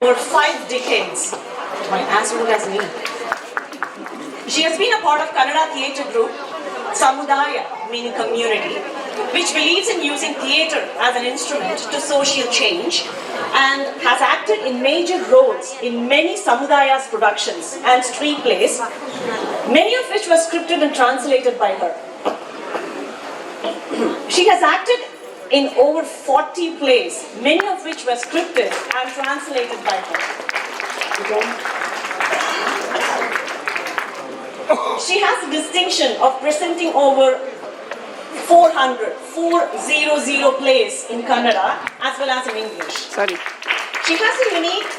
For 5 decades. As old as me. She has been a part of Kannada theatre group, Samudaya, meaning community, which believes in using theatre as an instrument to social change and has acted in major roles in many Samudaya's productions and street plays, many of which were scripted and translated by her. She has acted in over 40 plays, many of which were scripted and translated by her. She has the distinction of presenting over 400 plays in Kannada as well as in English. Sorry. She has a unique,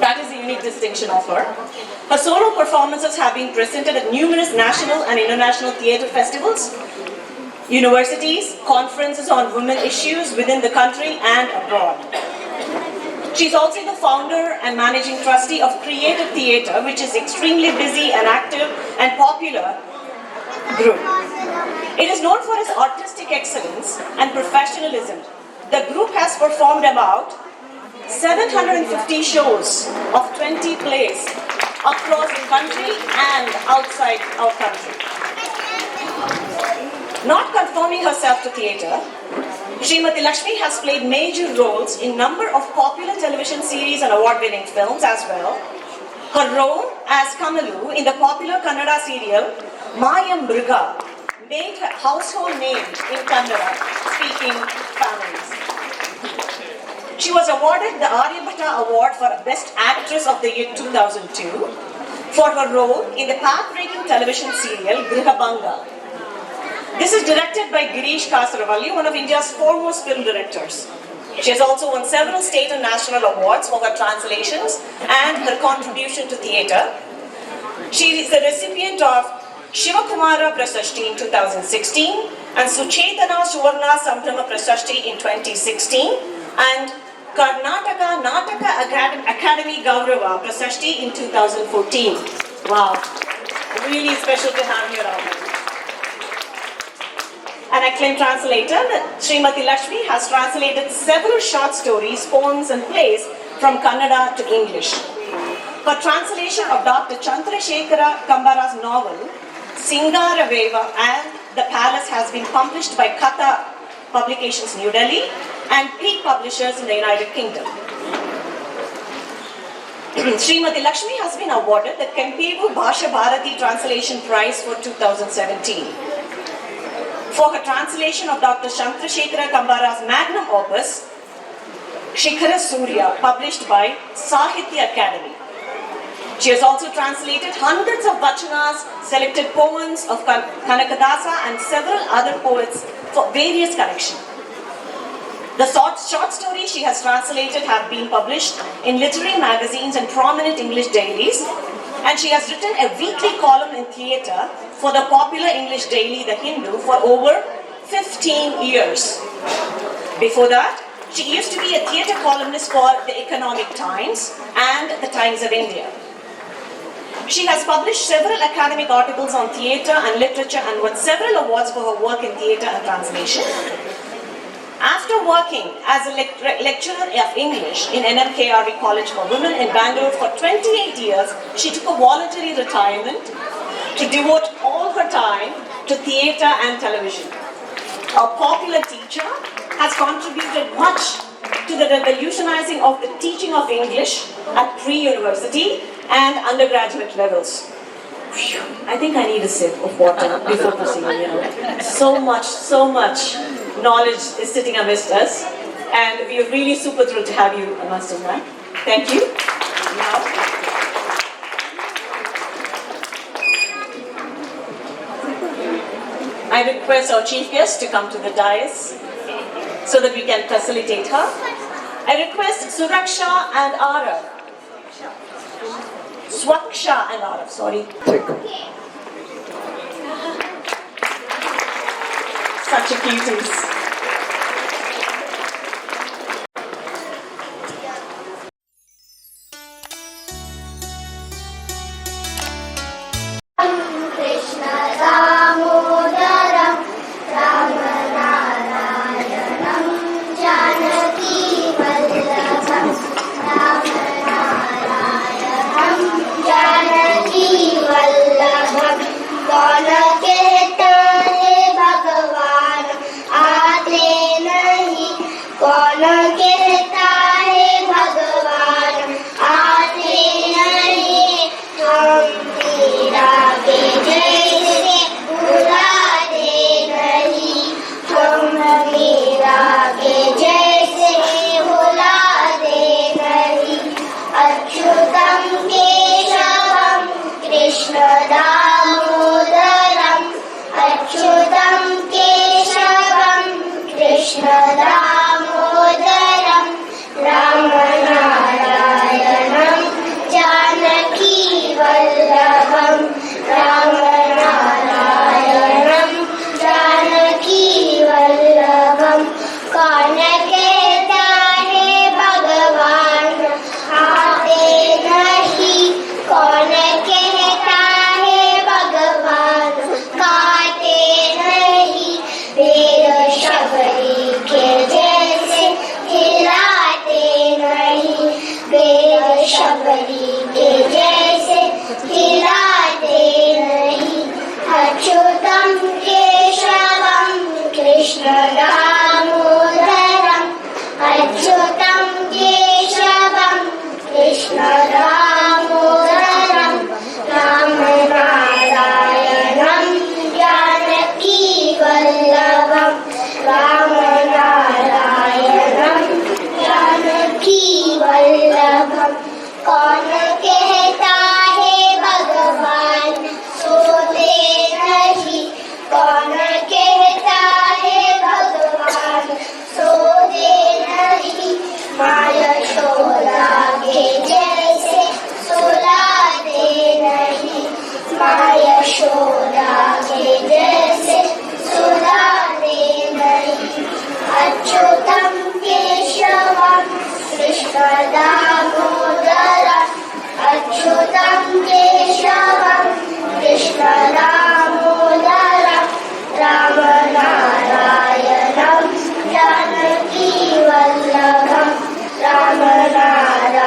that is the unique distinction of her. Her solo performances have been presented at numerous national and international theatre festivals, universities, conferences on women issues within the country and abroad. She is also the founder and managing trustee of Creative Theatre, which is extremely busy and active and popular group. It is known for its artistic excellence and professionalism. The group has performed about 750 shows of 20 plays across the country and outside our country. Not conforming herself to theatre, Srimati Lakshmi has played major roles in number of popular television series and award-winning films as well. Her role as Kamalu in the popular Kannada serial Mayam Mriga made her household name in Kannada-speaking families. She was awarded the Aryabhata Award for Best Actress of the year 2002 for her role in the path-breaking television serial Grihabanga. This is directed by Girish Kasaravalli, one of India's foremost film directors. She has also won several state and national awards for her translations and her contribution to theatre. She is the recipient of Shivakumara Prasashti in 2016 and Suchetana Suvarna Sambrama Prasashti in 2016 and Karnataka Nataka Academy Gaurava Prasashti in 2014. Wow, really special to have you around. An acclaimed translator, Srimati Lakshmi has translated several short stories, poems and plays from Kannada to English. Her translation of Dr. Chandrasekhara Kambara's novel, Singaraveva and the Palace has been published by Katha Publications, New Delhi and Peak Publishers in the United Kingdom. Srimati Lakshmi has been awarded the Kemperu Bhasha Bharati Translation Prize for 2017. For her translation of Dr. Chandrasekhara Kambara's magnum opus, Shikhara Surya, published by Sahitya Academy. She has also translated hundreds of vachanas, selected poems of Kanakadasa and several other poets for various collections. The short stories she has translated have been published in literary magazines and prominent English dailies, and she has written a weekly column in theatre for the popular English daily The Hindu for over 15 years. Before that, she used to be a theatre columnist for the Economic Times and the Times of India. She has published several academic articles on theatre and literature and won several awards for her work in theatre and translation. After working as a lecturer of English in NMKRV College for Women in Bangalore for 28 years, she took a voluntary retirement to devote all her time to theatre and television. A popular teacher, has contributed much to the revolutionizing of the teaching of English at pre-university and undergraduate levels. I think I need a sip of water before proceeding, So much knowledge is sitting amidst us, and we are really super thrilled to have you amongst us, ma'am. Thank you. Now, I request our chief guest to come to the dais so that we can facilitate her. I request Suraksha and Arav. Swaksha and Arav, sorry. Such a cuties. Meera के जैसे भुलाते नहीं, हम मीरा के जैसे भुलाते नहीं। अच्युतं केशवं कृष्ण दामोदरम्, अच्युतं केशवं कृष्ण दामोदरम्, रामनारायणं जानकी वल्लभं, रामनारायणं जानकी वल्लभं। कौन कहता है भगवान आते नहीं, कौन कहता है भगवान काते नहीं। वेद शबरी के जैसे हिलाते नहीं, वेद शबरी के जैसे हिलाते नहीं। अच्युतं केशवं कृष्ण दामोदरम्, अच्युतं केशवं कृष्ण दामोदरम्, रामनारायणं जानकी वल्लभं, रामनारायणं जानकी वल्लभं। कौन कहता है भगवान सोते नहीं, कौन कहता है भगवान सोते नहीं। माँ यशोदा के जैसे सुलाते नहीं, माँ यशोदा के जैसे सुलाते नहीं। अच्युतं केशवं कृष्ण दामोदरम्, अच्युतं केशवं कृष्ण दामोदरम्, रामनारायणं जानकी वल्लभं, रामनारायणं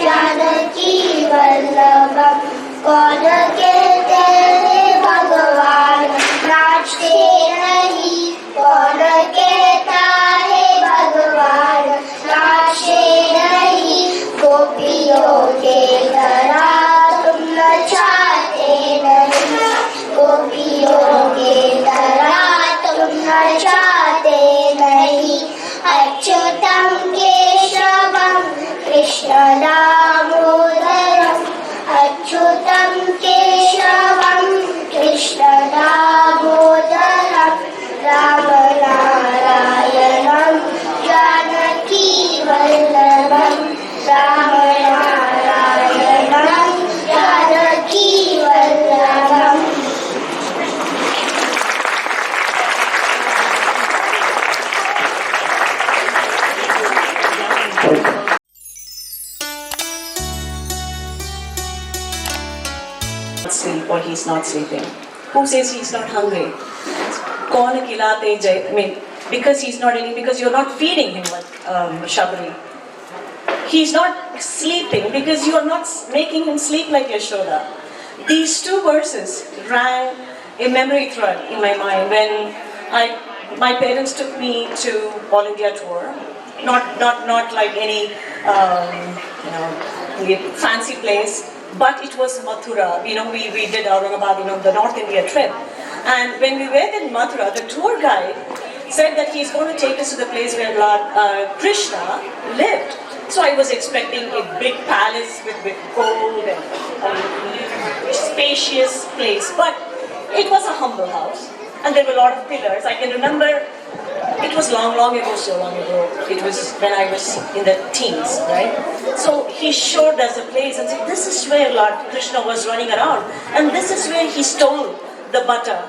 जानकी वल्लभं। कौन कहते हैं भगवान नाचते नहीं, कौन कहता है भगवान नाचते नहीं। गोपियों के तरह तुम नचाते नहीं, गोपियों के तरह तुम नचाते नहीं। अच्युतं केशवं कृष्ण दामोदरम्, अच्युतं केशवं Krishna दामोदरम्, रामनारायणं Janaki वल्लभं, रामनारायणं Janaki वल्लभम्। Sleep or he's not sleeping. Who says he's not hungry? Kaun khilate jai? I mean, because he's not eating, because you're not feeding him like Shabri. He's not sleeping because you're not making him sleep like Yashoda. These two verses rang a memory thread in my mind when my parents took me to All India tour. Not like any fancy place. But it was Mathura. We did Aurangabad, the North India trip. And when we were in Mathura, the tour guide said that he's going to take us to the place where Lord Krishna lived. So I was expecting a big palace with gold and spacious place. But it was a humble house. And there were a lot of pillars. I can remember it was long ago, so long ago. It was when I was in the teens, right? So he showed us a place and said, this is where Lord Krishna was running around. And this is where he stole the butter.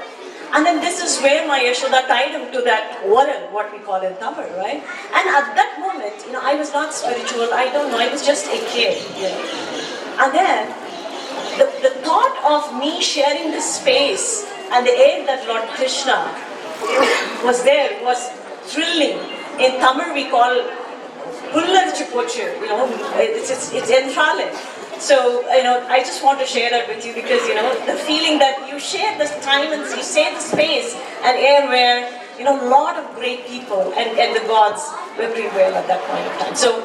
And then this is where my Yashoda tied him to that waral, what we call in Tamil, right? And at that moment, I was not spiritual, I don't know, I was just a kid. And then, the thought of me sharing this space and the air that Lord Krishna was there was thrilling. In Tamil we call Pullarchu Pochu, it's enthralling. So, I just want to share that with you because, the feeling that you share this time and you share the space and air where, a lot of great people and the gods were prevail at that point of time. So,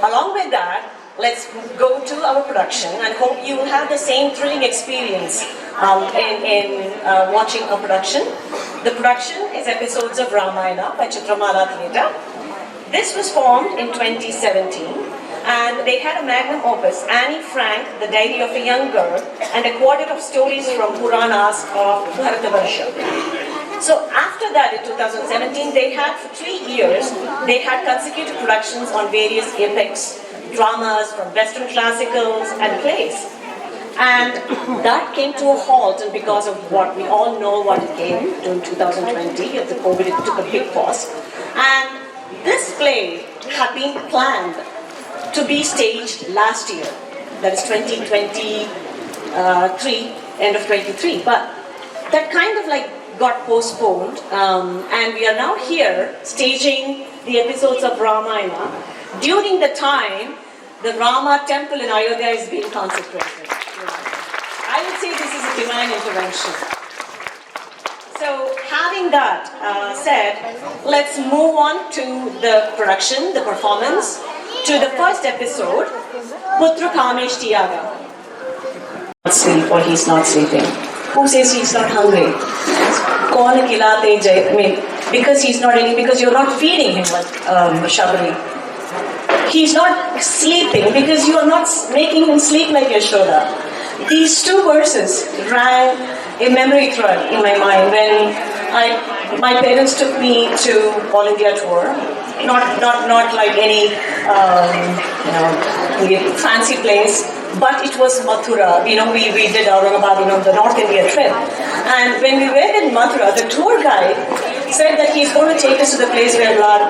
along with that, let's go to our production and hope you will have the same thrilling experience in watching a production. The production is episodes of Ramayana by ChitraMala Theatre. This was formed in 2017 and they had a magnum opus, Annie Frank, The Diary of a Young Girl, and a quartet of stories from Puranas of Bharatavarsha. So after that, in 2017, they had for 3 years, they had consecutive productions on various epics, dramas from Western classicals and plays. And that came to a halt, and because of what we all know what it came in 2020, of the COVID, it took a big pause. And this play had been planned to be staged last year, that is 2023, end of 23. But that kind of like got postponed, and we are now here staging the episodes of Ramayana during the time the Rama temple in Ayodhya is being consecrated. I would say this is a divine intervention. So having that said, let's move on to the production, the performance, to the first episode, Putra Kamesh Tiyaga. Sleep or he's not sleeping. Who says he's not hungry? Kaun khilate jai? I mean, because he's not eating, because you're not feeding him like Shabari. He's not sleeping because you are not making him sleep like Yashoda. These two verses rang a memory thread in my mind when my parents took me to All India tour. Not like any fancy place, but it was Mathura. We did Aurangabad, the North India trip. And when we were in Mathura, the tour guide said that he's going to take us to the place where Lord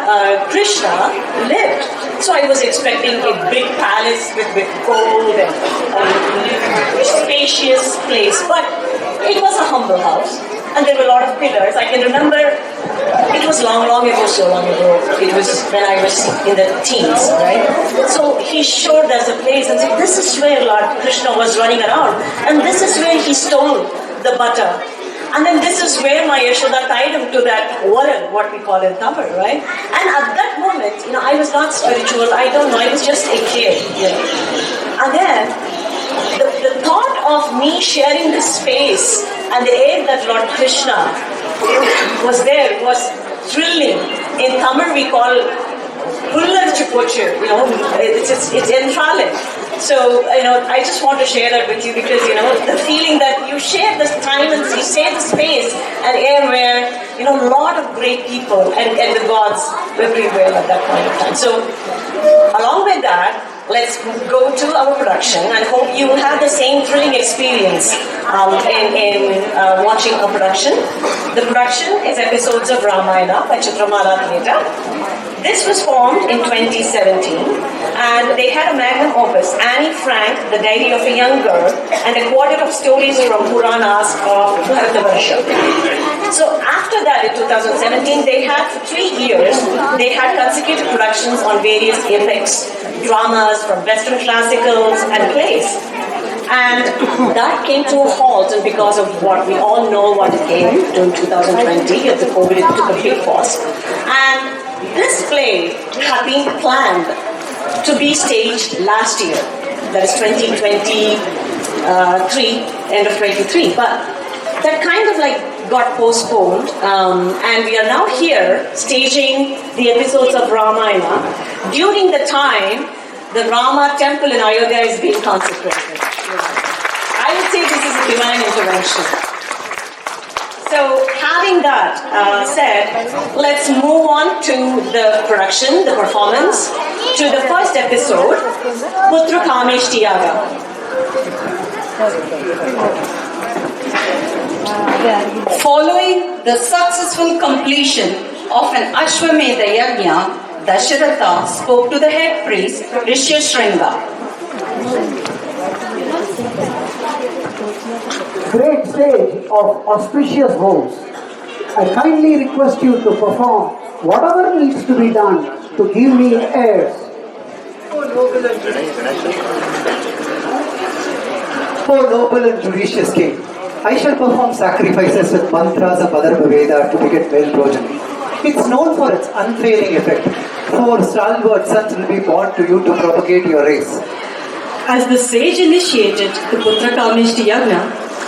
Krishna lived. So I was expecting a big palace with gold and spacious place, but it was a humble house. And there were a lot of pillars. I can remember, it was long ago, so long ago. It was when I was in the teens, right? So he showed us a place and said, this is where Lord Krishna was running around. And this is where he stole the butter. And then this is where my Yashoda tied him to that waran, what we call in Tamil, right? And at that moment, I was not spiritual. I don't know. I was just a kid. And then the thought of me sharing this space and the air that Lord Krishna was there was thrilling. In Tamil we call it's enthralling. So, I just want to share that with you because, the feeling that you share this time and you share the space and air where, a lot of great people and the gods were prevail at that point of time. So, along with that, let's go to our production and hope you will have the same thrilling experience in watching a production. The production is episodes of Ramayana by ChitraMala Theatre. This was formed in 2017 and they had a magnum opus, Annie Frank, The Diary of a Young Girl, and a quartet of stories from Puranas of Bharatavarsha. So after that, in 2017, they had for 3 years, they had consecutive productions on various epics, dramas from Western classicals and plays. And that came to a halt, and because of what we all know what it came in 2020, of the COVID, it took a big pause. And this play had been planned to be staged last year, that is 2023, end of 23. But that kind of like got postponed, and we are now here staging the episodes of Ramayana during the time the Rama temple in Ayodhya is being consecrated. I would say this is a divine intervention. So having that said, let's move on to the production, the performance, to the first episode, Putra Kamesh Tiyaga. Following the successful completion of an Ashwamedha Yajna, Dasharatha spoke to the head priest, Rishyashringa. Great stage of auspicious vows. I kindly request you to perform whatever needs to be done to give me heirs. O noble and judicious king, I shall perform sacrifices with mantras of other Veda to beget male progeny. It's known for its unfailing effect. 4 stalwart sons will be born to you to propagate your race. As the sage initiated the Putra Kameshti Yagna,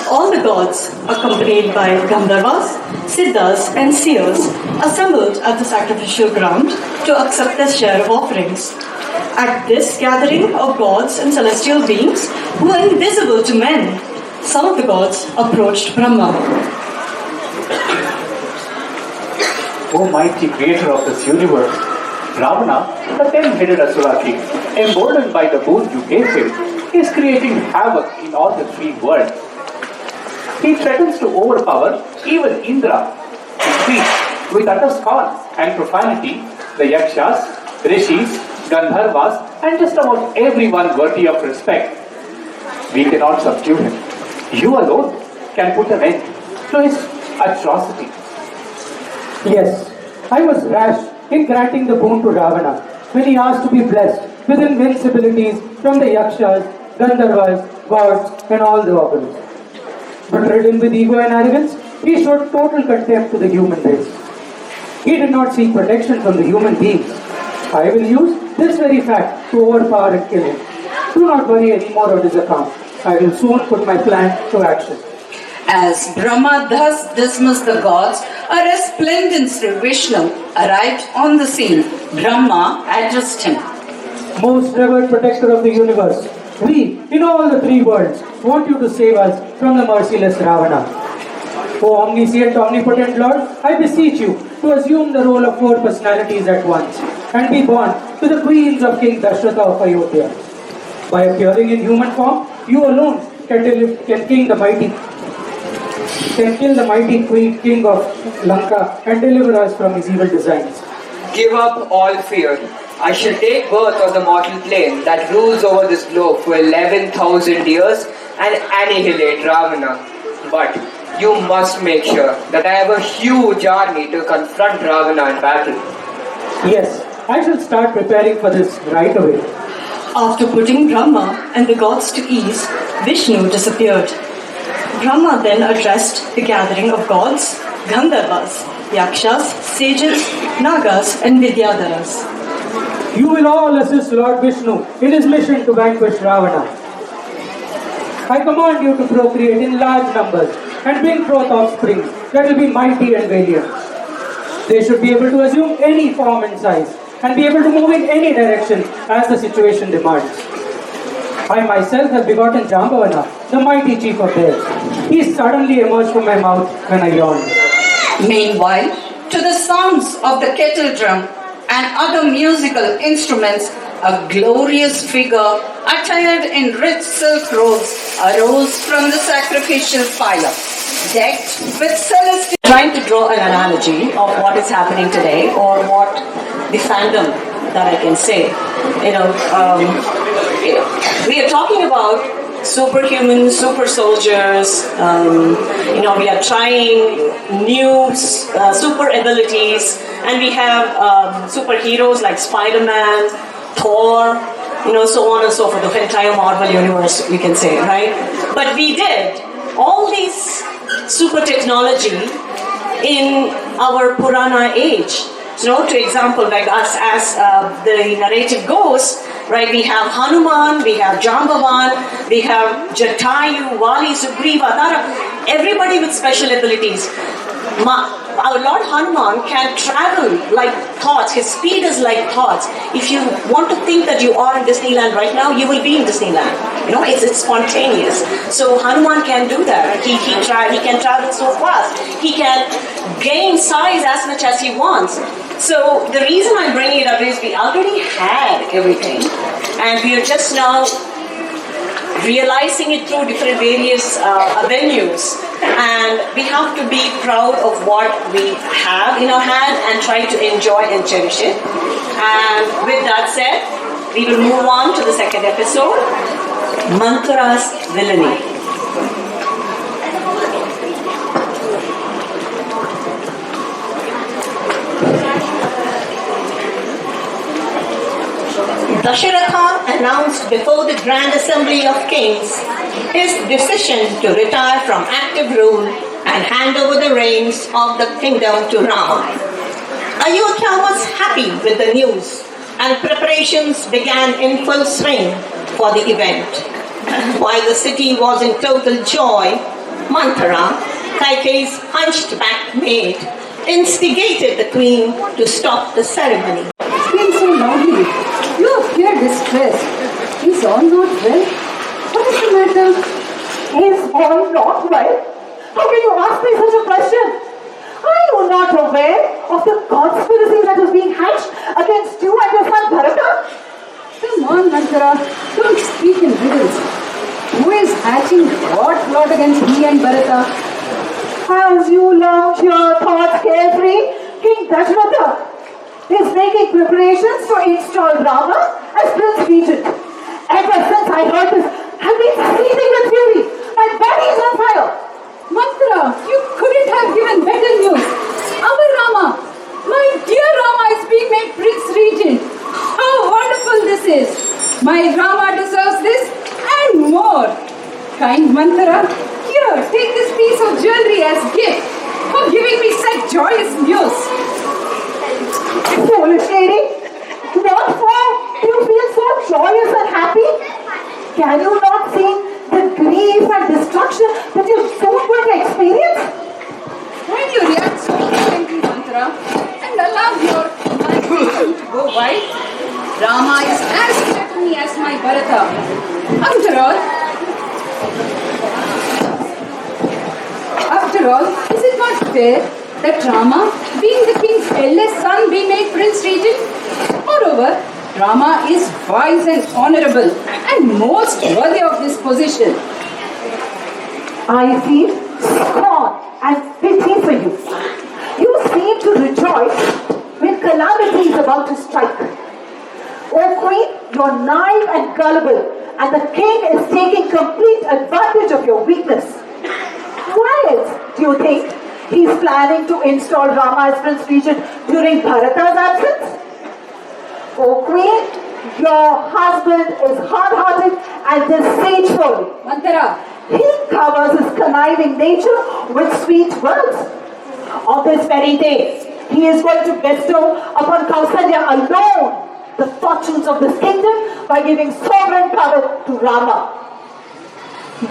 all the gods, accompanied by Gandharvas, Siddhas, and seers, assembled at the sacrificial ground to accept their share of offerings. At this gathering of gods and celestial beings who were invisible to men, some of the gods approached Brahma. O mighty creator of this universe, Ravana, the 10-headed Asura king, emboldened by the boon you gave him, is creating havoc in all the 3 worlds. He threatens to overpower even Indra, to treat with utter scorn and profanity the Yakshas, Rishis, Gandharvas, and just about everyone worthy of respect. We cannot subdue him. You alone can put an end to his atrocity. Yes, I was rash in granting the boon to Ravana when he asked to be blessed with invincibilities from the Yakshas, Gandharvas, gods, and all the organs. But ridden with ego and arrogance, he showed total contempt to the human race. He did not seek protection from the human beings. I will use this very fact to overpower and kill him. Do not worry anymore on his account. I will soon put my plan to action. As Brahma thus dismissed the gods, a resplendent Sri Vishnu arrived on the scene. Brahma addressed him. Most revered protector of the universe, we, in all the 3 worlds, want you to save us from the merciless Ravana. O omniscient, omnipotent Lord, I beseech you to assume the role of 4 personalities at once and be born to the queens of King Dasharatha of Ayodhya. By appearing in human form, you alone can kill the mighty king of Lanka and deliver us from his evil designs. Give up all fear. I shall take birth on the mortal plane that rules over this globe for 11,000 years and annihilate Ravana. But you must make sure that I have a huge army to confront Ravana in battle. Yes, I shall start preparing for this right away. After putting Brahma and the gods to ease, Vishnu disappeared. Brahma then addressed the gathering of gods, Gandharvas, Yakshas, sages, Nagas, and Vidyadharas. You will all assist Lord Vishnu in his mission to vanquish Ravana. I command you to procreate in large numbers and bring forth offspring that will be mighty and valiant. They should be able to assume any form and size and be able to move in any direction as the situation demands. I myself have begotten Jambavana, the mighty chief of bears. He suddenly emerged from my mouth when I yawned. Meanwhile, to the sounds of the kettle drum and other musical instruments, a glorious figure attired in rich silk robes arose from the sacrificial fire, decked with celestial. Trying to draw an analogy of what is happening today, or what the fandom that I can say. We are talking about superhumans, super soldiers. We are trying new super abilities, and we have superheroes like Spider-Man, Thor, so on and so forth. The entire Marvel universe, we can say, right? But we did all these super technology in our Purana age. To example, like us, as the narrative goes, right? We have Hanuman, we have Jambavan, we have Jatayu, Vali, Sugriva, Tara, everybody with special abilities. Our Lord Hanuman can travel like thoughts. His speed is like thoughts. If you want to think that you are in Disneyland right now, you will be in Disneyland. It's spontaneous. So Hanuman can do that. He can travel so fast. He can gain size as much as he wants. So the reason I'm bringing it up is we already had everything, and we are just now realizing it through different various avenues, and we have to be proud of what we have in our hand and try to enjoy and cherish it. And with that said, we will move on to the second episode, Manthura's Villainy. Dasharatha announced before the Grand Assembly of Kings his decision to retire from active rule and hand over the reins of the kingdom to Rama. Ayodhya was happy with the news and preparations began in full swing for the event. While the city was in total joy, Manthara, Kaikeyi's hunched back maid, instigated the queen to stop the ceremony. Speak so loudly. You appear distressed. Is all not well? What is the matter? Is all not well? How can you ask me such a question? Are you not aware of the conspiracy that is being hatched against you and your son Bharata? Come on, Manthara. Don't speak in riddles. Who is hatching what plot against me and Bharata? As you launch your thoughts carefree, King Dashratha is making preparations to install Rama as Prince Regent. Ever since I heard this, I've been seething with fury. My body is on fire. Manthara, you couldn't have given better news. Our Rama, my dear Rama, is being made Prince Regent. How wonderful this is. My Rama deserves this and more. Kind Manthara, here, take this piece of jewelry as gift for giving me such joyous news. Foolish lady, what for do you feel so joyous and happy? Can you not see the grief and destruction that you're soon going to experience? When you react so violently, Manthara, and allow your imagination to go wild, Rama is as dear to me as my Bharata. After all, is it not fair that Rama, being the king's eldest son, be made Prince Regent? Moreover, Rama is wise and honorable and most worthy of this position. I feel scorn and pity for you. You seem to rejoice when calamity is about to strike. O Queen, you're naive and gullible, and the king is taking complete advantage of your weakness. Why else do you think he's planning to install Rama as Prince Regent during Bharata's absence? O Queen, your husband is hard-hearted and deceitful. Manthara, He covers his conniving nature with sweet words. On this very day, he is going to bestow upon Kausalya alone the fortunes of this kingdom by giving sovereign power to Rama.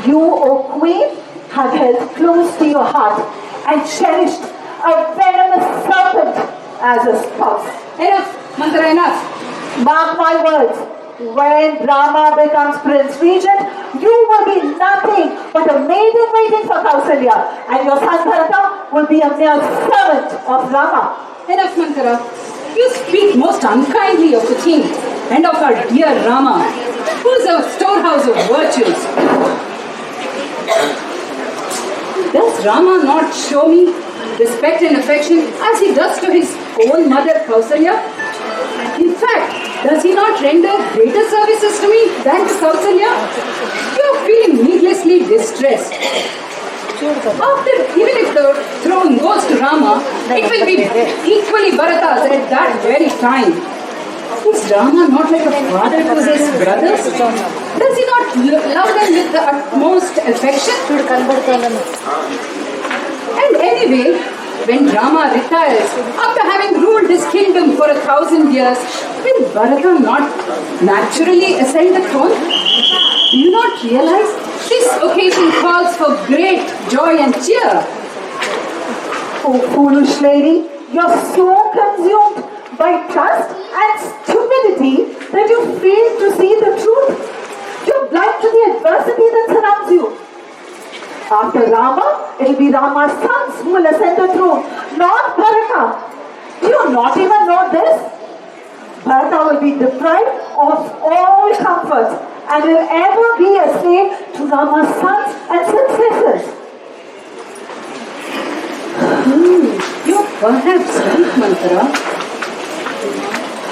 You, O Queen, have held close to your heart and cherished a venomous serpent as a spouse. enough, Manthara, enough. Mark my words, when Rama becomes Prince Regent, you will be nothing but a maiden waiting for Kausalya, and your son Bharata will be a mere servant of Rama. Enough, Manthara. You speak most unkindly of the king and of our dear Rama, who is our storehouse of virtues. Does Rama not show me respect and affection as he does to his own mother Kausalya? In fact, does he not render greater services to me than to Kausalya? You are feeling needlessly distressed. Even if the throne goes to Rama, it will be equally Bharata's at that very time. Is Rama not like a father to his brothers? Does he not love them with the utmost affection? And anyway, when Rama retires, after having ruled his kingdom for 1,000 years, will Bharata not naturally ascend the throne? Do you not realize this occasion calls for great joy and cheer? Oh, foolish lady, you're so consumed by trust and stupidity that you fail to see the truth. You're blind to the adversity that surrounds you. After Rama, it will be Rama's sons who will ascend the throne, not Bharata. Do you not even know this? Bharata will be deprived of all comforts and will ever be a slave to Rama's sons and successors. You're perhaps right, Manthara.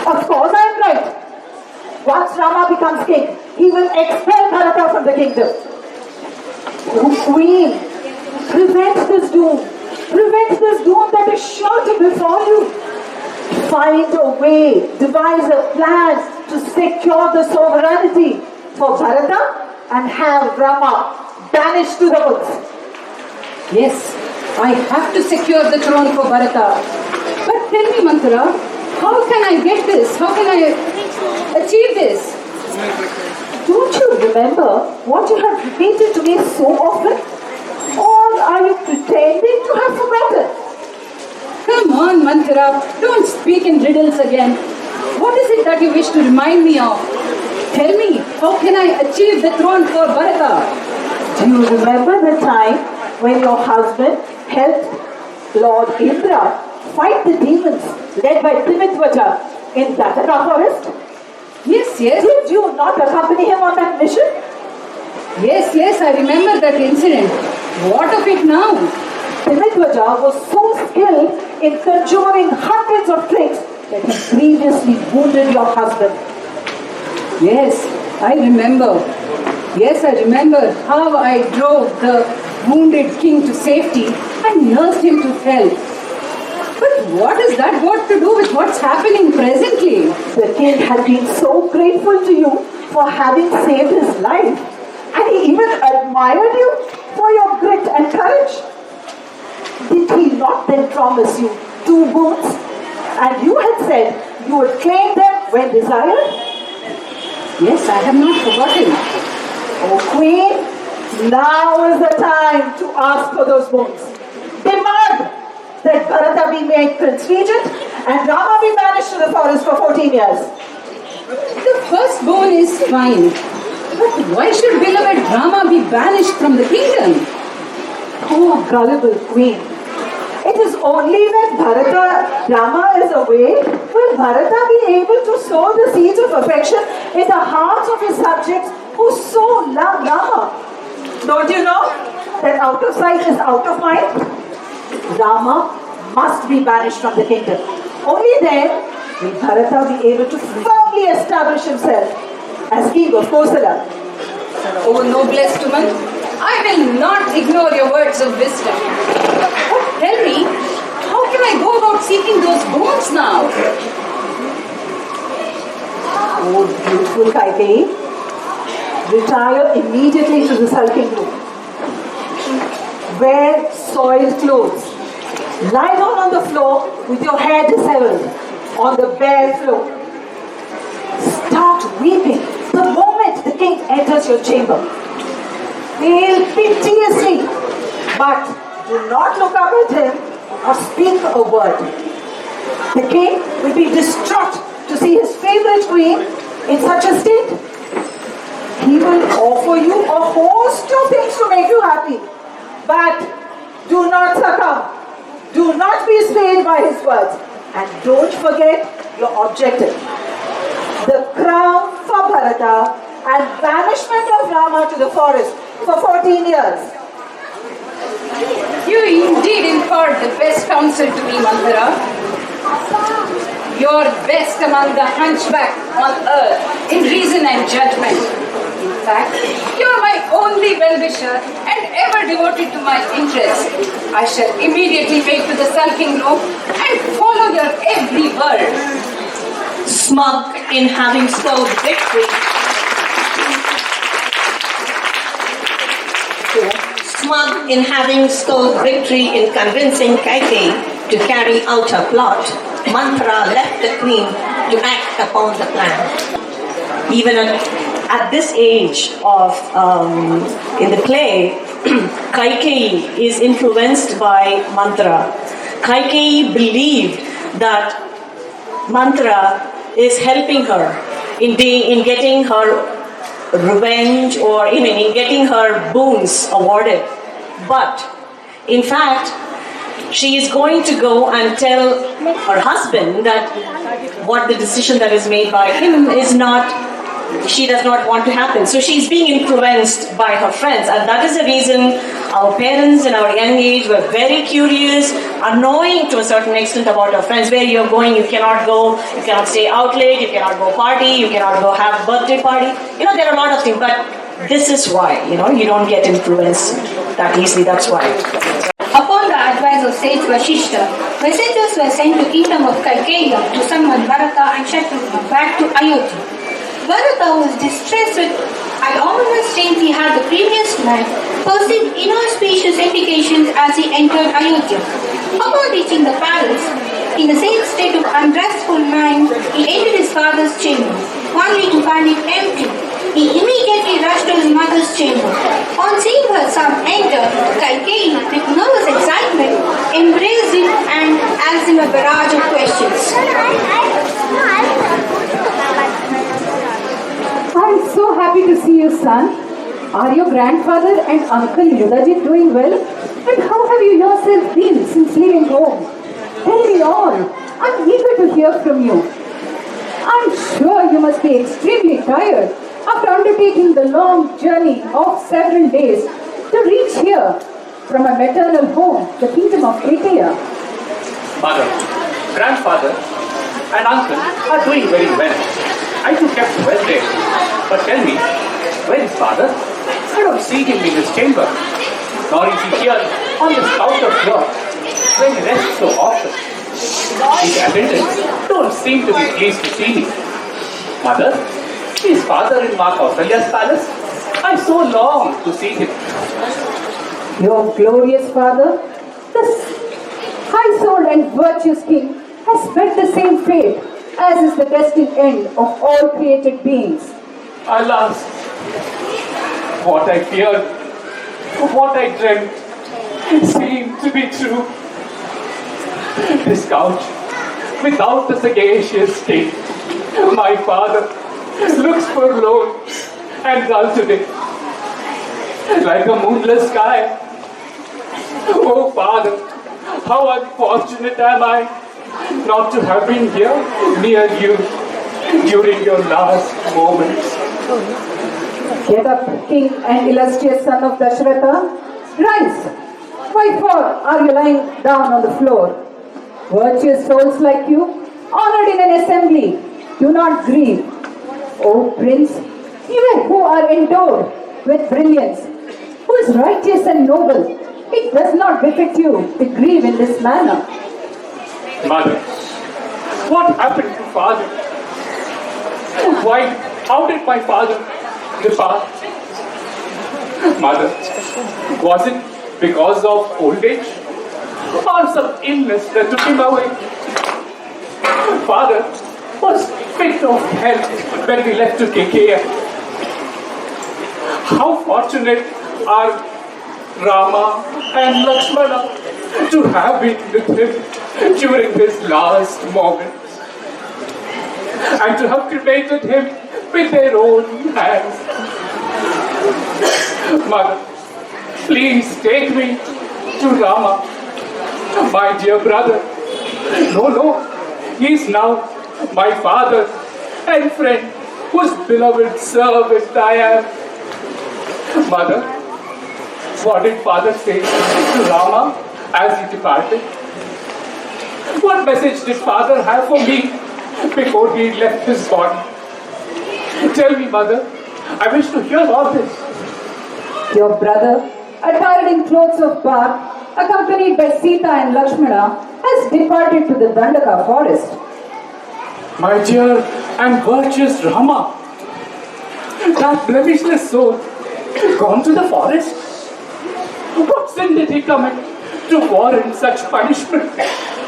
Of course I am right. Once Rama becomes king, he will expel Bharata from the kingdom. Oh Queen, prevent this doom. Prevent this doom that is sure to befall you. Find a way, devise a plan to secure the sovereignty for Bharata and have Rama banished to the woods. Yes, I have to secure the throne for Bharata. But tell me, Manthara, how can I get this? How can I achieve this? Don't you remember what you have repeated to me so often? Or are you pretending to have forgotten? Come on, Manthara, don't speak in riddles again. What is it that you wish to remind me of? Tell me, how can I achieve the throne for Bharata? Do you remember the time when your husband helped Lord Indra fight the demons led by Srividhya in Theatrical forest? Yes, yes. Did you not accompany him on that mission? Yes, I remember that incident. What of it now? Srividhya was so skilled in conjuring hundreds of tricks that he grievously wounded your husband. Yes, I remember. Yes, I remember how I drove the wounded king to safety and nursed him to health. But what has that got to do with what's happening presently? The king had been so grateful to you for having saved his life, and he even admired you for your grit and courage. Did he not then promise you 2 boons? And you had said you would claim them when desired? Yes, I have not forgotten. Oh, Queen, now is the time to ask for those boons. Demand that Bharata be made Prince Regent and Rama be banished to the forest for 14 years. The first boon is fine. But why should beloved Rama be banished from the kingdom? Oh, gullible Queen. It is only when Rama is away will Bharata be able to sow the seeds of affection in the hearts of his subjects who so love Rama. Don't you know that out of sight is out of mind? Rama must be banished from the kingdom. Only then will Bharata be able to firmly establish himself as king of Kosala. Oh, noblest woman, I will not ignore your words of wisdom. But tell me, how can I go about seeking those boons now? Oh, beautiful Kaikeyi, retire immediately to the sulking room. Wear soiled clothes. Lie down on the floor with your hair disheveled on the bare floor. Start weeping the moment the king enters your chamber. Wail piteously, but do not look up at him or speak a word. The king will be distraught to see his favorite queen in such a state. He will offer you a host of things to make you happy. But do not succumb. Do not be swayed by his words. And don't forget your objective. The crown for Bharata and banishment of Rama to the forest for 14 years. You indeed impart the best counsel to me, Manthara. You're best among the hunchback on earth in reason and judgment. In fact, you're my only well-wisher and ever devoted to my interests. I shall immediately make to the sulking room and follow your every word. Smug in having scored victory. Smug in having scored victory in convincing Kaikeyi to carry out her plot, Manthara left the queen to act upon the plan. Even at this age of in the play, Kaikeyi is influenced by Manthara. Kaikeyi believed that Manthara is helping her in getting her revenge or in getting her boons awarded. But in fact, she is going to go and tell her husband that what the decision that is made by him is not, she does not want to happen. So she's being influenced by her friends, and that is the reason our parents in our young age were very curious, annoying to a certain extent about our friends. Where you're going, you cannot go, you cannot stay out late, you cannot go party, you cannot go have a birthday party. There are a lot of things, but this is why, you don't get influenced that easily, that's why. Upon the advice of sage Vashishta, messengers were sent to kingdom of Kaikeyi to summon Bharata and Shatrugna back to Ayodhya. Bharata was distressed with an ominous dream he had the previous night, perceived inauspicious indications as he entered Ayodhya. Upon reaching the palace, In the same state of unrestful mind, he entered his father's chamber, only to find it empty. He immediately rushed to his mother's chamber. On seeing her son enter, Kaikeyi, with nervous excitement, embraced him and asked him a barrage of questions. I'm so happy to see you, son. Are your grandfather and uncle Yudajit doing well? And how have you yourself been since leaving home? Tell me all. I'm eager to hear from you. I'm sure you must be extremely tired after undertaking the long journey of several days to reach here from a maternal home, the kingdom of Kaikeya. Mother, grandfather, and uncle are doing very well. I too kept well there. But tell me, where is father? I don't see him in his chamber, nor is he here on this couch of yours, where he rests so often. His attendants don't seem to be pleased to see me. Mother, is father in Ma Kausalya's palace? I so long to see him. Your glorious father, this high-souled and virtuous king, has met the same fate as is the destined end of all created beings. Alas, what I feared, what I dreamt, seemed to be true. This couch, without the sagacious king, my father, looks forlorn and dull today, like a moonless sky. Oh, Father, how unfortunate am I not to have been here near you during your last moments. Get up, king and illustrious son of Dashratha. Rise. Why for are you lying down on the floor? Virtuous souls like you, honored in an assembly, do not grieve. O prince, you who are endowed with brilliance, who is righteous and noble, it does not befit you to grieve in this manner. Mother, what happened to father? Why, how did my father depart? Mother, was it because of old age or some illness that took him away? Father was fit of health when we left to Kaikeya. How fortunate are Rama and Lakshmana to have been with him during his last moments and to have cremated him with their own hands. Mother, please take me to Rama, my dear brother. No, he is now my father and friend, whose beloved servant I am. Mother, what did father say to Rama as he departed? What message did father have for me before he left his body? Tell me, mother, I wish to hear all this. Your brother, attired in clothes of bark, accompanied by Sita and Lakshmana, has departed to the Dandaka forest. My dear and virtuous Rama, that blemishless soul, gone to the forest? What sin did he commit to warrant such punishment?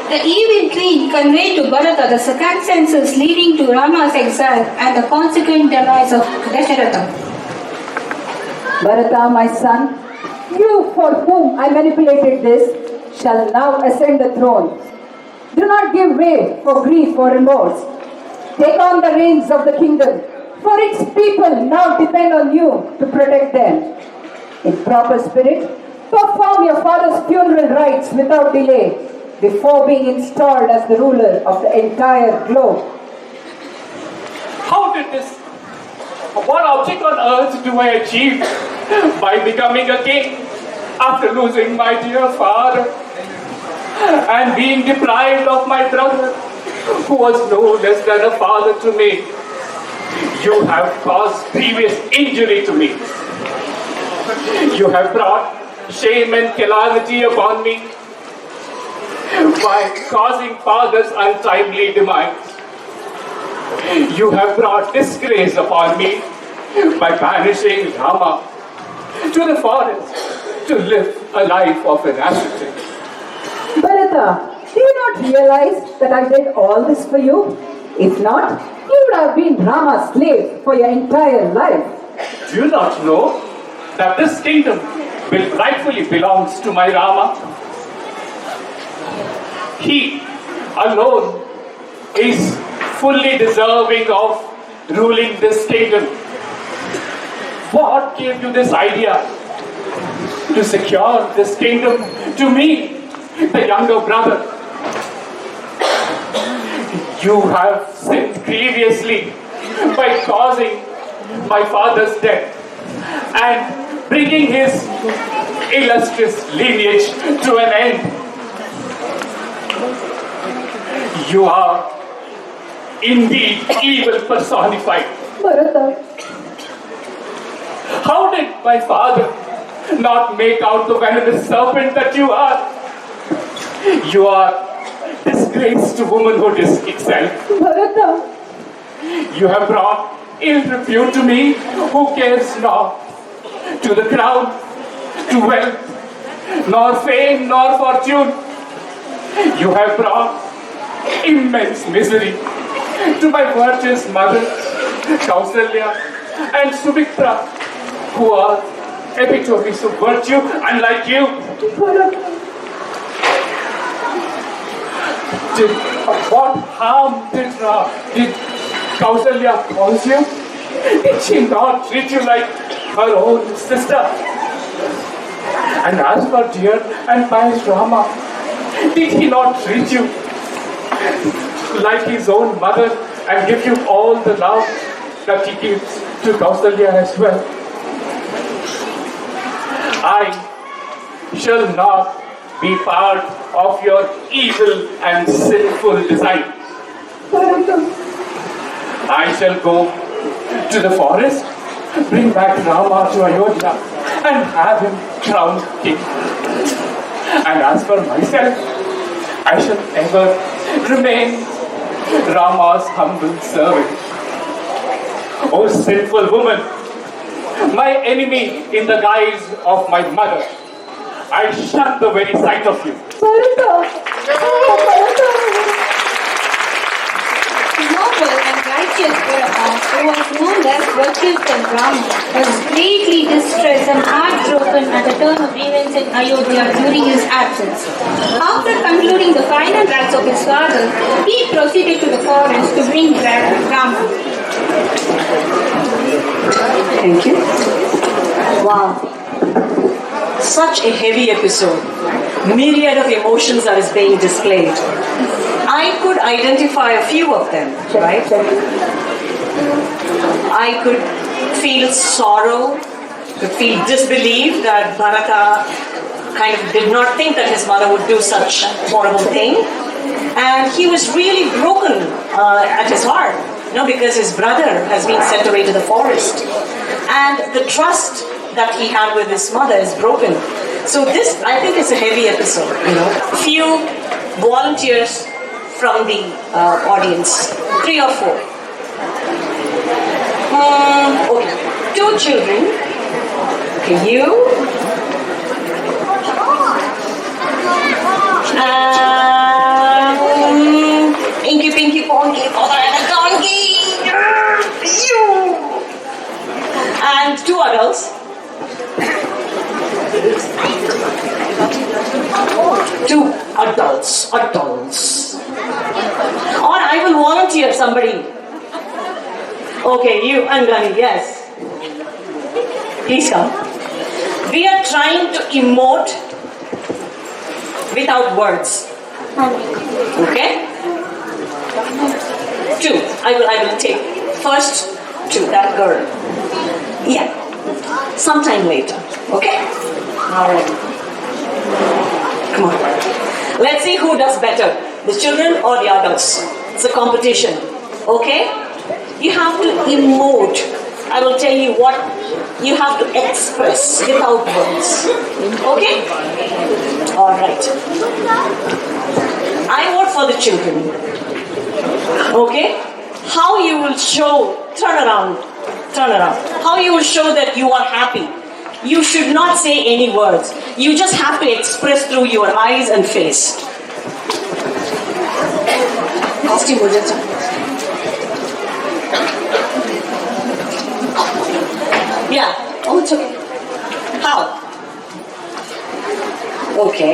The evil queen conveyed to Bharata the circumstances leading to Rama's exile and the consequent demise of Dasharatha. Bharata, my son, you for whom I manipulated this shall now ascend the throne. Do not give way for grief or remorse. Take on the reins of the kingdom, for its people now depend on you to protect them. In proper spirit, perform your father's funeral rites without delay before being installed as the ruler of the entire globe. How did this, what object on earth do I achieve by becoming a king after losing my dear father and being deprived of my brother, who was no less than a father to me? You have caused grievous injury to me. You have brought shame and calamity upon me by causing father's untimely demise. You have brought disgrace upon me by banishing Rama to the forest to live a life of inaction. Bharata, Do you not realize that I did all this for you? If not, you would have been Rama's slave for your entire life. Do you not know that this kingdom rightfully belongs to my Rama? He alone is fully deserving of ruling this kingdom. What gave you this idea to secure this kingdom to me, the younger brother? You have sinned grievously by causing my father's death and bringing his illustrious lineage to an end. You are indeed evil personified. Bharata, How did my father not make out the venomous serpent that you are? You are disgrace to womanhood itself. Bharata, You have brought ill repute to me, who cares not, to the crown, to wealth, nor fame, nor fortune. You have brought immense misery to my virtuous mother, Kausalya, and Sumitra, who are epitomes of virtue, unlike you. What harm did Kausalya cause you? Did she not treat you like her own sister? And as for dear and pious Rama, did he not treat you like his own mother and give you all the love that he gives to Kausalya as well? I shall not be part of your evil and sinful design. I shall go to the forest, bring back Rama to Ayodhya, and have him crowned king. And as for myself, I shall ever remain Rama's humble servant. O sinful woman, my enemy in the guise of my mother, I shun the very sight of you. Noble and righteous Bharata, who was no less virtuous than Rama, was greatly distressed and heartbroken at the turn of events in Ayodhya during his absence. After concluding the final rites of his father, he proceeded to the forest to bring back Rama. Thank you. Wow. Such a heavy episode. Myriad of emotions that is being displayed. I could identify a few of them, right? I could feel sorrow, could feel disbelief that Bharata kind of did not think that his mother would do such a horrible thing. And he was really broken at his heart, because his brother has been sent away to the forest. And the trust that he had with his mother is broken. So this, I think, is a heavy episode, Few volunteers from the audience, 3 or 4. Okay, 2 children. Okay, you. Inky, Pinky, Ponky, Father and a donkey. You. And 2 adults. 2 adults. Or I will volunteer somebody. Okay, you and Gani, yes. Please come. We are trying to emote without words. Okay? 2. I will take first to that girl. Yeah. Sometime later. Okay? Alright. Come on. Let's see who does better. The children or the adults. It's a competition. Okay? You have to emote. I will tell you what you have to express without words. Okay? Alright. I vote for the children. Okay? How you will show, turn around. How you will show that you are happy. You should not say any words. You just have to express through your eyes and face. costume हो जाता. Yeah. Oh, it's okay. How? Okay.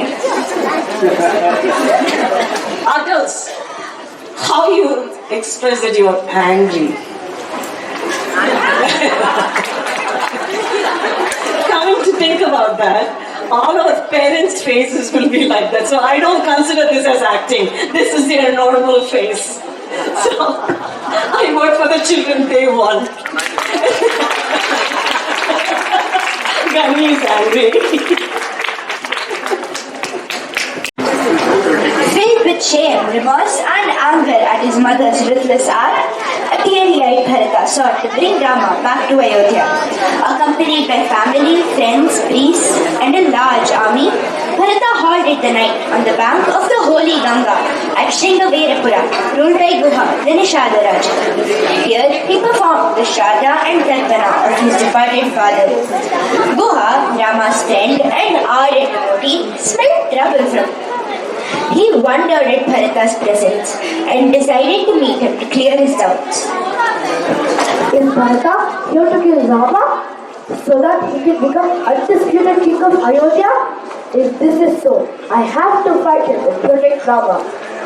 Adults, how you express that you are angry? Coming to think about that, all our parents' faces will be like that. So I don't consider this as acting. This is their normal face. So I vote for the children they want. Gani is angry. Filled with shame, remorse and anger at his mother's ruthless act, a teary-eyed Bharata sought to bring Rama back to Ayodhya. Accompanied by family, friends, priests and a large army, Bharata halted the night on the bank of the holy Ganga at Shringaverapura, ruled by Guha, the Nishada Raja. Here he performed the Shraddha and Tarpana of his departed father. Guha, Rama's friend and ardent devotee, smelled trouble from him. He wondered at Bharata's presence and decided to meet him to clear his doubts. Is Bharata here to kill Rama so that he can become undisputed king of Ayodhya? If this is so, I have to fight him and protect Rama.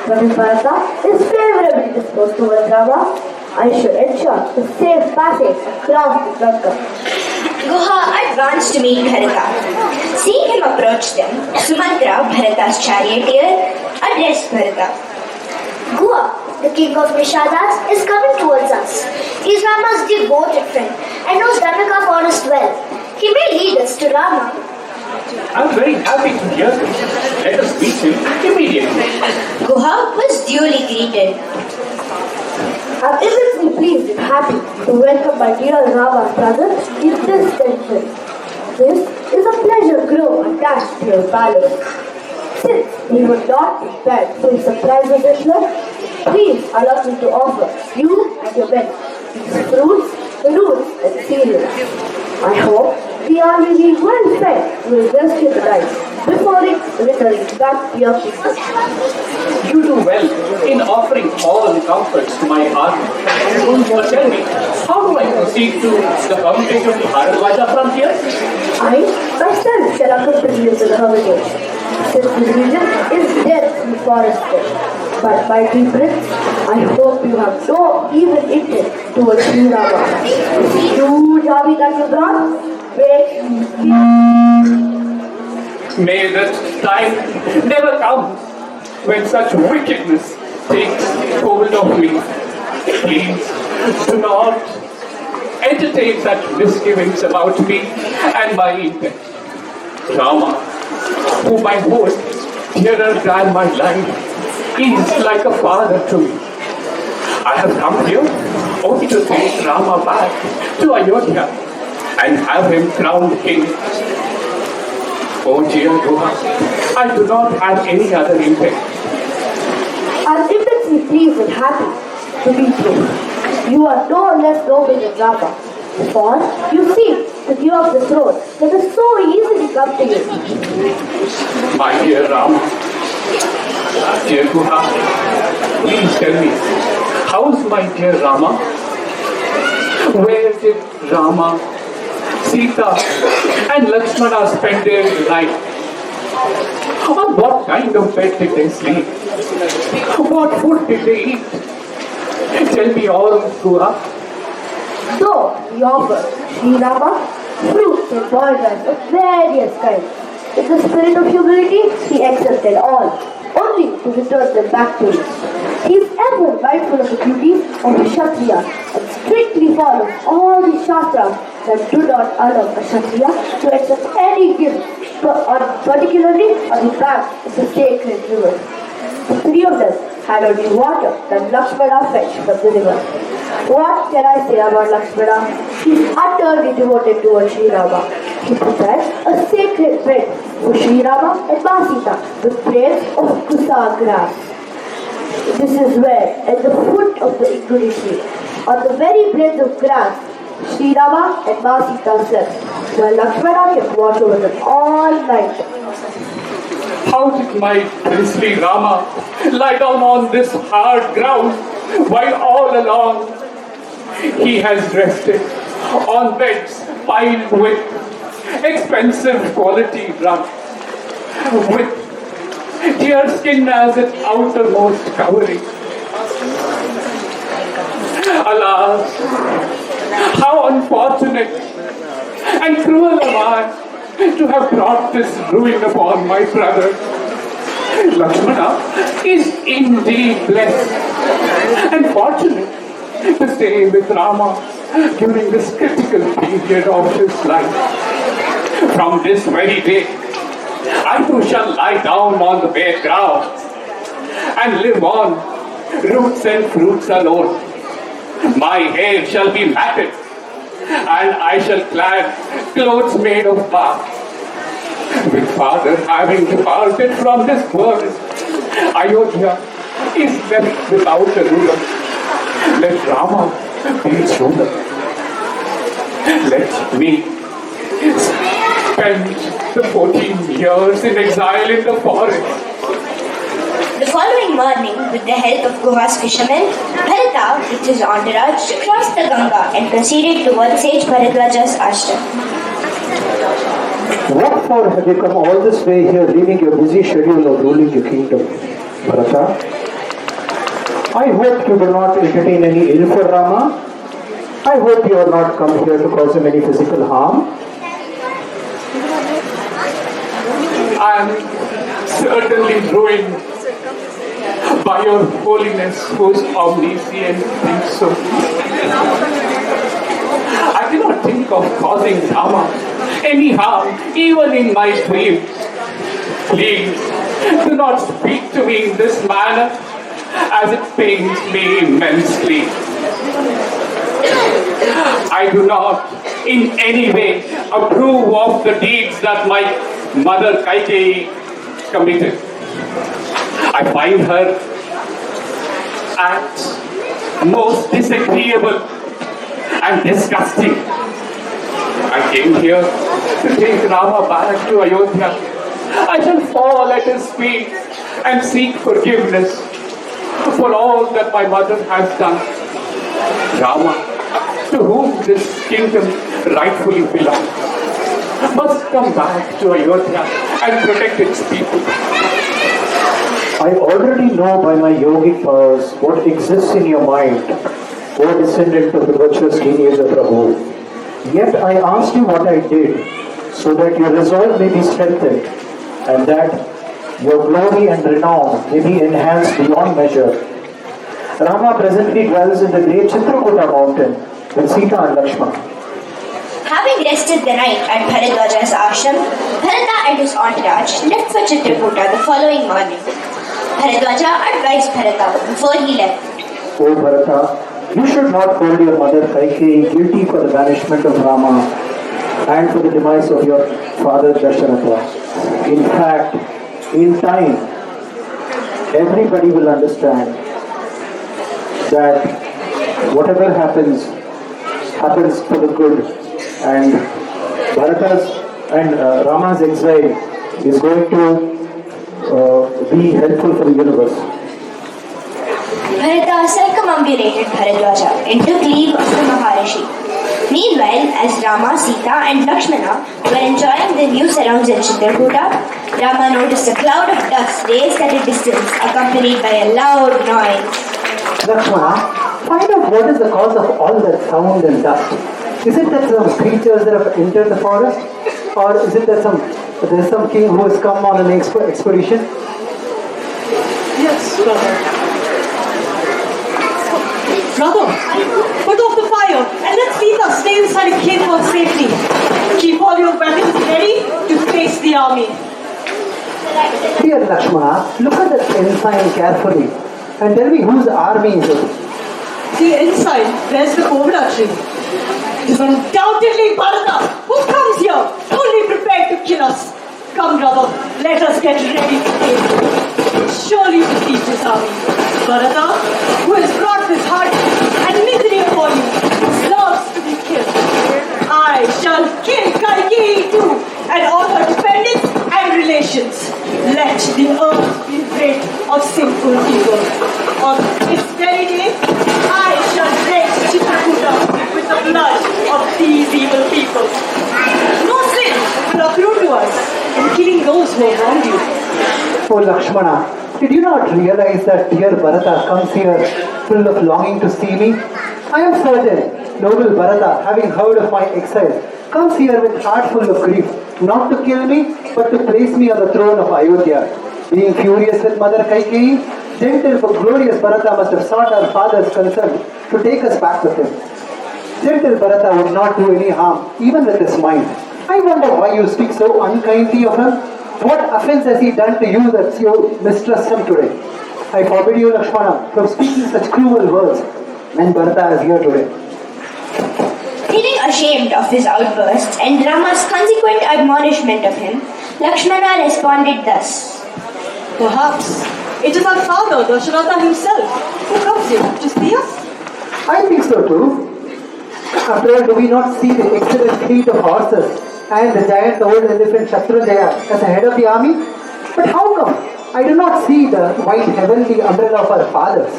But if Bharata is favorably disposed towards Rama, I should ensure the safe passage across the Ganga. Guha advanced to meet Bharata. Seeing him approach them, Sumantra, Bharata's charioteer, addressed Bharata. Guha, the king of Nishadas, is coming towards us. He is Rama's devoted friend and knows Dhanaka forest well. He may lead us to Rama. I'm very happy to hear this. Let us meet him immediately. Guha was duly greeted. I'm immensely pleased and happy to welcome my dear Rama's brother in this temple. This is a pleasure grow attached to your palace. Since we would not be bad for a surprise visitor, please allow me to offer you and your men these fruits, roots and cereals. I hope the army being well fed will rest in the night before it returns back to your people. You do well in offering all the comforts to my army. But tell me, how do I proceed to the hermitage of Bharadwaja from here? I myself shall accompany you to the hermitage, since this region is densely forested. But my dear prince, I hope you have no evil intent towards Sri Rama. This huge army that you brought, May that time never come when such wickedness takes hold of me. Please do not entertain such misgivings about me and my intent. Rama, whom I hold dearer than my life, is like a father to me. I have come here only to take Rama back to Ayodhya and have him crowned king. Oh dear Guha, I do not have any other intent. I'm immensely pleased and happy to meet you. You are no less noble than Rama, for you seem to give up the throne that has so easily come to you. My dear Rama, dear Guha, please tell me, how's my dear Rama? Where did Rama, Sita and Lakshmana spend their life? On what kind of bed did they sleep? What food did they eat? Tell me all, Guha. So he offered Sri Rama fruits and boiled rice of various kinds. In the spirit of humility, he accepted all, only to return them back to him. He is ever mindful of the duties of a Kshatriya and strictly follows all the Shastras that do not allow a Kshatriya to accept any gift, particularly on the bank of the sacred river. The three of them had only water that Lakshmana fetched from the river. What can I say about Lakshmana? He is utterly devoted towards Sri Rama. He prepared a sacred bed for Sri Rama and Masita with braids of kusa grass. This is where, at the foot of the Ingudi tree, on the very blades of grass, Sri Rama and Masita slept, while Lakshmana kept watch over them all night. How did my princely Rama lie down on this hard ground while all along he has rested on beds piled with expensive quality rugs, with deer skin as its outermost covering? Alas, how unfortunate and cruel am I to have brought this ruin upon my brother. Lakshmana is indeed blessed and fortunate to stay with Rama during this critical period of his life. From this very day, I too shall lie down on the bare ground and live on roots and fruits alone. My hair shall be matted, and I shall clad clothes made of bark. With father having departed from this world, Ayodhya is left without a ruler. Let Rama be its ruler. Let me spend the 14 years in exile in the forest. The following morning, with the help of Guha's fishermen, Bharata, with his entourage, crossed the Ganga and proceeded towards sage Bharadwaja's ashram. What for have you come all this way here, leaving your busy schedule of ruling your kingdom, Bharata? I hope you do not entertain any ill for Rama. I hope you have not come here to cause him any physical harm. I am certainly ruined by your holiness, whose omniscient thinks so. I cannot think of causing Rama any harm, even in my dreams. Please, do not speak to me in this manner, as it pains me immensely. I do not in any way approve of the deeds that my mother Kaikeyi committed. I find her acts most disagreeable and disgusting. I came here to take Rama back to Ayodhya. I shall fall at his feet and seek forgiveness for all that my mother has done. Rama, to whom this kingdom rightfully belongs, must come back to Ayodhya and protect its people. I already know by my yogic powers what exists in your mind, O descendant of the virtuous lineage of Prabhu. Yet I asked you what I did, so that your resolve may be strengthened, and that your glory and renown may be enhanced beyond measure. Rama presently dwells in the great Chithra mountain with Sita and Lakshmana. Having rested the night at Bharadwaja's ashram, Bharata and his entourage left for Chitrakuta the following morning. Bharadwaja advised Bharata before he left. O Bharata, you should not hold your mother Kaikeyi guilty for the banishment of Rama and for the demise of your father Dasharatha. In fact, in time, everybody will understand that whatever happens, happens for the good, and Bharata's and Rama's exile is going to be helpful for the universe. Bharata circumambulated Bharadwaja and took leave of the Maharishi. Meanwhile, as Rama, Sita and Lakshmana were enjoying the new surrounds at Chitrakuta, Rama noticed a cloud of dust raised at a distance, accompanied by a loud noise. Lakshmana, find out what is the cause of all that sound and dust. Is it that some creatures that have entered the forest? Or is it that there is some king who has come on an expedition? Yes, brother. Brother, put off the fire and let Sita stay inside a cave for safety. Keep all your weapons ready to face the army. Dear Lakshmana, look at the ensign carefully and tell me whose army is it? See inside, there's the cobra tree. It is undoubtedly Bharata, who comes here, fully prepared to kill us. Come, brother, let us get ready to kill. Surely defeat this army. Bharata, who has brought this hardship and misery upon you, deserves to be killed. I shall kill Kaikeyi too, and all her dependents and relations. Let those who have wronged you. Oh Lakshmana, did you not realize that dear Bharata comes here full of longing to see me? I am certain noble Bharata, having heard of my exile, comes here with heart full of grief, not to kill me, but to place me on the throne of Ayodhya. Being furious with Mother Kaikeyi, gentle but glorious Bharata must have sought our father's consent to take us back with him. Gentle Bharata would not do any harm, even with his mind. I wonder why you speak so unkindly of him. What offense has he done to you that you mistrust him today? I forbid you, Lakshmana, from speaking such cruel words when Bharata is here today. Feeling ashamed of his outbursts and Rama's consequent admonishment of him, Lakshmana responded thus. Perhaps it is our father, Dasharatha himself, who comes here to see us. I think so too. After all, do we not see the excellent fleet of horses and the giant old elephant Shatrujaya as the head of the army? But how come I do not see the white heavenly umbrella of our fathers?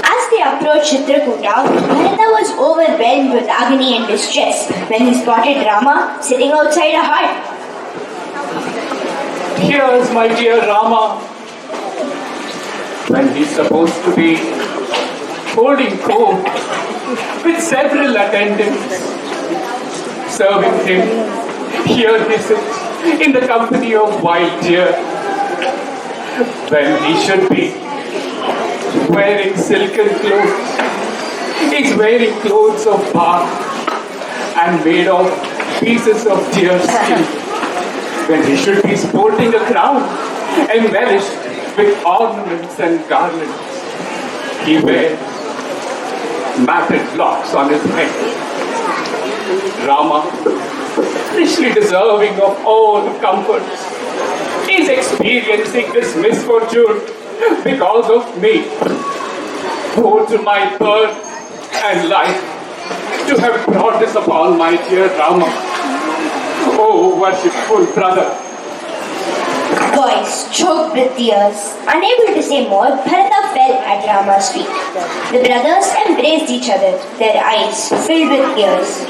As they approached Chitrakuta, Bharata was overwhelmed with agony and distress when he spotted Rama sitting outside a hut. Here's my dear Rama. When he's supposed to be holding court with several attendants serving him, here he sits in the company of wild deer. When he should be wearing silken clothes, he's wearing clothes of bark and made of pieces of deer skin. When he should be sporting a crown embellished with ornaments and garlands, he wears matted locks on his head. Rama, richly deserving of all comforts, is experiencing this misfortune because of me, who to my birth and life to have brought this upon my dear Rama. Oh, worshipful brother. Voice choked with tears. Unable to say more, Bharata fell at Rama's feet. The brothers embraced each other, their eyes filled with tears.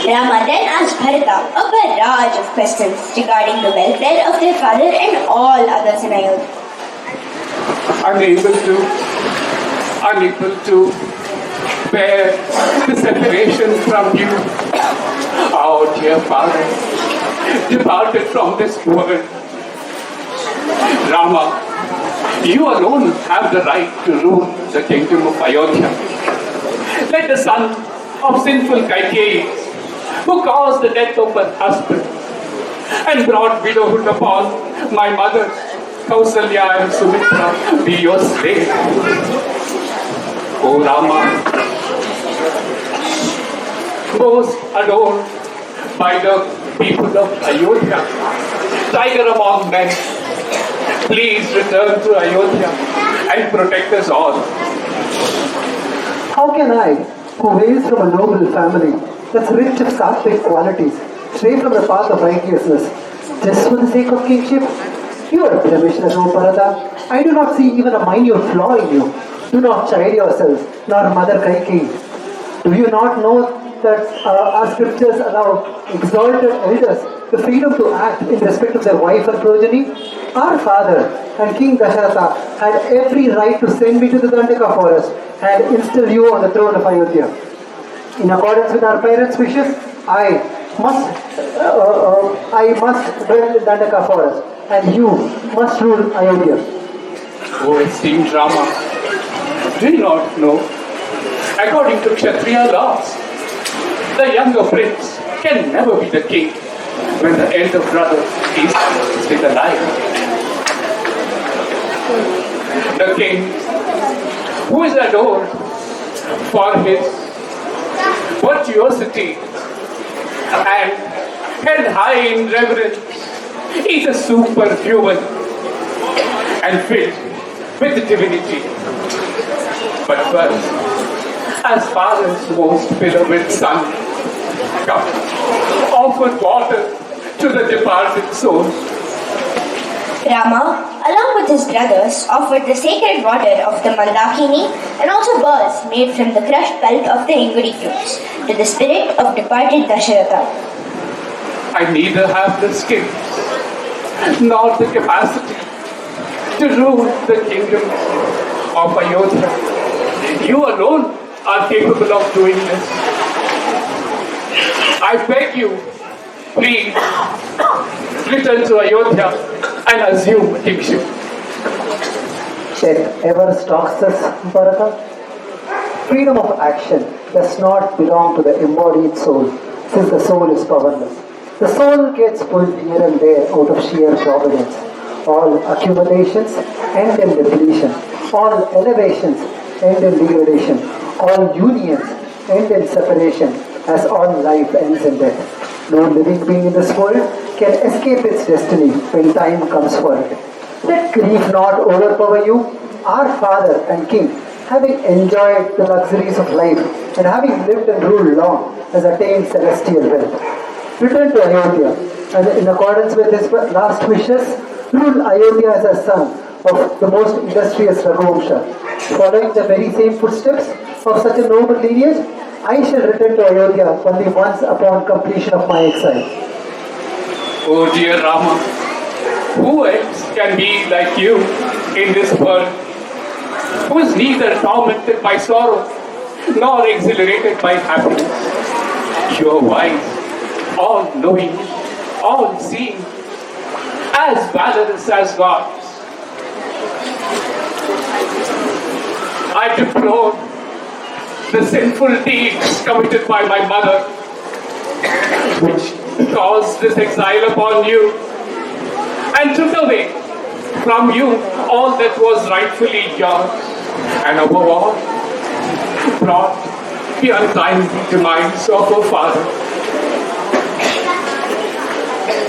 Rama then asked Bharata a barrage of questions regarding the welfare of their father and all others in Ayodhya. Unable to bear the separation from you, our dear father departed from this world. Rama, you alone have the right to rule the kingdom of Ayodhya. Let the son of sinful Kaikeyi, who caused the death of her husband and brought widowhood upon my mothers, Kausalya and Sumitra, be your slave. O Rama, most adored by the people of Ayodhya, tiger among men, please return to Ayodhya and protect us all. How can I, who hails from a noble family that's rich of sattvic qualities, stray from the path of righteousness, just for the sake of kingship? You are blemishless, O Bharata. I do not see even a minute flaw in you. Do not chide yourselves, nor Mother Kaikeyi. Do you not know that our scriptures allow exalted elders the freedom to act in respect of their wife and progeny? Our father and King Dasharatha had every right to send me to the Dandaka forest and instill you on the throne of Ayodhya. In accordance with our parents' wishes, I must dwell in Dandaka forest, and you must rule Ayodhya. O esteemed Rama, do you not know? According to Kshatriya laws, the younger prince can never be the king when the elder brother is still alive. The king, who is adored for his virtuosity and held high in reverence, is a superhuman and filled with divinity. But first, as father's most beloved son, come, offer water to the departed soul. Rama, along with his brothers, offered the sacred water of the Mandakini and also balls made from the crushed pulp of the Ingudi fruits to the spirit of departed Dasharatha. I neither have the skill nor the capacity to rule the kingdom of Ayodhya. You alone are capable of doing this. I beg you, please return to Ayodhya and assume kingship. Death ever stalks us, Bharata? Freedom of action does not belong to the embodied soul, since the soul is powerless. The soul gets pulled here and there out of sheer providence. All accumulations end in depletion. All elevations end in degradation. All unions end in separation, as all life ends in death. No living being in this world can escape its destiny when time comes for it. Let grief not overpower you. Our Father and King, having enjoyed the luxuries of life and having lived and ruled long, has attained celestial wealth. Return to Ayodhya, and in accordance with his last wishes, rule Ayodhya as a son of the most industrious Raghuvamsha. Following the very same footsteps of such a noble lineage, I shall return to Ayodhya only once upon completion of my exile. Oh dear Rama, who else can be like you in this world, who is neither tormented by sorrow nor exhilarated by happiness? You are wise, all-knowing, all-seeing, as valorous as gods. I deplore the sinful deeds committed by my mother, which caused this exile upon you and took away from you all that was rightfully yours, and above all, brought the untimely demise of her father.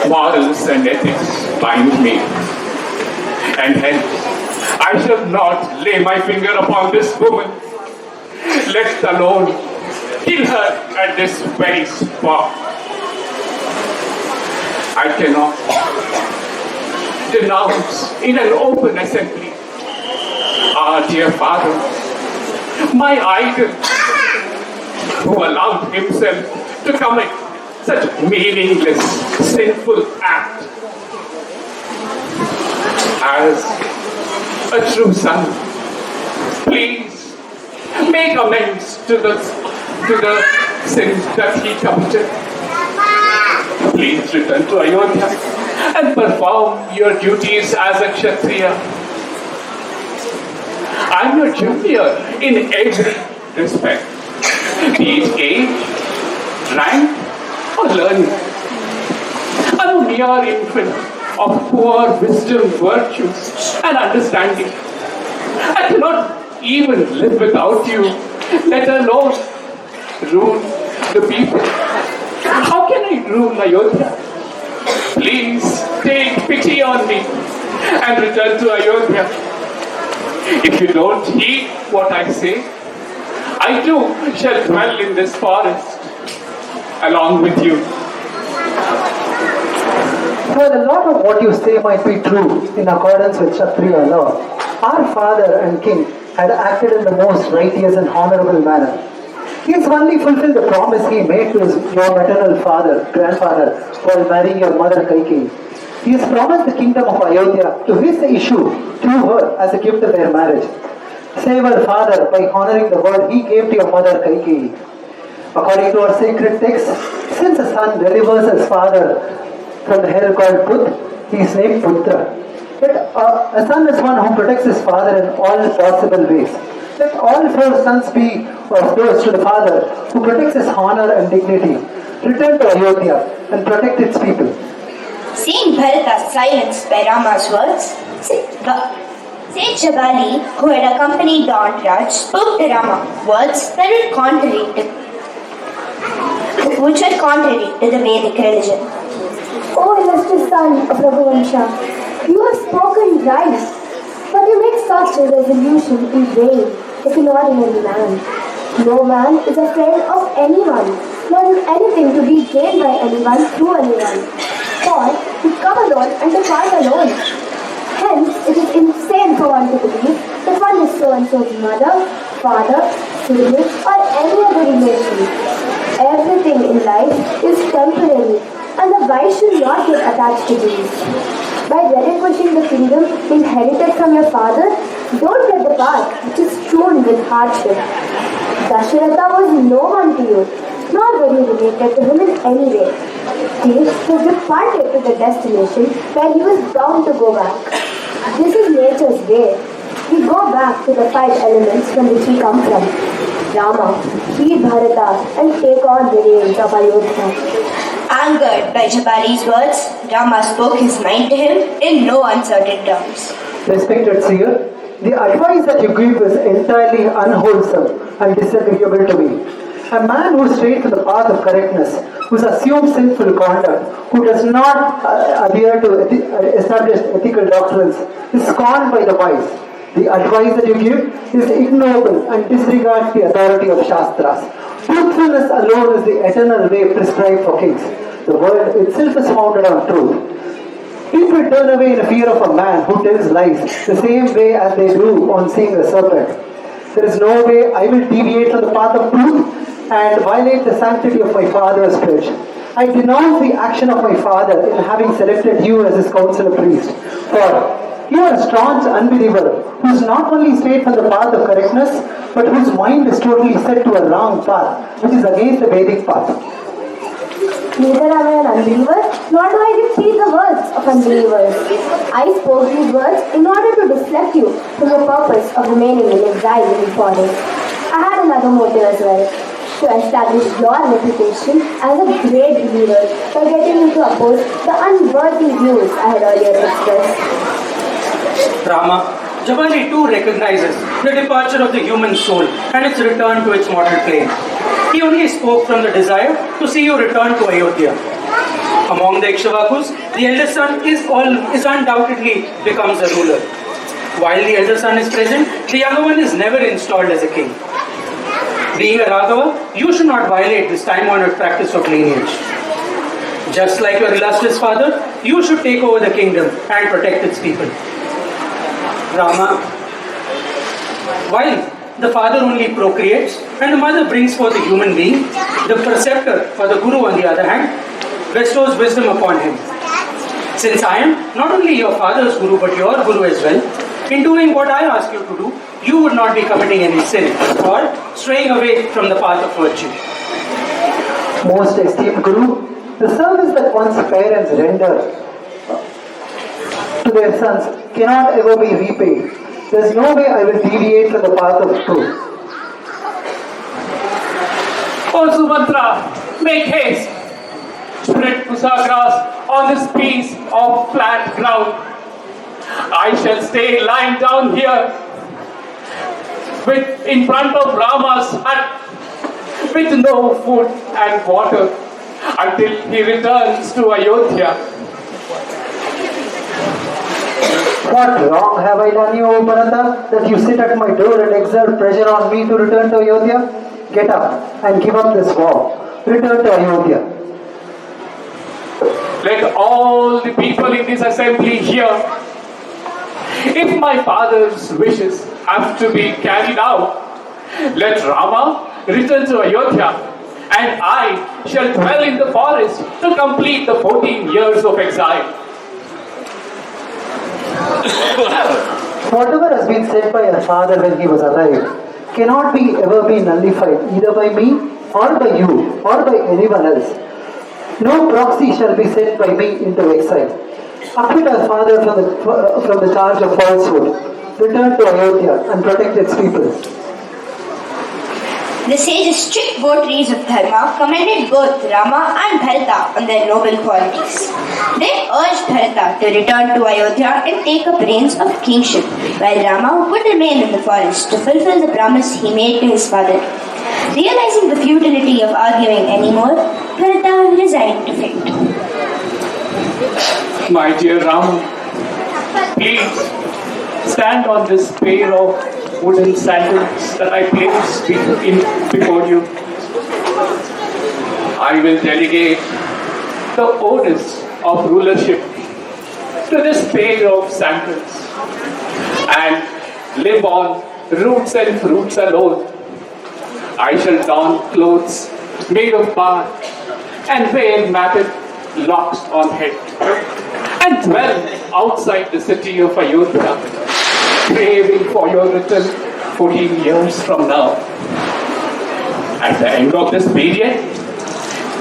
Morals and ethics bind me, and hence I shall not lay my finger upon this woman, let alone kill her at this very spot. I cannot denounce in an open assembly our dear father, my idol, who allowed himself to commit such meaningless, sinful act. As a true son, please make amends to the sins that he committed. Please return to Ayodhya and perform your duties as a Kshatriya. I am your junior in every respect, be it age, rank, or learning. I am a mere infant of poor wisdom, virtues, and understanding. I cannot even live without you, let alone rule the people. How can I rule Ayodhya? Please take pity on me and return to Ayodhya. If you don't heed what I say, I too shall dwell in this forest along with you. While a lot of what you say might be true in accordance with Kshatriya law, our father and king had acted in the most righteous and honorable manner. He has only fulfilled the promise he made to your maternal grandfather, while marrying your mother Kaikeyi. He has promised the kingdom of Ayodhya to his issue through her as a gift of their marriage. Save our father by honoring the word he gave to your mother Kaikeyi. According to our sacred text, since a son delivers his father from the hell called Put, he is named Putra. Yet a son is one who protects his father in all possible ways. Let all 4 sons be of those to the father who protects his honor and dignity. Return to Ayodhya and protect its people. Seeing Bharata silenced by Rama's words, Sage Jabali, who had accompanied the entourage, spoke to Rama words that were contrary to the Vedic religion. O illustrious son of Raghuvamsha, you have spoken right, but you make such a resolution in vain if an ordinary man. No man is a friend of anyone, nor is anything to be gained by anyone through anyone. For we come alone and depart alone. Hence, it is insane for one to believe that one is so-and-so's mother, father, sibling, or any other relation. Everything in life is temporary, and the wise should not get attached to these. By relinquishing the kingdom inherited from your father, don't get the path which is strewn with hardship. Dasharatha was no one to you, nor were you related to him in any way. He has departed to the destination where he was bound to go back. This is nature's way. We go back to the 5 elements from which we come from. Rama, lead Bharata and take on the reins of Ayodhya. Angered by Jabari's words, Rama spoke his mind to him in no uncertain terms. Respected seer, the advice that you give is entirely unwholesome and disagreeable to me. A man who strays from the path of correctness, who assumes sinful conduct, who does not adhere to established ethical doctrines, is scorned by the wise. The advice that you give is ignoble and disregards the authority of Shastras. Truthfulness alone is the eternal way prescribed for kings. The world itself is founded on truth. People turn away in fear of a man who tells lies the same way as they do on seeing a serpent. There is no way I will deviate from the path of truth and violate the sanctity of my father's pledge. I denounce the action of my father in having selected you as his counsellor priest. For you are a staunch unbeliever who is not only strayed from the path of correctness, but whose mind is totally set to a wrong path, which is against the Vedic path. Neither am I an unbeliever, nor do I repeat the words of unbelievers. I spoke these words in order to deflect you from the purpose of remaining in exile in the forest. I had another motive as well, to establish your reputation as a great believer by getting you to oppose the unworthy views I had earlier expressed. Rama, Jabari too recognizes the departure of the human soul and its return to its mortal plane. He only spoke from the desire to see you return to Ayodhya. Among the Ikshvakus, the eldest son is undoubtedly becomes a ruler. While the elder son is present, the younger one is never installed as a king. Being a Raghava, you should not violate this time-honored practice of lineage. Just like your illustrious father, you should take over the kingdom and protect its people. Rama, while the father only procreates and the mother brings forth a human being, the preceptor or the guru on the other hand bestows wisdom upon him. Since I am not only your father's guru but your guru as well, in doing what I ask you to do, you would not be committing any sin or straying away from the path of virtue. Most esteemed Guru, the service that one's parents render to their sons cannot ever be repaid. There is no way I will deviate from the path of truth. Oh Subhadra, make haste. Spread pusa grass on this piece of flat ground. I shall stay lying down here in front of Rama's hut with no food and water until he returns to Ayodhya. What wrong have I done you, O Bharata, that you sit at my door and exert pressure on me to return to Ayodhya? Get up and give up this war. Return to Ayodhya. Let all the people in this assembly hear. If my father's wishes have to be carried out, let Rama return to Ayodhya, and I shall dwell in the forest to complete the 14 years of exile. Whatever has been said by your father when he was alive cannot ever be nullified either by me or by you or by anyone else. No proxy shall be sent by me into exile. Acquit our father from the charge of falsehood. Return to Ayodhya and protect its people. The sage's strict votaries of Dharma commended both Rama and Bharata on their noble qualities. They urged Bharata to return to Ayodhya and take up reins of kingship, while Rama would remain in the forest to fulfill the promise he made to his father. Realizing the futility of arguing anymore, Bharata resigned to fate. My dear Rama, please stand on this pair of wooden sandals that I place before you. I will delegate the onus of rulership to this pair of sandals and live on roots and fruits alone. I shall don clothes made of bark and wear matted locks on head and dwell outside the city of Ayodhya, craving for your return 14 years from now. At the end of this period,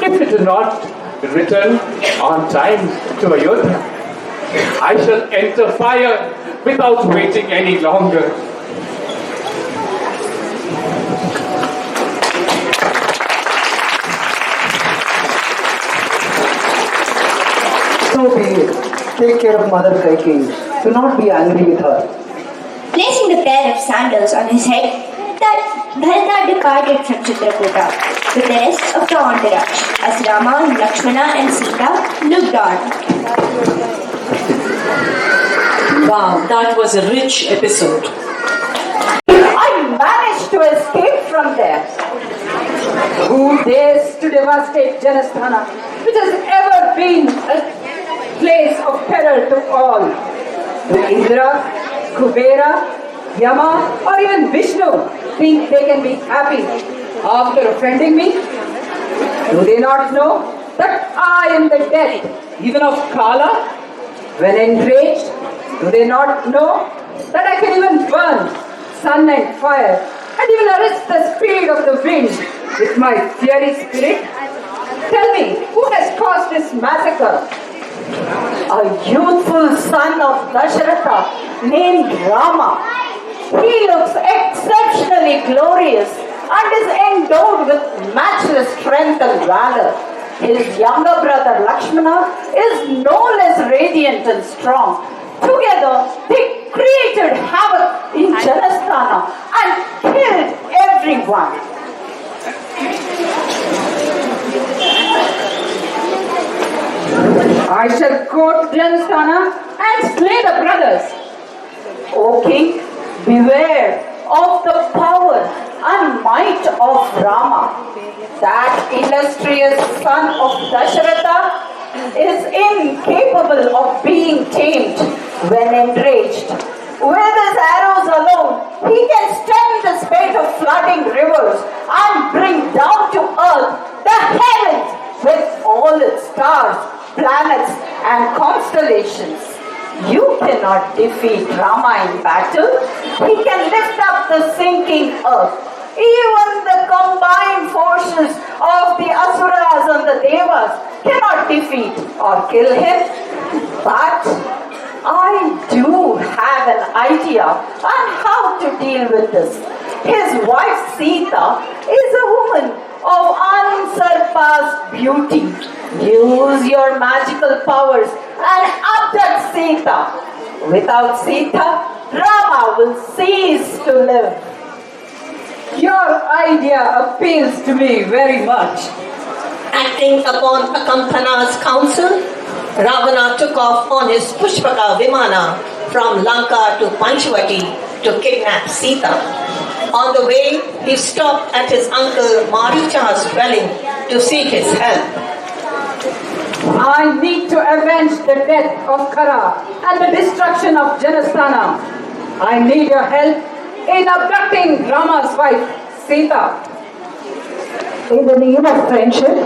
if it is not return on time to Ayodhya, I shall enter fire without waiting any longer. So be it. Take care of Mother Kaikeyi. Do not be angry with her. Placing the pair of sandals on his head, that Bharata departed from Chitrakuta with the rest of the entourage as Rama, Lakshmana and Sita looked on. Wow, that was a rich episode. I managed to escape from there. Who dares to devastate Janasthana, which has ever been a place of peril to all? Do Indra, Kubera, Yama or even Vishnu think they can be happy after offending me? Do they not know that I am the death even of Kala? When enraged, do they not know that I can even burn sun and fire and even arrest the speed of the wind with my fiery spirit? Tell me, who has caused this massacre? A youthful son of Dasharatha named Rama. He looks exceptionally glorious and is endowed with matchless strength and valor. His younger brother Lakshmana is no less radiant and strong. Together, they created havoc in Janasthana and killed everyone. I shall go to Janasthana and slay the brothers. O king, beware of the power and might of Rama. That illustrious son of Dasharatha is incapable of being tamed when enraged. With his arrows alone, he can stem the spate of flooding rivers and bring down to earth the heavens with all its stars, planets and constellations. You cannot defeat Rama in battle. He can lift up the sinking earth. Even the combined forces of the Asuras and the Devas cannot defeat or kill him. But I do have an idea on how to deal with this. His wife Sita is a woman of unsurpassed beauty. Use your magical powers and abduct Sita. Without Sita, Rama will cease to live. Your idea appeals to me very much. Acting upon Akampana's counsel, Ravana took off on his Pushpaka Vimana from Lanka to Panchvati to kidnap Sita. On the way, he stopped at his uncle Maricha's dwelling to seek his help. I need to avenge the death of Khara and the destruction of Janasthana. I need your help in abducting Rama's wife, Sita. In the name of friendship,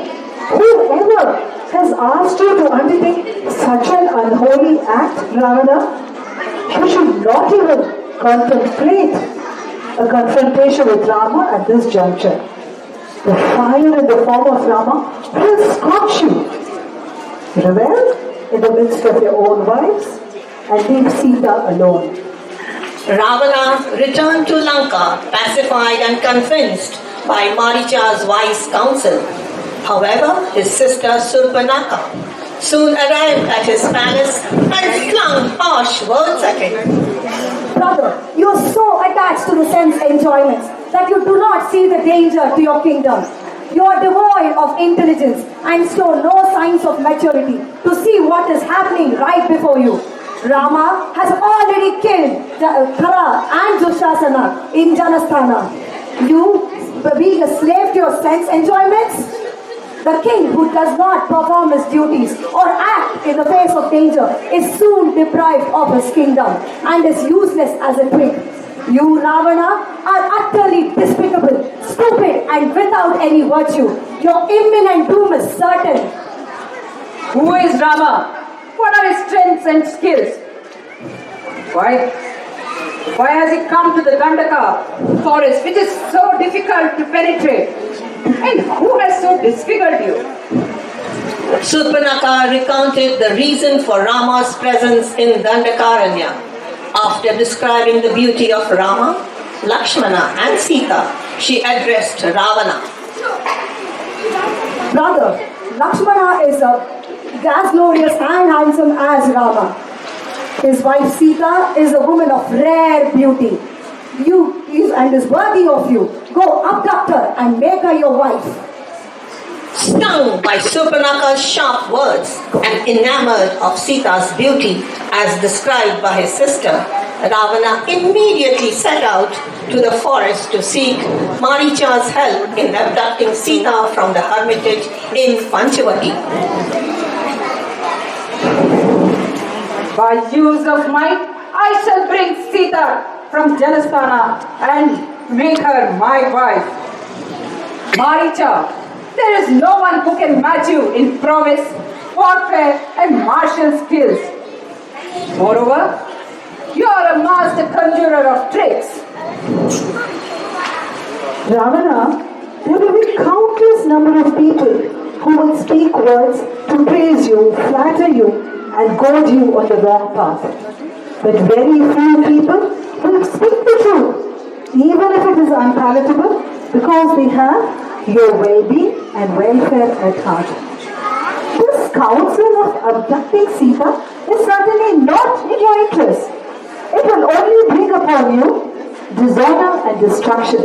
whoever has asked you to undertake such an unholy act, Ravana, you should not even contemplate a confrontation with Rama at this juncture. The fire in the form of Rama will scorch you. Revel in the midst of your own wives and leave Sita alone. Ravana returned to Lanka, pacified and convinced by Maricha's wise counsel. However, his sister Surpanaka soon arrived at his palace and flung harsh words at him. Brother, you are so attached to the sense enjoyments that you do not see the danger to your kingdom. You are devoid of intelligence and show no signs of maturity to see what is happening right before you. Rama has already killed Khara and Dushasana in Janasthana. You being a slave to your sense enjoyments? The The king who does not perform his duties or act in the face of danger is soon deprived of his kingdom and is useless as a twig. You, Ravana, are utterly despicable, stupid, and without any virtue. Your imminent doom is certain. Who is Rama? What are his strengths and skills? Why has he come to the Dandaka forest, which is so difficult to penetrate? And who has so disfigured you? Surpanaka recounted the reason for Rama's presence in Dandakaranya. After describing the beauty of Rama, Lakshmana and Sita, she addressed Ravana. Brother, Lakshmana is as glorious and handsome as Rama. His wife Sita is a woman of rare beauty. And is worthy of you. Go abduct her and make her your wife. Stung by Surpanaka's sharp words and enamored of Sita's beauty as described by his sister, Ravana immediately set out to the forest to seek Maricha's help in abducting Sita from the hermitage in Panchavati. By use of might, I shall bring Sita from Janasthana and make her my wife. Maricha, there is no one who can match you in prowess, warfare, and martial skills. Moreover, you are a master conjurer of tricks. Ravana, there will be countless number of people who will speak words to praise you, flatter you, and goad you on the wrong path. But very few people will speak the truth, even if it is unpalatable, because they have your well-being and welfare at heart. This counsel of abducting Sita is certainly not in your interest. It will only bring upon you dishonor and destruction.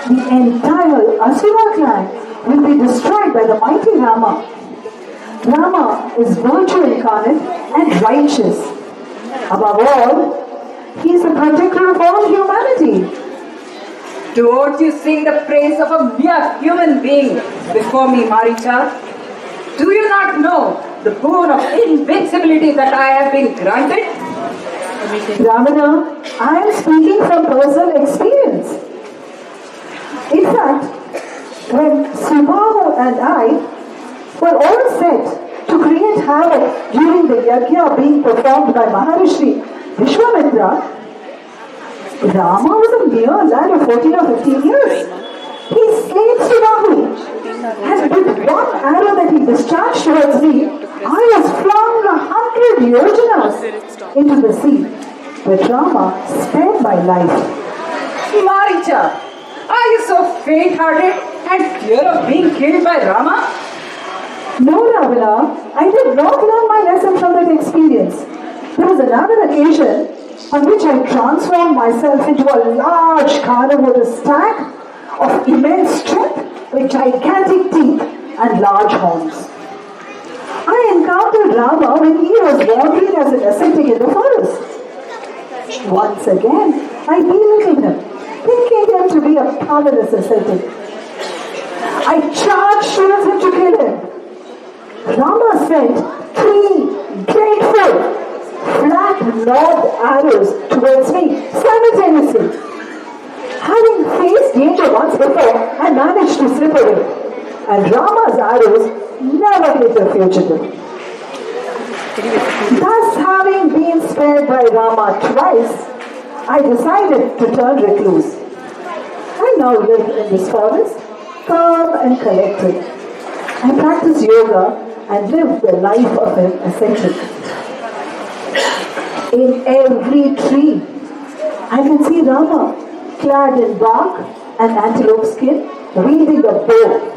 The entire Asura clan will be destroyed by the mighty Rama. Rama is virtue incarnate and righteous. Above all, he is the protector of all humanity. Don't you sing the praise of a mere human being before me, Maricha? Do you not know the boon of invincibility that I have been granted? Ravana, I am speaking from personal experience. In fact, when Subahu and I were all set to create havoc during the yajna being performed by Maharishi Vishwamitra, Rama was a mere lad of 14 or 15 years. He slayed Subahu, and with one arrow that he discharged towards me, I was flung 100 yojanas into the sea. But Rama spared my life. Maricha, are you so faint-hearted and fear of being killed by Rama? No, Ravana, I did not learn my lesson from that experience. There was another occasion on which I transformed myself into a large carnivore stag of immense strength with gigantic teeth and large horns. I encountered Rama when he was wandering as an ascetic in the forest. Once again, I belittled him, thinking him to be a powerless ascetic. I charged towards him to kill him. Rama sent 3 grateful, flat-lobbed arrows towards me simultaneously. Having faced danger once before, I managed to slip away, and Rama's arrows never hit a fugitive. Thus, having been spared by Rama twice, I decided to turn recluse. I now live in this forest, calm and collected. I practice yoga and live the life of an ascetic. In every tree, I can see Rama, clad in bark and antelope skin, wielding a bow.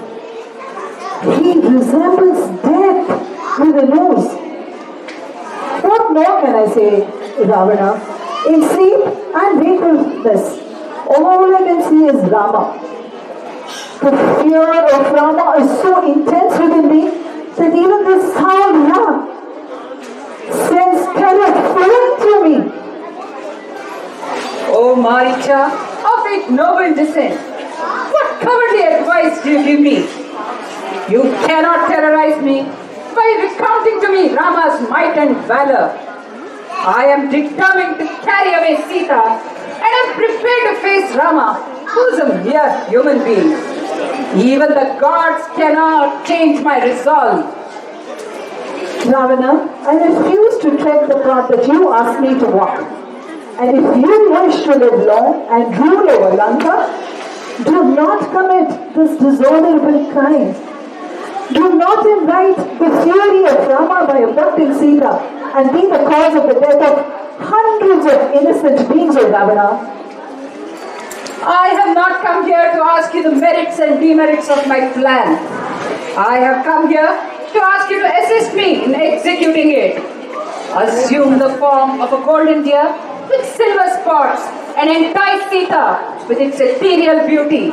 He resembles death with a nose. What more can I say, Ravana? In sleep and wakefulness, all I can see is Rama. The fear of Rama is so intense within me that even the sound Ram sends terror flowing through me. Oh, Maricha, of ignoble descent, what cowardly advice do you give me? You cannot terrorize me by recounting to me Rama's might and valor. I am determined to carry away Sita and am prepared to face Rama, who is a mere human being. Even the gods cannot change my resolve. Ravana, I refuse to tread the path that you asked me to walk. And if you wish to live long and rule over Lanka, do not commit this dishonorable crime. Do not invite the fury of Rama by abducting Sita and be the cause of the death of hundreds of innocent beings, O Ravana. I have not come here to ask you the merits and demerits of my plan. I have come here to ask you to assist me in executing it. Assume the form of a golden deer with silver spots and entice Sita with its ethereal beauty.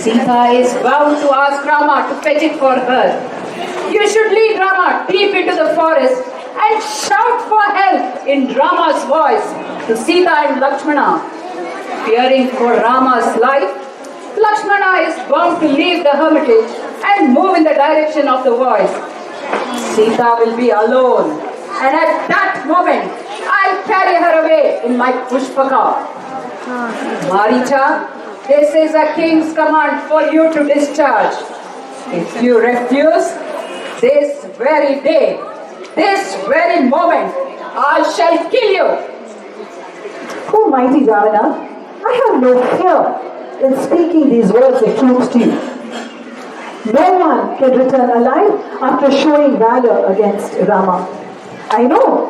Sita is bound to ask Rama to fetch it for her. You should lead Rama deep into the forest and shout for help in Rama's voice to Sita and Lakshmana. Fearing for Rama's life, Lakshmana is bound to leave the hermitage and move in the direction of the voice. Sita will be alone, and at that moment, I'll carry her away in my pushpaka. Maricha, this is a king's command for you to discharge. If you refuse, this very day, this very moment, I shall kill you. O mighty Ravana, I have no fear in speaking these words of truth to you. No one can return alive after showing valor against Rama. I know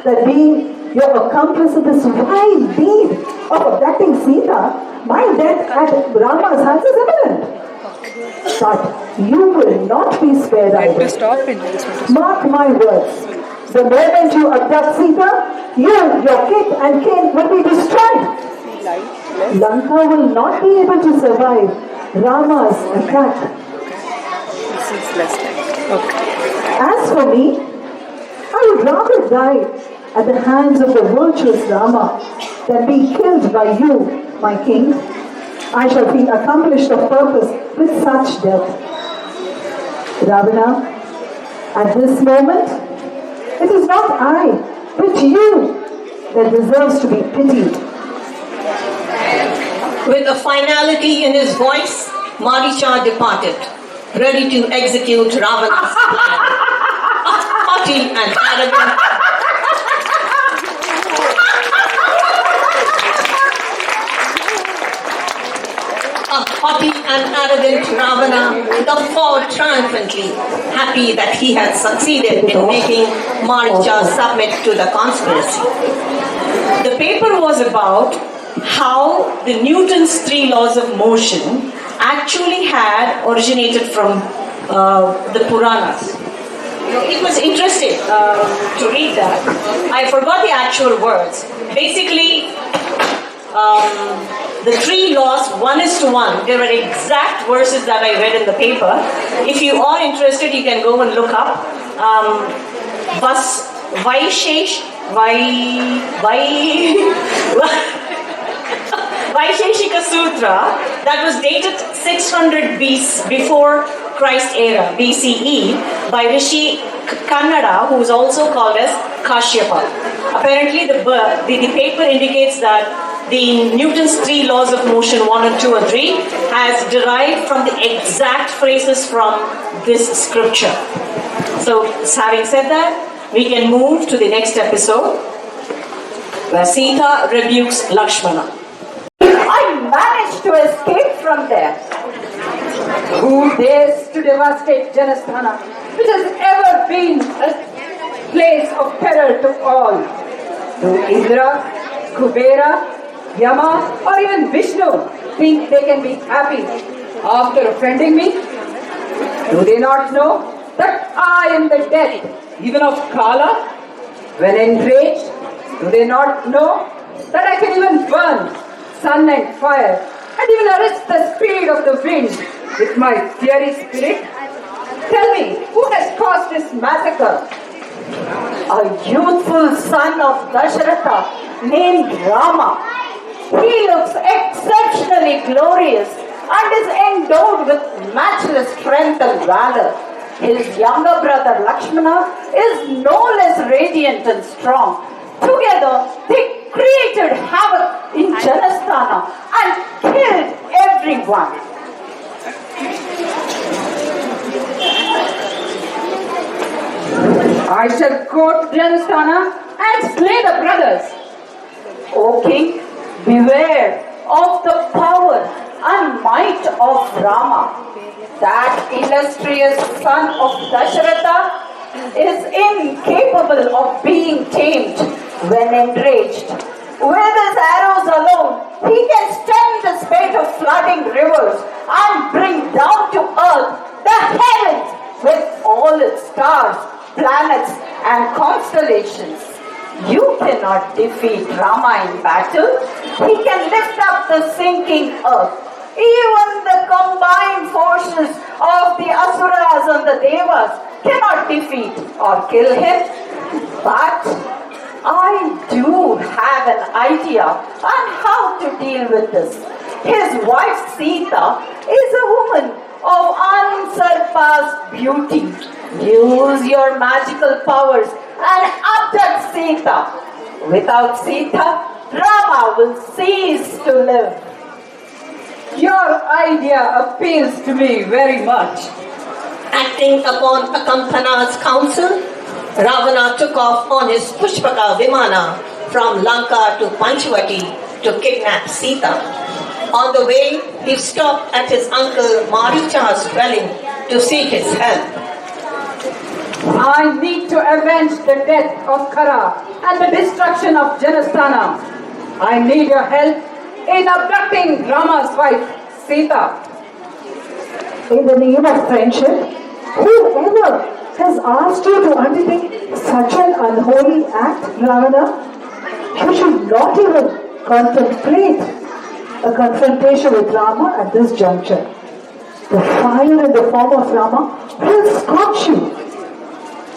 that being your accomplice in this vile deed of abducting Sita, my death at Rama's hands is imminent. But you will not be spared either. Mark my words. The moment you abduct Sita, you, your kith and kin will be destroyed. Lanka will not be able to survive Rama's attack. As for me, I would rather die at the hands of the virtuous Rama than be killed by you, my king. I shall be accomplished of purpose with such death. Ravana, at this moment, it is not I, but you that deserves to be pitied. With a finality in his voice, Maricha departed, ready to execute Ravana's plan. Haughty and arrogant. A haughty and arrogant Ravana, the fought triumphantly, happy that he had succeeded in making Maricha submit to the conspiracy. The paper was about how the Newton's three laws of motion actually had originated from the Puranas. It was interesting to read that. I forgot the actual words. Basically, the three laws, 1:1. There were exact verses that I read in the paper. If you are interested, you can go and look up. Vaisheshika Sutra, that was dated 600 before Christ era, BCE, by Rishi Kannada, who is also called as Kashyapa. Apparently, the paper indicates that the Newton's three laws of motion, 1 and 2 and 3, has derived from the exact phrases from this scripture. So, having said that, we can move to the next episode, where Sita rebukes Lakshmana. I managed to escape from there. Who dares to devastate Janasthana, which has ever been a place of terror to all? Do Indra, Kubera, Yama, or even Vishnu think they can be happy after offending me? Do they not know that I am the death even of Kala? When enraged, do they not know that I can even burn sun and fire, and even arrest the speed of the wind with my fiery spirit? Tell me, who has caused this massacre? A youthful son of Dasharatha named Rama. He looks exceptionally glorious and is endowed with matchless strength and valor. His younger brother Lakshmana is no less radiant and strong. Together, they created havoc in Janasthana and killed everyone. I shall go to Janasthana and slay the brothers. O king, beware of the power and might of Rama. That illustrious son of Dasharatha is incapable of being tamed when enraged. With his arrows alone, he can stem the spate of flooding rivers and bring down to earth the heavens with all its stars, planets, and constellations. You cannot defeat Rama in battle. He can lift up the sinking earth. Even the combined forces of the Asuras and the Devas cannot defeat or kill him. But I do have an idea on how to deal with this. His wife Sita is a woman of unsurpassed beauty. Use your magical powers and abduct Sita. Without Sita, Rama will cease to live. Your idea appeals to me very much. Acting upon Akampana's counsel, Ravana took off on his Pushpaka Vimana from Lanka to Panchavati to kidnap Sita. On the way, he stopped at his uncle Maricha's dwelling to seek his help. I need to avenge the death of Khara and the destruction of Janasthana. I need your help in abducting Rama's wife, Sita. In the name of friendship, whoever has asked you to undertake such an unholy act, Ravana, you should not even contemplate a confrontation with Rama at this juncture. The fire in the form of Rama will scorch you.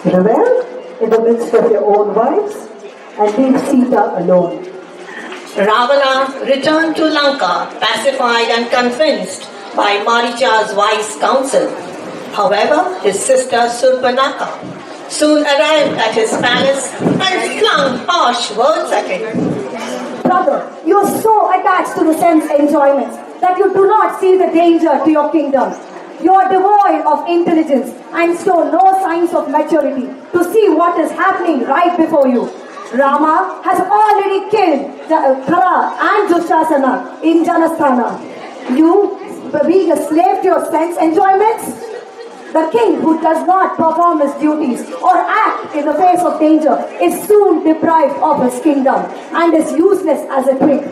Rebel in the midst of your own wives and leave Sita alone. Ravana returned to Lanka, pacified and convinced by Maricha's wise counsel. However, his sister Surpanaka soon arrived at his palace and flung harsh words at him. Brother, you are so attached to the sense enjoyments that you do not see the danger to your kingdom. You are devoid of intelligence and show no signs of maturity to see what is happening right before you. Rama has already killed Khara and Dushasana in Janasthana. You, being a slave to your sense enjoyments? The king who does not perform his duties or act in the face of danger is soon deprived of his kingdom and is useless as a twig.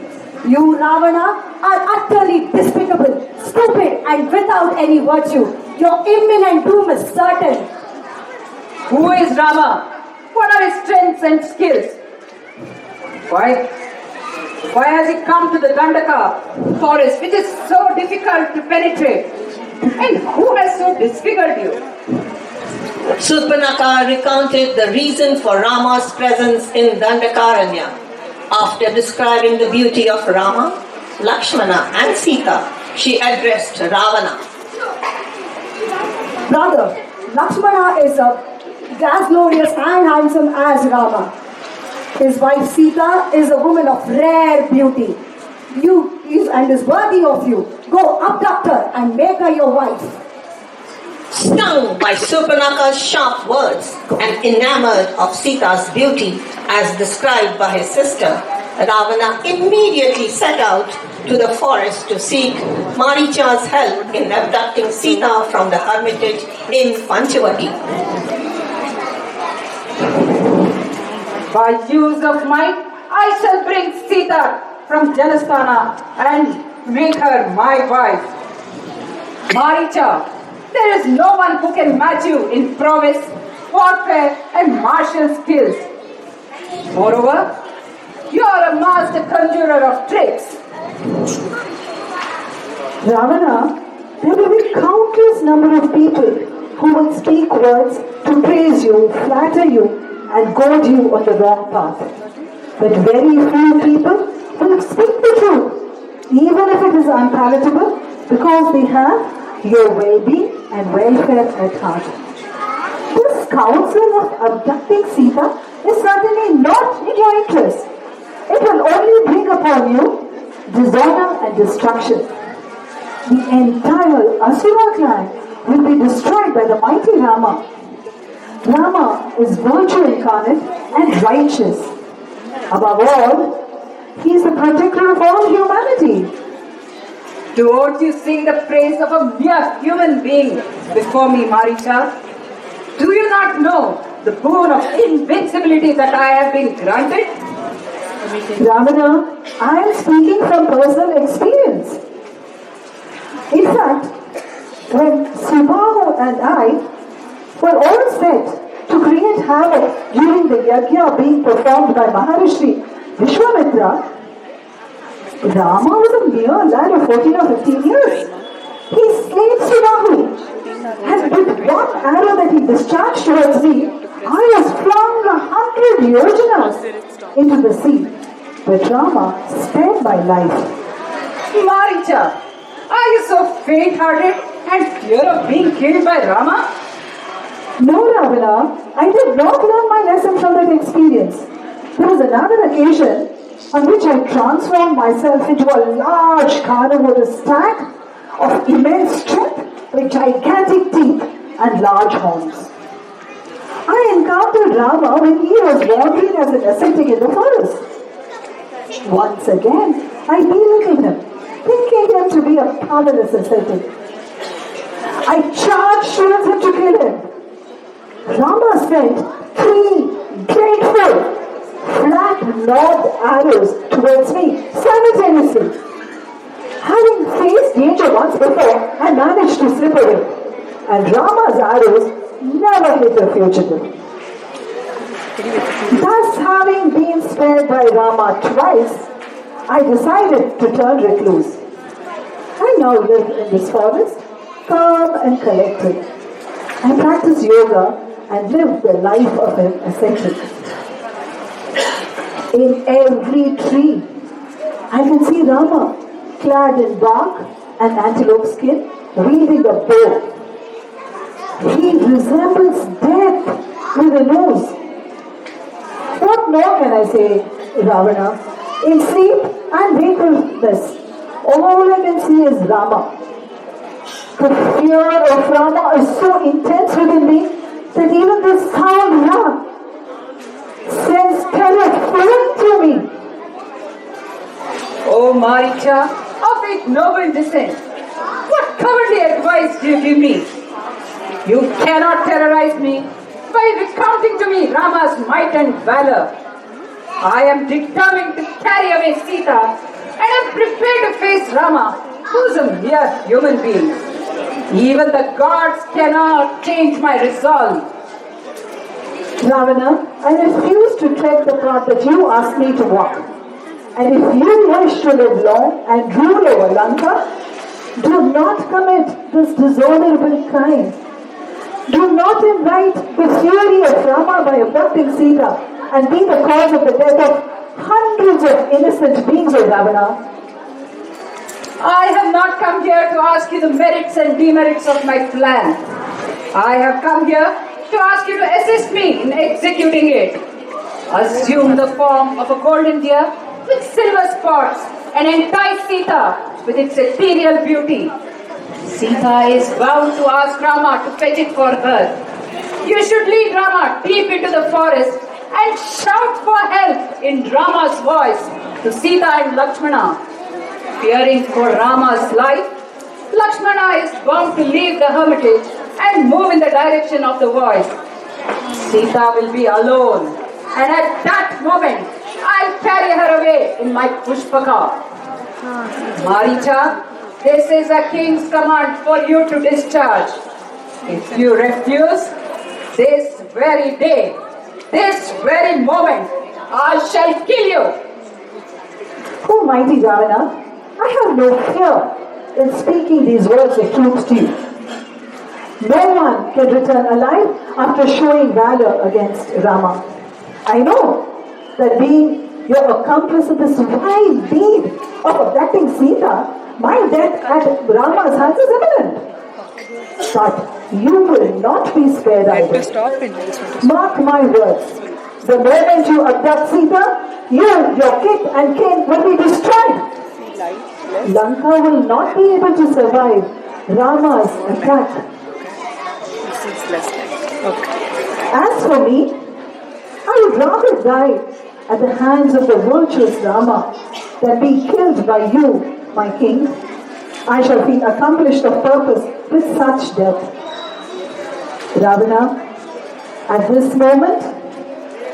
You, Ravana, are utterly despicable, stupid, and without any virtue. Your imminent doom is certain. Who is Rama? What are his strengths and skills? Why has he come to the Dandaka forest, which is so difficult to penetrate? And who has so disfigured you? Surpanaka recounted the reason for Rama's presence in Dandakaranya. After describing the beauty of Rama, Lakshmana and Sita, she addressed Ravana. Brother, Lakshmana is as glorious and handsome as Rama. His wife Sita is a woman of rare beauty. And is worthy of you. Go abduct her and make her your wife. Stung by Surpanaka's sharp words and enamored of Sita's beauty as described by his sister, Ravana immediately set out to the forest to seek Maricha's help in abducting Sita from the hermitage in Panchavati. By use of might, I shall bring Sita from Janasthana and make her my wife. Maricha, there is no one who can match you in prowess, warfare, and martial skills. Moreover, you are a master conjurer of tricks. Ravana, there will be countless number of people who will speak words to praise you, flatter you, and goad you on the wrong path. But very few people will speak the truth, even if it is unpalatable, because they have your well-being and welfare at heart. This counsel of abducting Sita is certainly not in your interest. It will only bring upon you dishonor and destruction. The entire Asura clan will be destroyed by the mighty Rama. Rama is virtue incarnate and righteous. Above all, he is the protector of all humanity. Don't you sing the praise of a mere human being before me, Maricha? Do you not know the boon of invincibility that I have been granted? Ravana, I am speaking from personal experience. In fact, when Subahu and I were all set to create havoc during the yajna being performed by Maharishi Vishwamitra, Rama was a mere lad of 14 or 15 years. He slayed Subahu, and with one arrow that he discharged towards me, I was flung 100 yojanas into the sea. But Rama spared my life. Maricha, are you so faint-hearted and fear of being killed by Rama? No, Ravana, I did not learn my lesson from that experience. There was another occasion on which I transformed myself into a large carnivore with a stag of immense strength with gigantic teeth and large horns. I encountered Rama when he was wandering as an ascetic in the forest. Once again, I belittled him, thinking him to be a powerless ascetic. I charged towards him to kill him. Rama sent 3 grateful, flat-knobbed arrows towards me simultaneously. Having faced danger once before, I managed to slip away, and Rama's arrows never hit the fugitive. Thus, having been spared by Rama twice, I decided to turn recluse. I now live in this forest, calm and collected. I practice yoga and live the life of an ascetic. In every tree, I can see Rama clad in bark and antelope skin, wielding a bow. He resembles death with a nose. What more can I say, Ravana? In sleep and wakefulness, all I can see is Rama. The fear of Rama is so intense within me that even the sound Ram sends terror flowing through me. Oh, Maricha, of ignoble descent, what cowardly advice do you give me? You cannot terrorize me by recounting to me Rama's might and valor. I am determined to carry away Sita and am prepared to face Rama, who is a mere human being. Even the gods cannot change my resolve. Ravana, I refuse to tread the path that you asked me to walk. And if you wish to live long and rule over Lanka, do not commit this dishonorable crime. Do not invite the fury of Rama by abducting Sita and be the cause of the death of hundreds of innocent beings, O Ravana. I have not come here to ask you the merits and demerits of my plan. I have come here to ask you to assist me in executing it. Assume the form of a golden deer with silver spots and entice Sita with its ethereal beauty. Sita is bound to ask Rama to fetch it for her. You should lead Rama deep into the forest and shout for help in Rama's voice to Sita and Lakshmana. Fearing for Rama's life, Lakshmana is bound to leave the hermitage and move in the direction of the voice. Sita will be alone, and at that moment, I'll carry her away in my Pushpaka. Maricha, this is a king's command for you to discharge. If you refuse, this very day, this very moment, I shall kill you. O mighty Ravana, I have no fear in speaking these words of truth to you. No one can return alive after showing valor against Rama. I know that being your accomplice in this vile deed of abducting Sita, my death at Rama's hands is imminent. But you will not be spared either. Mark my words. The moment you abduct Sita, you, your kith and kin will be destroyed. Lanka will not be able to survive Rama's attack. As for me, I would rather die at the hands of the virtuous Rama than be killed by you, my king. I shall feel accomplished of purpose with such death. Ravana, at this moment,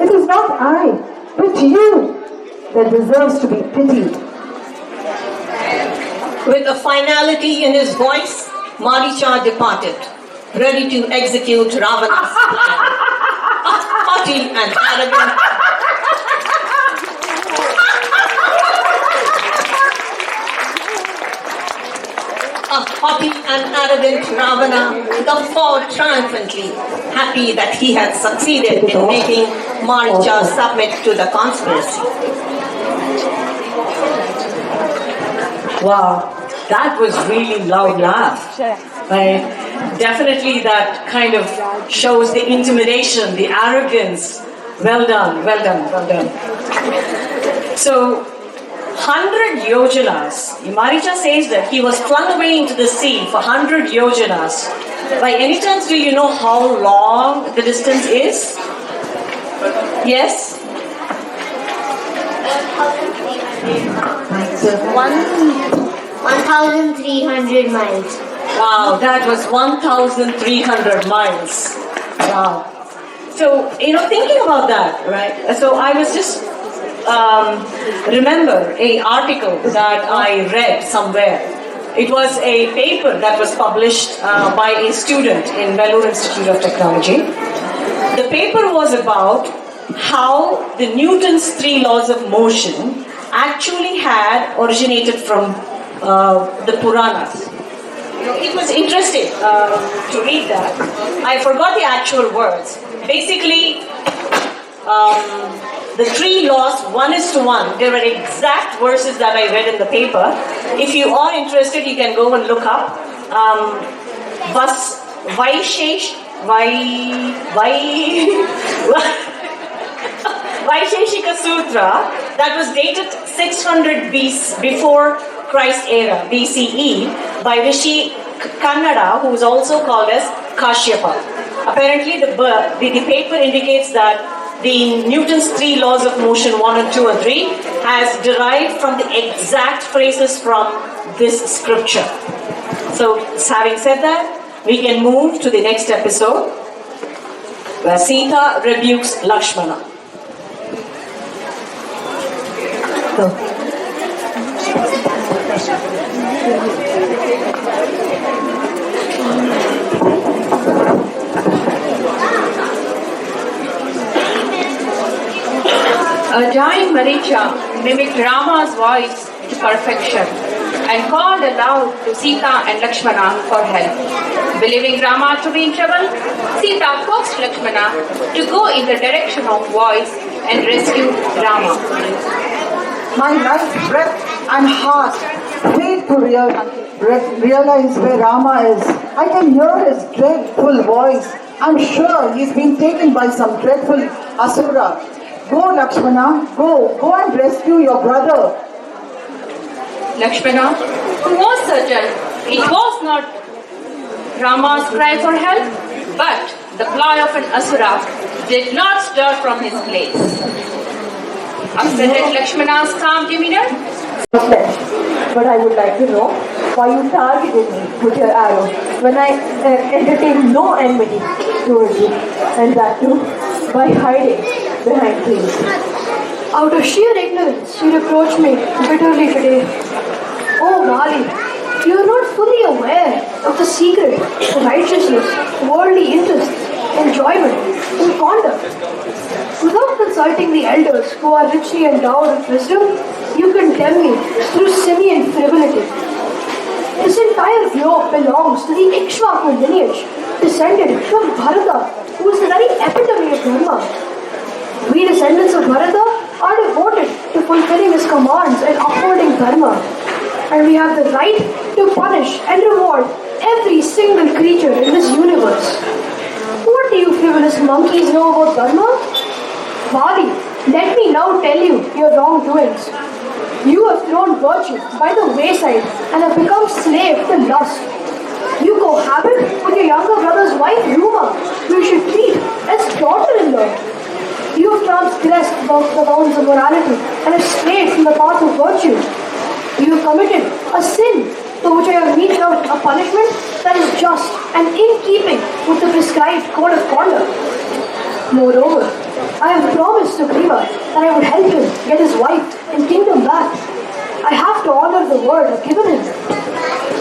it is not I, but you that deserves to be pitied. With a finality in his voice, Maricha departed, ready to execute Ravana's plan. Haughty and arrogant. A haughty and arrogant Ravana guffawed triumphantly, happy that he had succeeded in making Maricha submit to the conspiracy. Wow, that was really loud laugh. Right? Definitely that kind of shows the intimidation, the arrogance. Well done, well done, well done. So, 100 yojanas. Maricha says that he was flung away into the sea for 100 yojanas. By any chance, do you know how long the distance is? Yes? 1,300 miles. Wow, that was 1,300 miles. Wow. So, thinking about that, right? So I was just remember an article that I read somewhere. It was a paper that was published by a student in Vellore Institute of Technology. The paper was about how the Newton's 3 laws of motion actually had originated from the Puranas. It was interesting to read that. I forgot the actual words. Basically, the 3 laws, 1:1. There were exact verses that I read in the paper. If you are interested, you can go and look up. Vaisheshika Sutra, that was dated 600 before Christ era, BCE, by Rishi Kannada, who is also called as Kashyapa. Apparently, the paper indicates that the Newton's 3 laws of motion 1 and 2 and 3 has derived from the exact phrases from this scripture. So, having said that, we can move to the next episode where Sita rebukes Lakshmana. A dying Maricha mimicked Rama's voice to perfection and called aloud to Sita and Lakshmana for help. Believing Rama to be in trouble, Sita coaxed Lakshmana to go in the direction of voice and rescue Rama. My life, breath and heart fail to realize where Rama is. I can hear his dreadful voice. I'm sure he's been taken by some dreadful asura. Go, Lakshmana, go and rescue your brother. Lakshmana was certain it was not Rama's cry for help, but the ploy of an asura did not stir from his place. Upset at Lakshmana's calm demeanor, but I would like to know why you targeted me with your arrow when I entertained no enmity towards you, and that too by hiding behind trees. Out of sheer ignorance, you reproach me bitterly today. Oh, Mali, you are not fully aware of the secret, righteousness, worldly interests, enjoyment, and conduct. Without consulting the elders who are richly endowed with wisdom, you condemn me through simian frivolity. This entire globe belongs to the Ikshvaku lineage, descended from Bharata, who is the very epitome of Dharma. We descendants of Bharata are devoted to fulfilling his commands and upholding Dharma. And we have the right to punish and reward every single creature in this universe. What do you frivolous monkeys know about Dharma? Vali, let me now tell you your wrongdoings. You have thrown virtue by the wayside and have become slave to lust. You cohabit with your younger brother's wife, Ruma, who you should treat as daughter-in-law. You have transgressed the bounds of morality and have strayed from the path of virtue. You have committed a sin for which I have meted out a punishment that is just and in keeping with the prescribed code of conduct. Moreover, I have promised Sugriva that I would help him get his wife and kingdom back. I have to honor the word I've given him.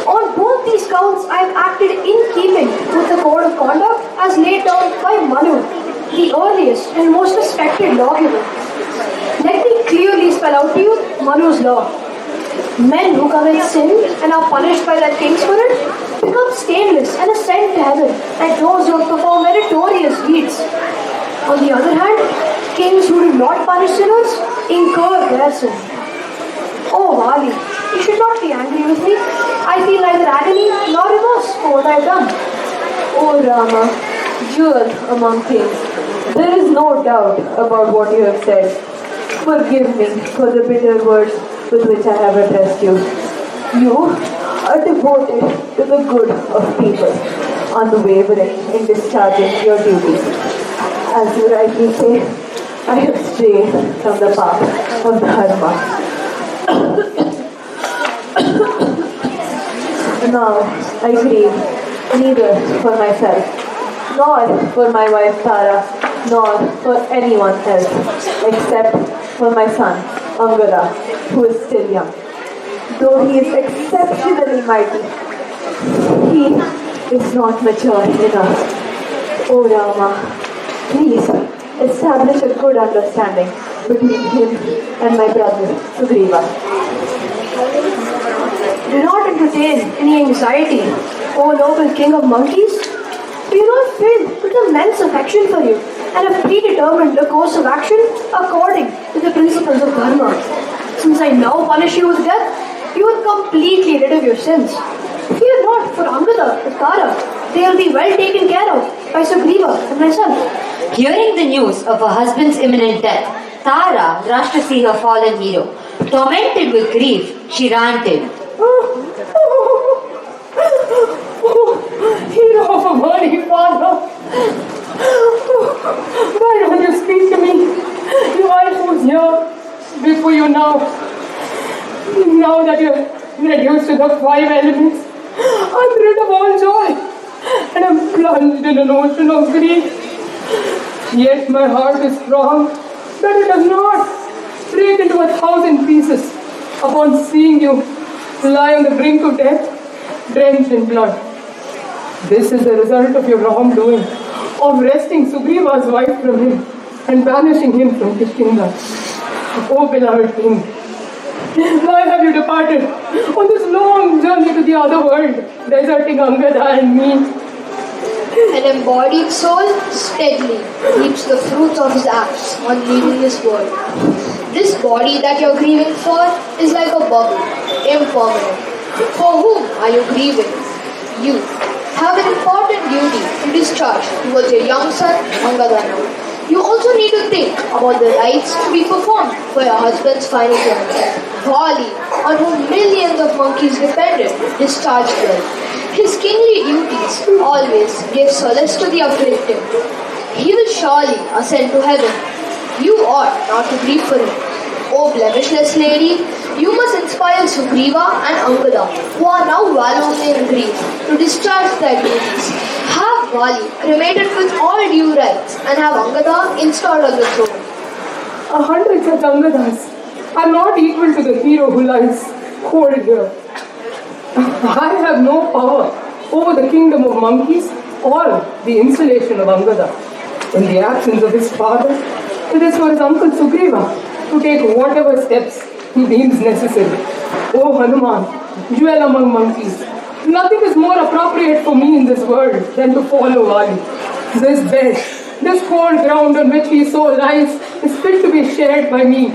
On both these counts, I have acted in keeping with the code of conduct as laid down by Manu, the earliest and most respected lawgiver. Let me clearly spell out to you Manu's law. Men who commit sin and are punished by their kings for it become stainless and ascend to heaven, and those who perform meritorious deeds. On the other hand, kings who do not punish sinners incur their sin. Oh Vali, you should not be angry with me. I feel neither agony nor remorse for what I have done. Oh Rama, jewel among kings, there is no doubt about what you have said. Forgive me for the bitter words with which I have addressed you. You are devoted to the good of people, unwavering in discharging your duties. As you rightly say, I have strayed from the path of Dharma. Now I grieve neither for myself, nor for my wife Tara, nor for anyone else, except for my son, Angada, who is still young. Though he is exceptionally mighty, he is not mature enough. O Rama, please establish a good understanding between him and my brother, Sugriva. Do not entertain any anxiety, O noble king of monkeys. We are all filled with immense affection for you and have predetermined a course of action according to the principles of Dharma. Since I now punish you with death, you are completely rid of your sins. Fear not for Angada and Tara. They will be well taken care of by Sugriva and myself. Hearing the news of her husband's imminent death, Tara rushed to see her fallen hero. Tormented with grief, she ranted, Hero of a mighty father, why don't you speak to me? Your wife was here before you now. Now that you're reduced to the 5 elements, I'm rid of all joy, and I'm plunged in an ocean of grief. Yet my heart is strong that it does not break into 1,000 pieces upon seeing you lie on the brink of death, drenched in blood. This is the result of your wrongdoing, of wresting Sugriva's wife from him and banishing him from his kingdom. O beloved king, why have you departed on this long journey to the other world, deserting Angada and me? An embodied soul steadily reaps the fruits of his acts on leaving this world. This body that you're grieving for is like a bubble, impermanent. For whom are you grieving? You have an important duty to discharge towards your young son, Angadana. You also need to think about the rites to be performed for your husband's final journey. Vali, on whom millions of monkeys depended, discharged well. His kingly duties always give solace to the afflicted. He will surely ascend to heaven. You ought not to grieve for him. O blemishless lady, you must inspire Sugriva and Angada, who are now wallowing in grief, to discharge their duties. Have Vali cremated with all due rites and have Angada installed on the throne. 100 such Angadas are not equal to the hero who lies cold here. I have no power over the kingdom of monkeys or the installation of Angada. In the absence of his father, it is for his uncle Sugriva to take whatever steps he deems necessary. O Hanuman, jewel among monkeys, nothing is more appropriate for me in this world than to follow Vali. This bed, this cold ground on which he so lies, is fit to be shared by me.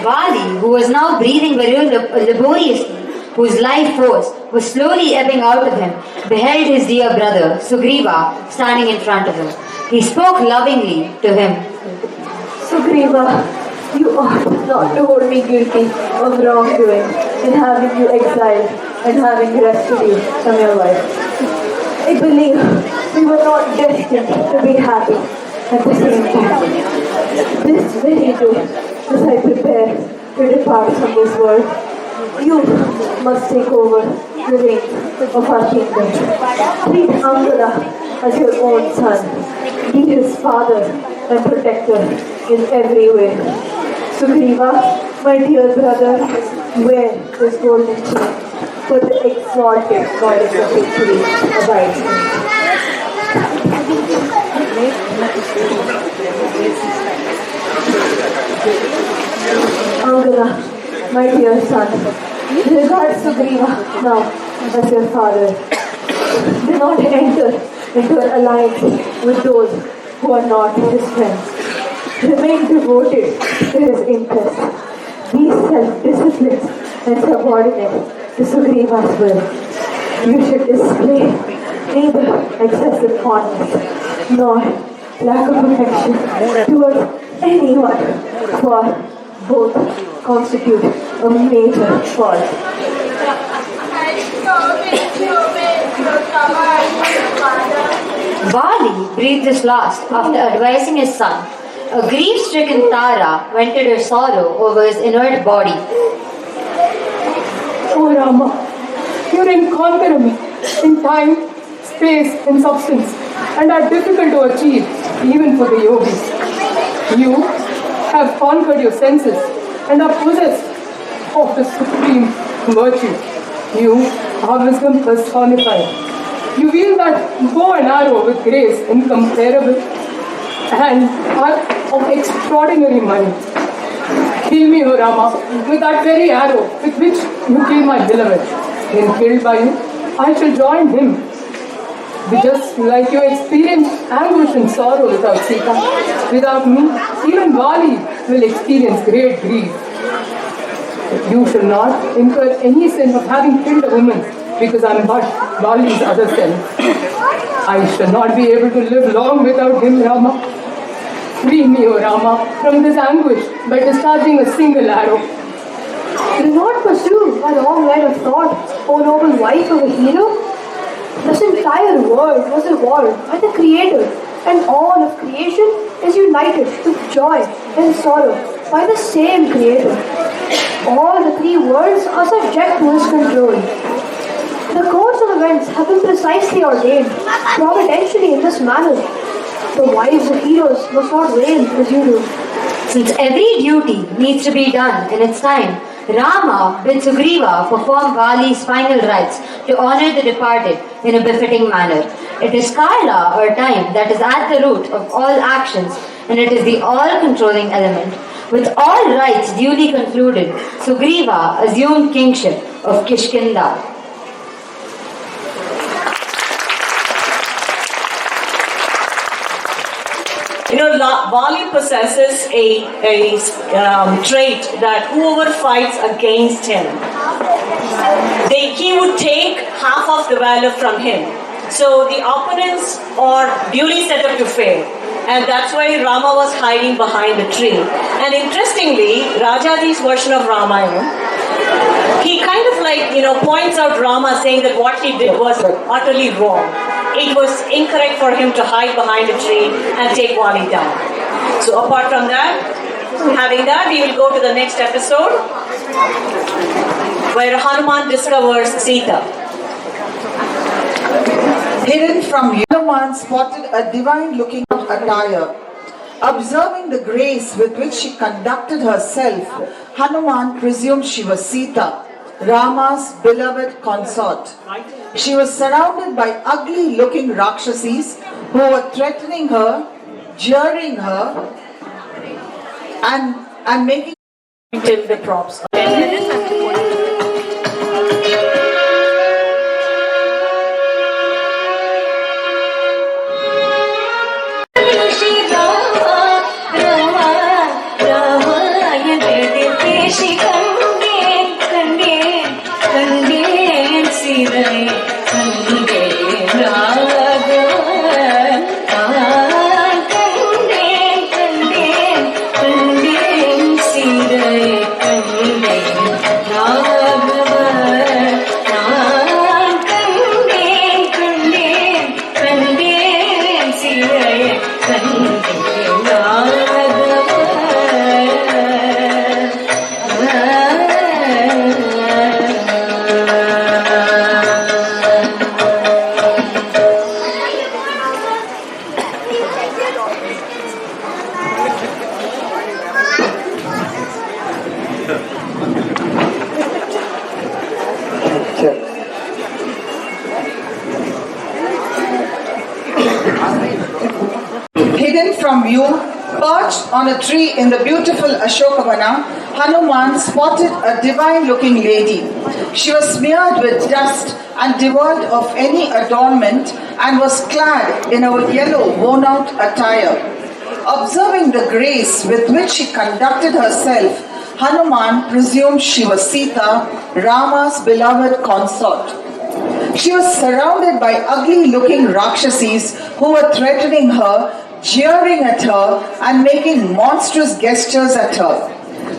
Vali, who was now breathing very laboriously, whose life force was slowly ebbing out of him, beheld his dear brother, Sugriva, standing in front of him. He spoke lovingly to him. Sugriva, you ought not to hold me guilty of wrongdoing in having you exiled and having rescued you from your wife. I believe we were not destined to be happy at the same time. This very day, as I prepare to depart from this world, you must take over the reins of our kingdom. Treat Angala as your own son. Be his father and protector in every way. Sugriva, my dear brother, wear this golden chain, for the exalted goddess of victory abides me. Angala, my dear son, regard Sugriva now as your father. Do not enter into an alliance with those who are not his friends. Remain devoted to his interests. Be self-disciplined and subordinate to Sugriva's will. You should display neither excessive fondness nor lack of affection towards anyone, for both constitute a major fault. Vali breathed his last after advising his son. A grief-stricken Tara vented her sorrow over his inert body. Oh Rama, you're incomparable in time, space, and substance, and are difficult to achieve even for the yogis. You have conquered your senses and are possessed of the supreme virtue. You are wisdom personified. You wield that bow and arrow with grace incomparable and are of extraordinary mind. Kill me, O Rama, with that very arrow with which you killed my beloved. When killed by you, I shall join him. Just like you experienced anguish and sorrow without Sita, without me, even Vali will experience great grief. You shall not incur any sin of having killed a woman, because I am but Vali's other self. I shall not be able to live long without him, Rama. Free me, O Rama, from this anguish by discharging a single arrow. Do not pursue a long line of thought, O noble wife of a hero. This entire world was evolved by the Creator, and all of creation is united with joy and sorrow by the same Creator. All the three worlds are subject to His control. The course of events have been precisely ordained, providentially in this manner. The wives of heroes must not reign as you do. Since every duty needs to be done in its time, Rama bid Sugriva perform Vali's final rites to honor the departed in a befitting manner. It is Kala or time that is at the root of all actions, and it is the all-controlling element. With all rites duly concluded, Sugriva assumed kingship of Kishkinda. You know, Vali possesses a trait that whoever fights against him, he would take half of the valor from him. So the opponents are duly set up to fail. And that's why Rama was hiding behind the tree. And interestingly, Rajadi's version of Ramayana, he kind of points out Rama, saying that what he did was utterly wrong. It was incorrect for him to hide behind a tree and take Vali down. So apart from that, having that, we will go to the next episode where Hanuman discovers Sita. Hidden from you, Hanuman spotted a divine-looking attire. Observing the grace with which she conducted herself, Hanuman presumed she was Sita, Rama's beloved consort. She was surrounded by ugly-looking Rakshasis who were threatening her, jeering her, and making till the props. Ramayana picture. Hidden from view, perched on a tree in the beautiful Ashokavana, Hanuman spotted a divine-looking lady. She was smeared with dust and devoid of any adornment and was clad in a yellow, worn-out attire. Observing the grace with which she conducted herself, Hanuman presumed she was Sita, Rama's beloved consort. She was surrounded by ugly-looking Rakshasis who were threatening her, jeering at her, and making monstrous gestures at her.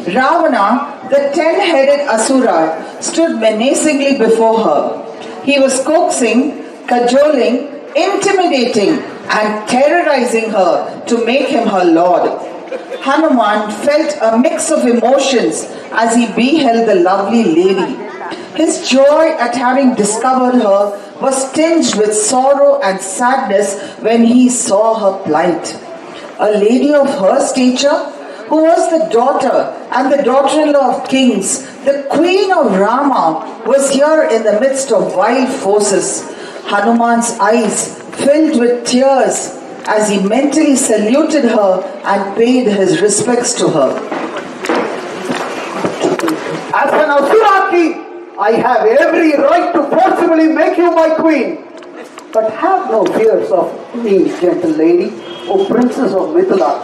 Ravana, the 10-headed Asura, stood menacingly before her. He was coaxing, cajoling, intimidating, and terrorizing her to make him her lord. Hanuman felt a mix of emotions as he beheld the lovely lady. His joy at having discovered her was tinged with sorrow and sadness when he saw her plight. A lady of her stature, who was the daughter and the daughter-in-law of kings, the queen of Rama, was here in the midst of wild forces. Hanuman's eyes filled with tears as he mentally saluted her and paid his respects to her. As an Asura king, I have every right to forcibly make you my queen. But have no fears of me, gentle lady, O princess of Mithila.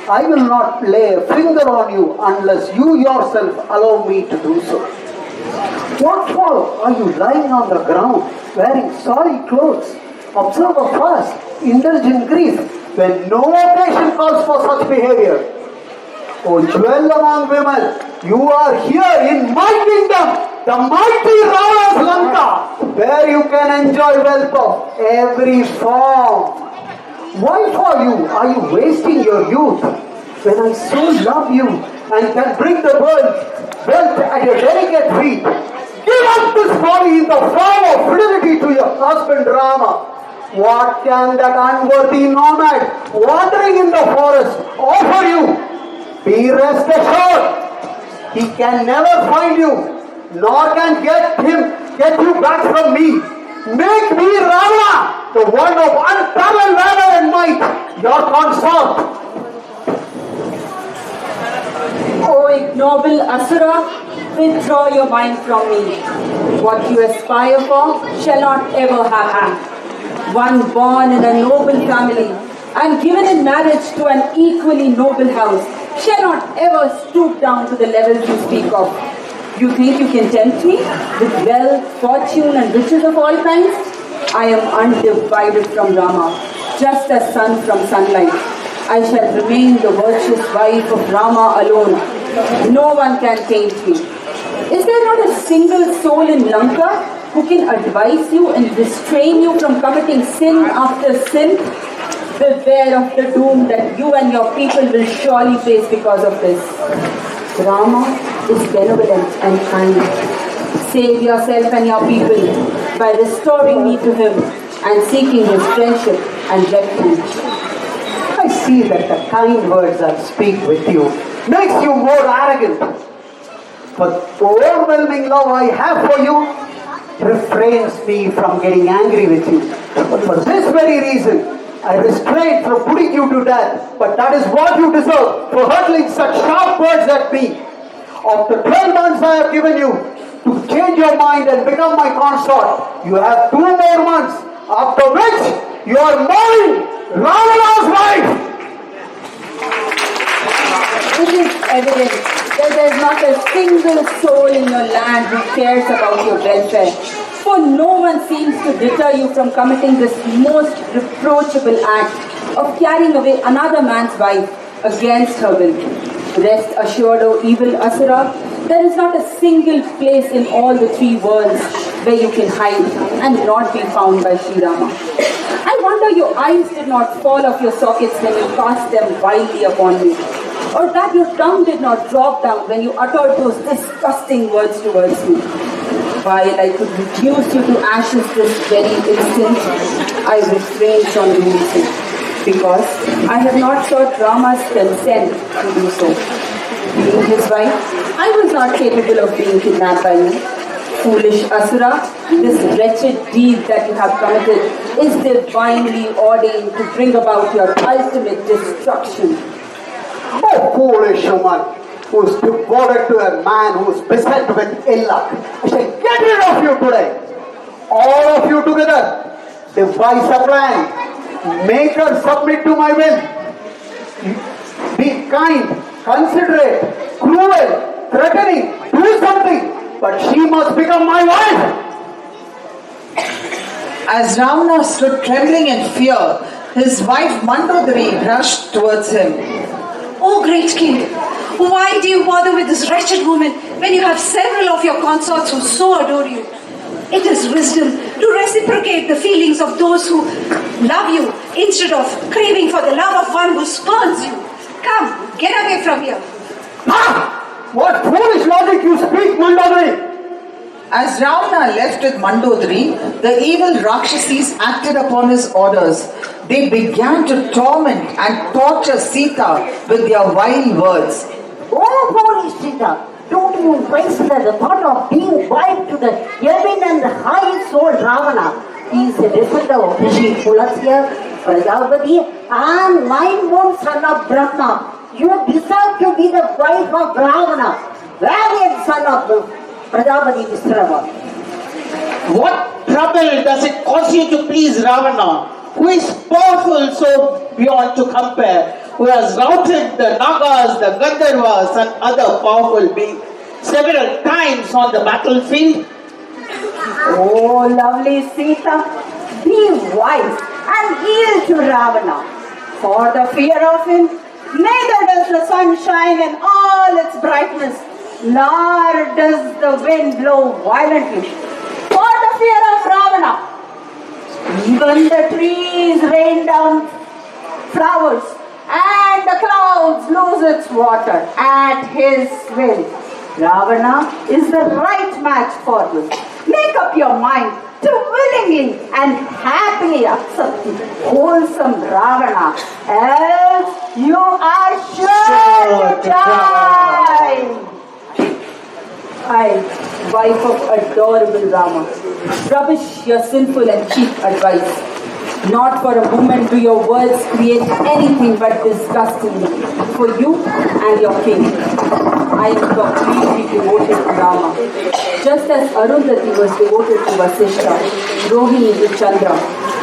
I will not lay a finger on you unless you yourself allow me to do so. What for are you lying on the ground, wearing sorry clothes? Observe a fast, indulgent grief, when no occasion calls for such behavior. O jewel among women, you are here in my kingdom, the mighty Rama's Lanka, where you can enjoy wealth of every form. Why for you are you wasting your youth, when I so love you and can bring the world wealth at your delicate feet? Give up this body in the form of fidelity to your husband Rama. What can that unworthy nomad wandering in the forest offer you? Be rest assured, he can never find you, nor can get you back from me. Make me Ravana, the one of unparalleled valor and might, your consort. O ignoble Asura, withdraw your mind from me. What you aspire for shall not ever happen. One born in a noble family and given in marriage to an equally noble house shall not ever stoop down to the levels you speak of. You think you can tempt me with wealth, fortune and riches of all kinds? I am undivided from Rama, just as sun from sunlight. I shall remain the virtuous wife of Rama alone. No one can taint me. Is there not a single soul in Lanka who can advise you and restrain you from committing sin after sin? Beware of the doom that you and your people will surely face because of this. Rama is benevolent and kind. Save yourself and your people by restoring me to him and seeking his friendship and refuge. I see that the kind words I speak with you makes you more arrogant. But the overwhelming love I have for you refrains me from getting angry with you. But for this very reason, I restrain from putting you to death. But that is what you deserve for hurling such sharp words at me. After 12 months I have given you to change your mind and become my consort. You have 2 more months, after which you are mine, Ravana's wife. It is evident that there is not a single soul in your land who cares about your welfare. For no one seems to deter you from committing this most reproachable act of carrying away another man's wife against her will. Rest assured, O evil Asura, there is not a single place in all the 3 worlds where you can hide and not be found by Sri Rama. I wonder your eyes did not fall off your sockets when you cast them wildly upon me, or that your tongue did not drop down when you uttered those disgusting words towards me. While I could reduce you to ashes this very instant, I refrained from doing so, because I have not sought Rama's consent to do so. Being his wife, I was not capable of being kidnapped by you. Foolish Asura, this wretched deed that you have committed is divinely ordained to bring about your ultimate destruction. Oh, foolish woman, who is devoted to a man who is beset with ill luck. I shall get rid of you today. All of you together, devise a plan. Make her submit to my will. Be kind, considerate, cruel, threatening, do something, but she must become my wife. As Ravana stood trembling in fear, his wife Mandodari rushed towards him. Oh great king, why do you bother with this wretched woman when you have several of your consorts who so adore you? It is wisdom to reciprocate the feelings of those who love you instead of craving for the love of one who spurns you. Come, get away from here. Ah! What foolish logic you speak, Mandodari! As Ravana left with Mandodari, the evil Rakshasis acted upon his orders. They began to torment and torture Sita with their vile words. Oh, foolish Sita! Don't you consider the thought of being wife to the eminent and high-souled Ravana? He is a descendant of Rishi Pulasya, Prajapati, and nine-born son of Brahma. You deserve to be the wife of Ravana, valiant son of Prajapati Vishrava. What trouble does it cause you to please Ravana, who is powerful so beyond to compare, who has routed the Nagas, the Gandharvas and other powerful beings several times on the battlefield? Oh, lovely Sita, be wise and yield to Ravana. For the fear of him, neither does the sun shine in all its brightness, nor does the wind blow violently. For the fear of Ravana, even the trees rain down flowers and the clouds lose its water at his will. Ravana is the right match for you. Make up your mind to willingly and happily accept the wholesome Ravana, else you are sure to die. I, wife of adorable Rama, rubbish your sinful and cheap advice. Not for a moment do your words create anything but disgust in me, for you and your king. I am completely devoted to Rama, just as Arundhati was devoted to Vasishtha, Rohini to Chandra,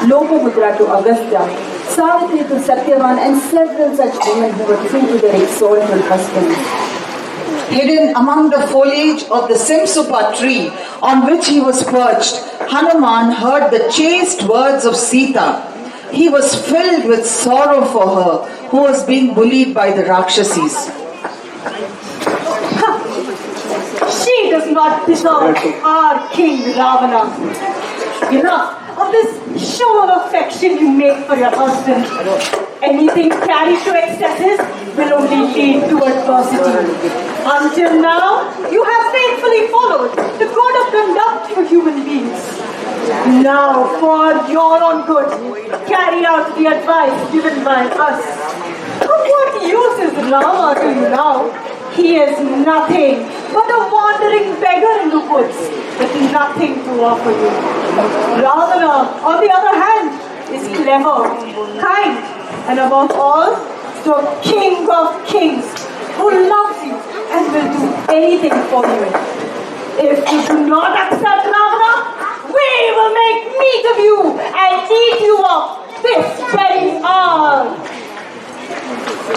Lopamudra to Agastya, Savitri to Satyavan, and several such women who were true to their exalted husbands. Hidden among the foliage of the Simsupa tree on which he was perched, Hanuman heard the chaste words of Sita. He was filled with sorrow for her, who was being bullied by the Rakshasis. She does not deserve our king Ravana. Enough of this show of affection you make for your husband. Anything carried to excesses will only lead to adversity. Until now, you have faithfully followed the code of conduct for human beings. Now, for your own good, carry out the advice given by us. Of what use is Rama to you now? He is nothing but a wandering beggar in the woods with nothing to offer you. Ravana, on the other hand, is clever, kind, and above all, the king of kings, who loves you and will do anything for you. If you do not accept Ravana, we will make meat of you and eat you up this very hour.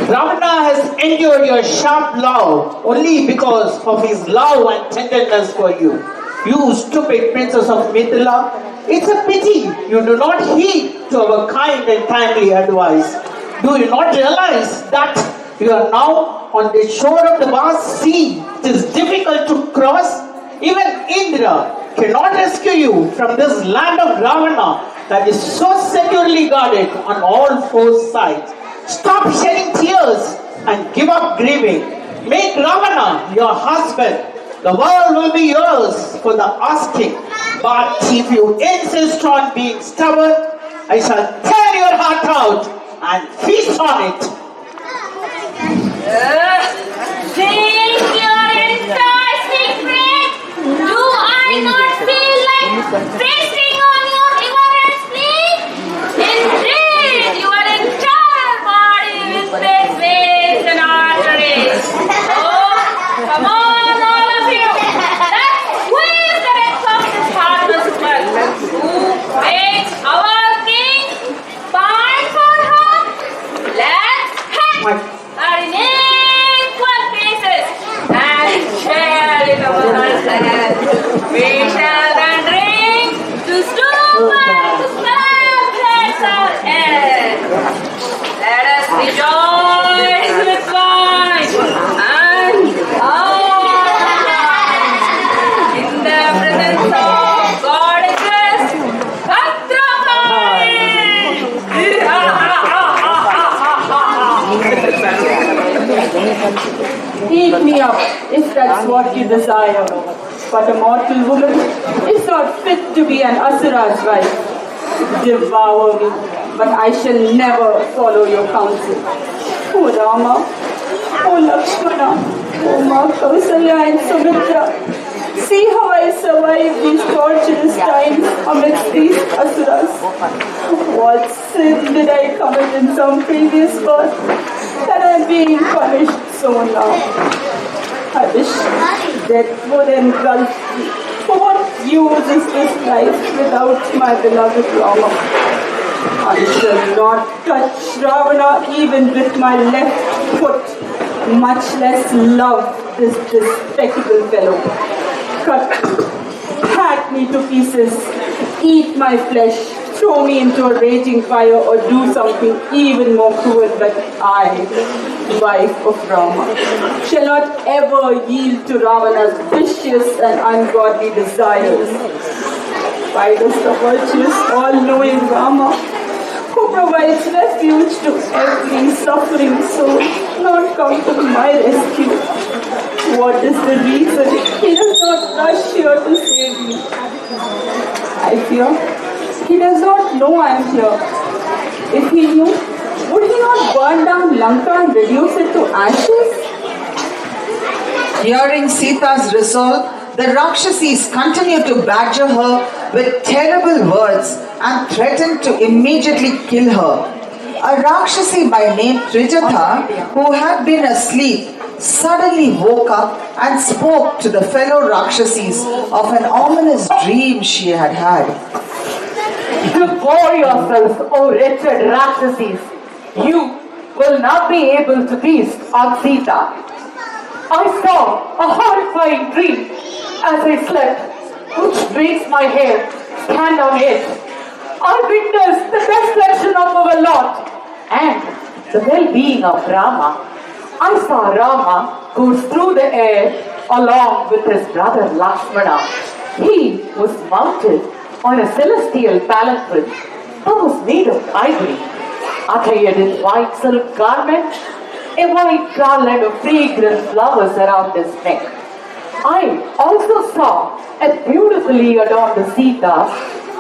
Ravana has endured your sharp law only because of his love and tenderness for you. You stupid princess of Mithila, it's a pity you do not heed to our kind and timely advice. Do you not realize that you are now on the shore of the vast sea? It is difficult to cross. Even Indra cannot rescue you from this land of Ravana that is so securely guarded on all four sides. Stop shedding tears and give up grieving. Make Ravana your husband. The world will be yours for the asking. But if you insist on being stubborn, I shall tear your heart out and feast on it. Think your entire secret? Do I not Resting on your reverence, please. Indeed, your entire body will face veins and arteries. Oh, come on, all of you. Let's squeeze the rest of this harmless world. Who makes our king bind for her? Let's hang her in equal pieces and share it over her head. We shall then drink to stoop and to celebrate our end. Let us rejoice with wine and in the presence of goddesses, Eat me up, if that's what you desire. But a mortal woman is not fit to be an Asura's wife. Devour me, but I shall never follow your counsel. Oh Rama, oh Lakshmana, oh Ma Kausalya and Sumitra, see how I survive these torturous times amidst these Asuras. What sin did I commit in some previous birth that I am being punished so now? I wish death would engulf me. For what use is this life without my beloved Rama? I shall not touch Ravana even with my left foot, much less love this despicable fellow. Cut me, hack me to pieces, eat my flesh, throw me into a raging fire, or do something even more cruel, but I, wife of Rama, shall not ever yield to Ravana's vicious and ungodly desires. Why does the virtuous, all-knowing Rama, who provides refuge to every suffering soul, not come to my rescue? What is the reason he does not rush here to save me? I fear he does not know I am here. If he knew, would he not burn down Lanka and reduce it to ashes? Hearing Sita's resolve, the Rakshasis continued to badger her with terrible words and threatened to immediately kill her. A Rakshasi by name Trijatha, who had been asleep, suddenly woke up and spoke to the fellow Rakshasis of an ominous dream she had had. Before yourselves, O wretched Rakshasis, you will not be able to feast on Sita. I saw a horrifying dream as I slept, which makes my hair stand on edge. I witnessed the destruction of our lot and the well-being of Rama. I saw Rama go through the air along with his brother Lakshmana. He was mounted on a celestial palanquin that was made of ivory, attired in white silk garment, a white garland of fragrant flowers around his neck. I also saw a beautifully adorned Sita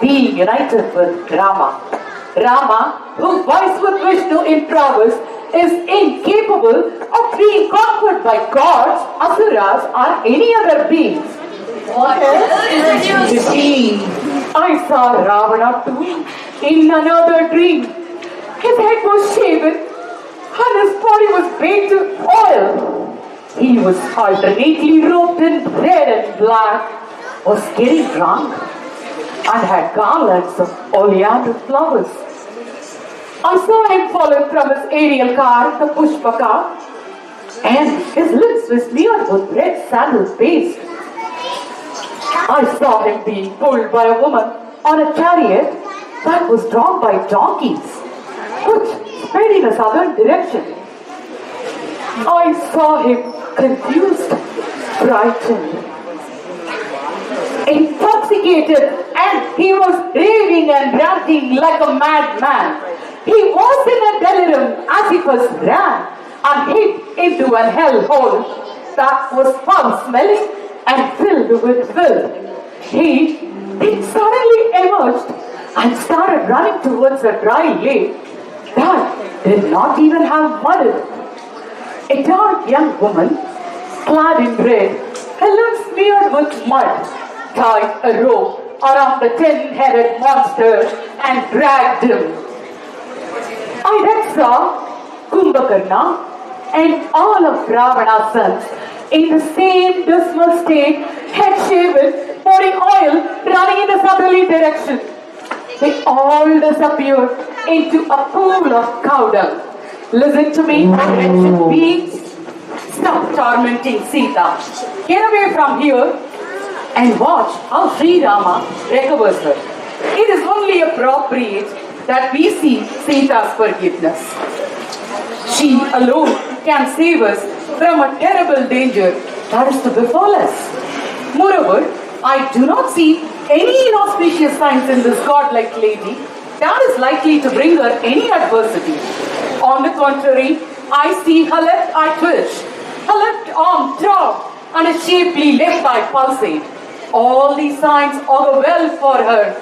being united with Rama. Rama, who vies with Vishnu in prowess, is incapable of being conquered by gods, asuras, or any other beings. What else is to see? I saw Ravana too in another dream. His head was shaven and his body was bathed in oil. He was alternately robed in red and black, was getting drunk, and had garlands of oleander flowers. I saw him fallen from his aerial car, the Pushpaka, and his lips were smeared with red sandal paste. I saw him being pulled by a woman on a chariot that was drawn by donkeys, which sped in a southern direction. I saw him confused, frightened, intoxicated, and he was raving and ranting like a madman. He was in a delirium as he first ran and hid into an hellhole that was foul-smelling and filled with filth. He suddenly emerged and started running towards a dry lake that did not even have mud in it. A dark young woman, clad in red, her limbs smeared with mud, tied a rope around the 10-headed monster and dragged him. I then saw Kumbhakarna and all of Ravana's sons in the same dismal state, head shaven, pouring oil, running in a southerly direction. They all disappeared into a pool of cow dung. Listen to me, wretched beings. Stop tormenting Sita. Get away from here and watch how Sri Rama recovers her. It is only appropriate that we see Sita's forgiveness. She alone can save us from a terrible danger that is to befall us. Moreover, I do not see any inauspicious signs in this godlike lady that is likely to bring her any adversity. On the contrary, I see her left eye twitch, her left arm throb, and a shapely left eye pulsate. All these signs augur well for her.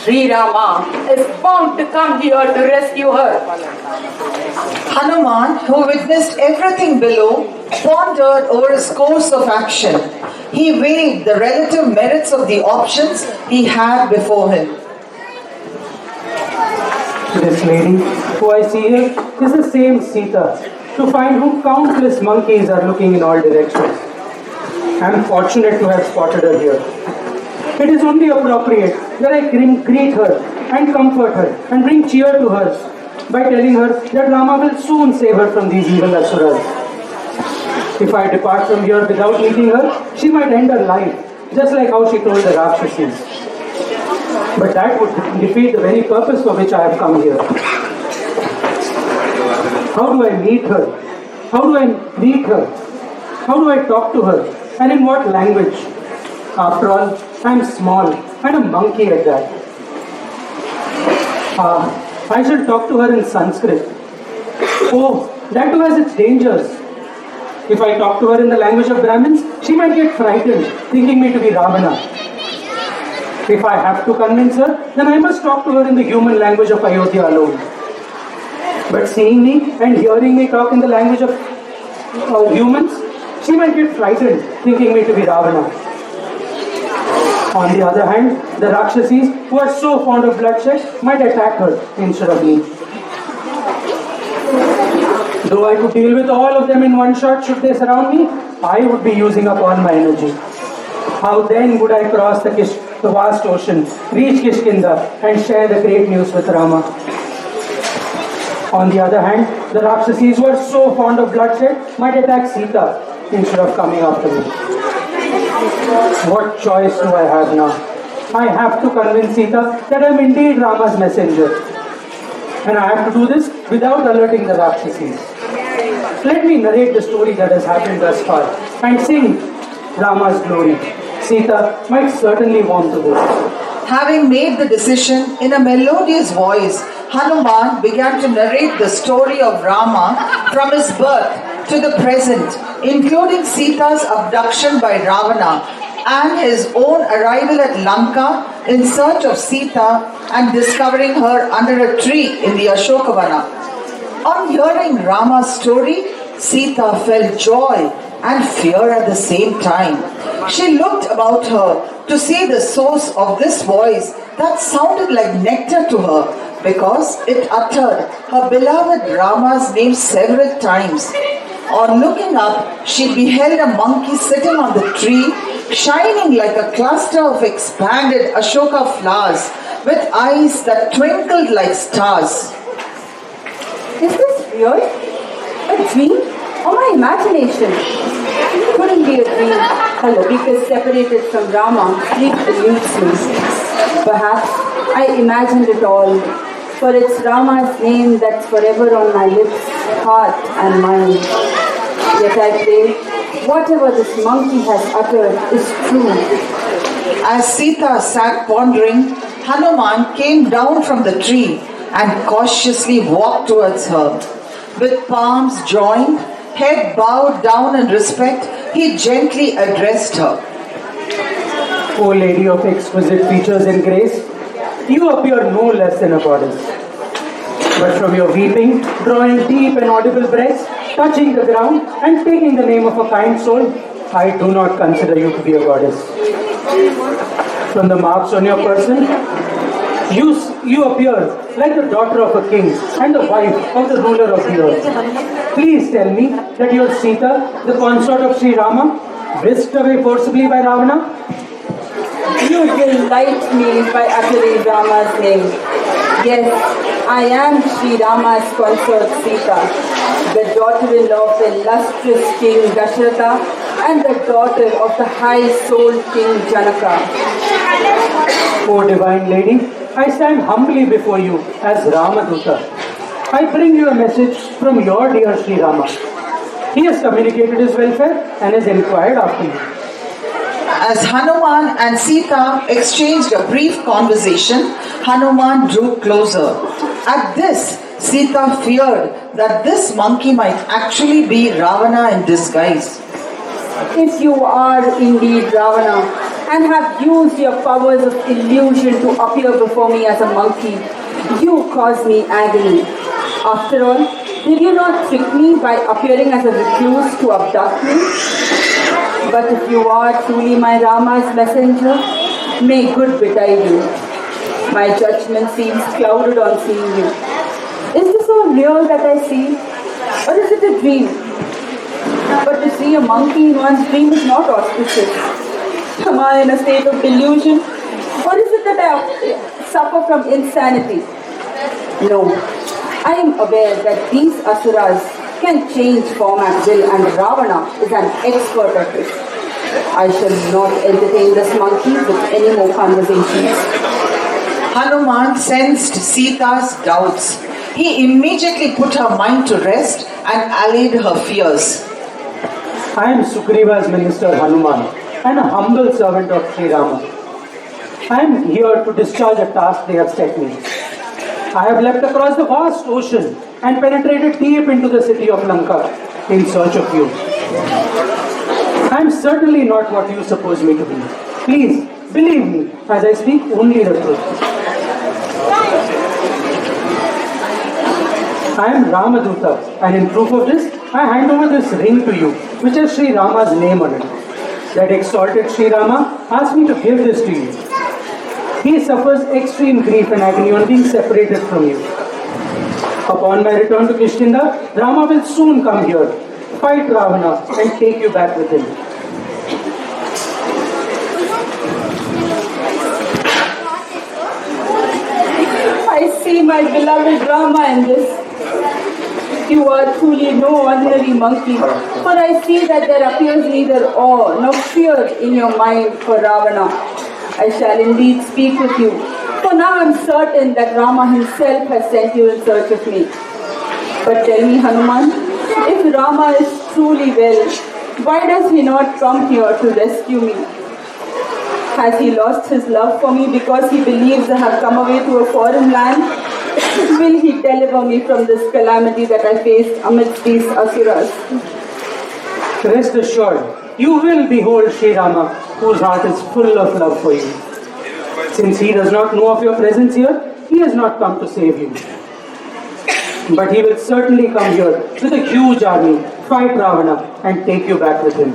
Sri Rama is bound to come here to rescue her. Hanuman, who witnessed everything below, pondered over his course of action. He weighed the relative merits of the options he had before him. This lady, who I see here, is the same Sita, to find whom countless monkeys are looking in all directions. I am fortunate to have spotted her here. It is only appropriate that I greet her and comfort her and bring cheer to her by telling her that Rama will soon save her from these evil asuras. If I depart from here without meeting her, she might end her life, just like how she told the Rakshasis. But that would defeat the very purpose for which I have come here. How do I meet her? How do I greet her? How do I talk to her? And in what language? After all, I am small and a monkey at that. I shall talk to her in Sanskrit. Oh, that too has its dangers. If I talk to her in the language of Brahmins, she might get frightened, thinking me to be Ravana. If I have to convince her, then I must talk to her in the human language of Ayodhya alone. But seeing me and hearing me talk in the language of humans, she might get frightened, thinking me to be Ravana. On the other hand, the Rakshasis, who are so fond of bloodshed, might attack her instead of me. Though I could deal with all of them in one shot should they surround me, I would be using up all my energy. How then would I cross the vast ocean, reach Kishkinda, and share the great news with Rama? On the other hand, the Rakshasis, who are so fond of bloodshed, might attack Sita instead of coming after me. What choice do I have now? I have to convince Sita that I am indeed Rama's messenger. And I have to do this without alerting the Rakshasis. Let me narrate the story that has happened thus far and sing Rama's glory. Sita might certainly want to this. Having made the decision in a melodious voice, Hanuman began to narrate the story of Rama from his birth to the present, including Sita's abduction by Ravana and his own arrival at Lanka in search of Sita and discovering her under a tree in the Ashokavana. On hearing Rama's story, Sita felt joy and fear at the same time. She looked about her to see the source of this voice that sounded like nectar to her because it uttered her beloved Rama's name several times. On looking up, she beheld a monkey sitting on the tree, shining like a cluster of expanded Ashoka flowers with eyes that twinkled like stars. Is this real? A dream or my imagination? Couldn't be a dream. Hello, because separated from Rama, sleep eludes me. Perhaps I imagined it all, for it's Rama's name that's forever on my lips, heart and mind. Yet I pray, whatever this monkey has uttered is true. As Sita sat pondering, Hanuman came down from the tree and cautiously walked towards her. With palms joined, head bowed down in respect, he gently addressed her. O lady of exquisite features and grace, you appear no less than a goddess. But from your weeping, drawing deep and audible breaths, touching the ground and taking the name of a kind soul, I do not consider you to be a goddess. From the marks on your person, you appear like the daughter of a king and the wife of the ruler of the earth. Please tell me that you are Sita, the consort of Sri Rama, whisked away forcibly by Ravana? You delight me by uttering Rama's name. Yes, I am Sri Rama's consort Sita, the daughter-in-law of the illustrious King Dasharatha and the daughter of the high-souled King Janaka. O divine lady, I stand humbly before you as Ramaduta. I bring you a message from your dear Sri Rama. He has communicated his welfare and has inquired after you. As Hanuman and Sita exchanged a brief conversation, Hanuman drew closer. At this, Sita feared that this monkey might actually be Ravana in disguise. If you are indeed Ravana and have used your powers of illusion to appear before me as a monkey, you cause me agony. After all, did you not trick me by appearing as a recluse to abduct me? But if you are truly my Rama's messenger, may good betide you. My judgment seems clouded on seeing you. Is this so real that I see? Or is it a dream? But to see a monkey in one's dream is not auspicious. Am I in a state of delusion? Or is it that I suffer from insanity? No. I am aware that these asuras can change form at will and Ravana is an expert at it. I shall not entertain this monkey with any more conversations. Hanuman sensed Sita's doubts. He immediately put her mind to rest and allayed her fears. I am Sugriva's minister Hanuman and a humble servant of Sri Rama. I am here to discharge a task they have set me. I have leapt across the vast ocean and penetrated deep into the city of Lanka in search of you. I am certainly not what you suppose me to be. Please, believe me as I speak only the truth. I am Ramaduta, and in proof of this, I hand over this ring to you, which has Sri Rama's name on it. That exalted Sri Rama asked me to give this to you. He suffers extreme grief and agony on being separated from you. Upon my return to Kishkinda, Rama will soon come here, fight Ravana, and take you back with him. I see my beloved Rama in this. You are truly no ordinary monkey, for I see that there appears neither awe nor fear in your mind for Ravana. I shall indeed speak with you, for now I am certain that Rama himself has sent you in search of me. But tell me, Hanuman, if Rama is truly well, why does he not come here to rescue me? Has he lost his love for me because he believes I have come away to a foreign land? Will he deliver me from this calamity that I faced amidst these asuras? Rest assured, you will behold Sri Rama, whose heart is full of love for you. Since he does not know of your presence here, he has not come to save you. But he will certainly come here with a huge army, fight Ravana, and take you back with him.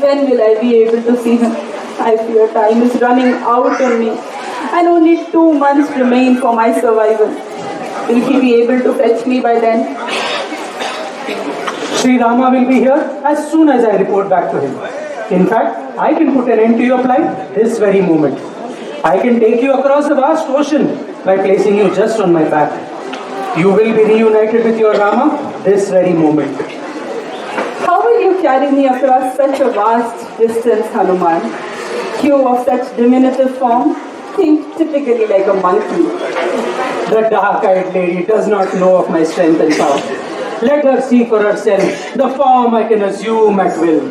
When will I be able to see him? I fear time is running out on me, and only 2 months remain for my survival. Will he be able to fetch me by then? Sri Rama will be here as soon as I report back to him. In fact, I can put an end to your plight this very moment. I can take you across the vast ocean by placing you just on my back. You will be reunited with your Rama this very moment. How will you carry me across such a vast distance, Hanuman? You of such diminutive form, think typically like a monkey. The dark-eyed lady does not know of my strength and power. Let her see for herself the form I can assume at will.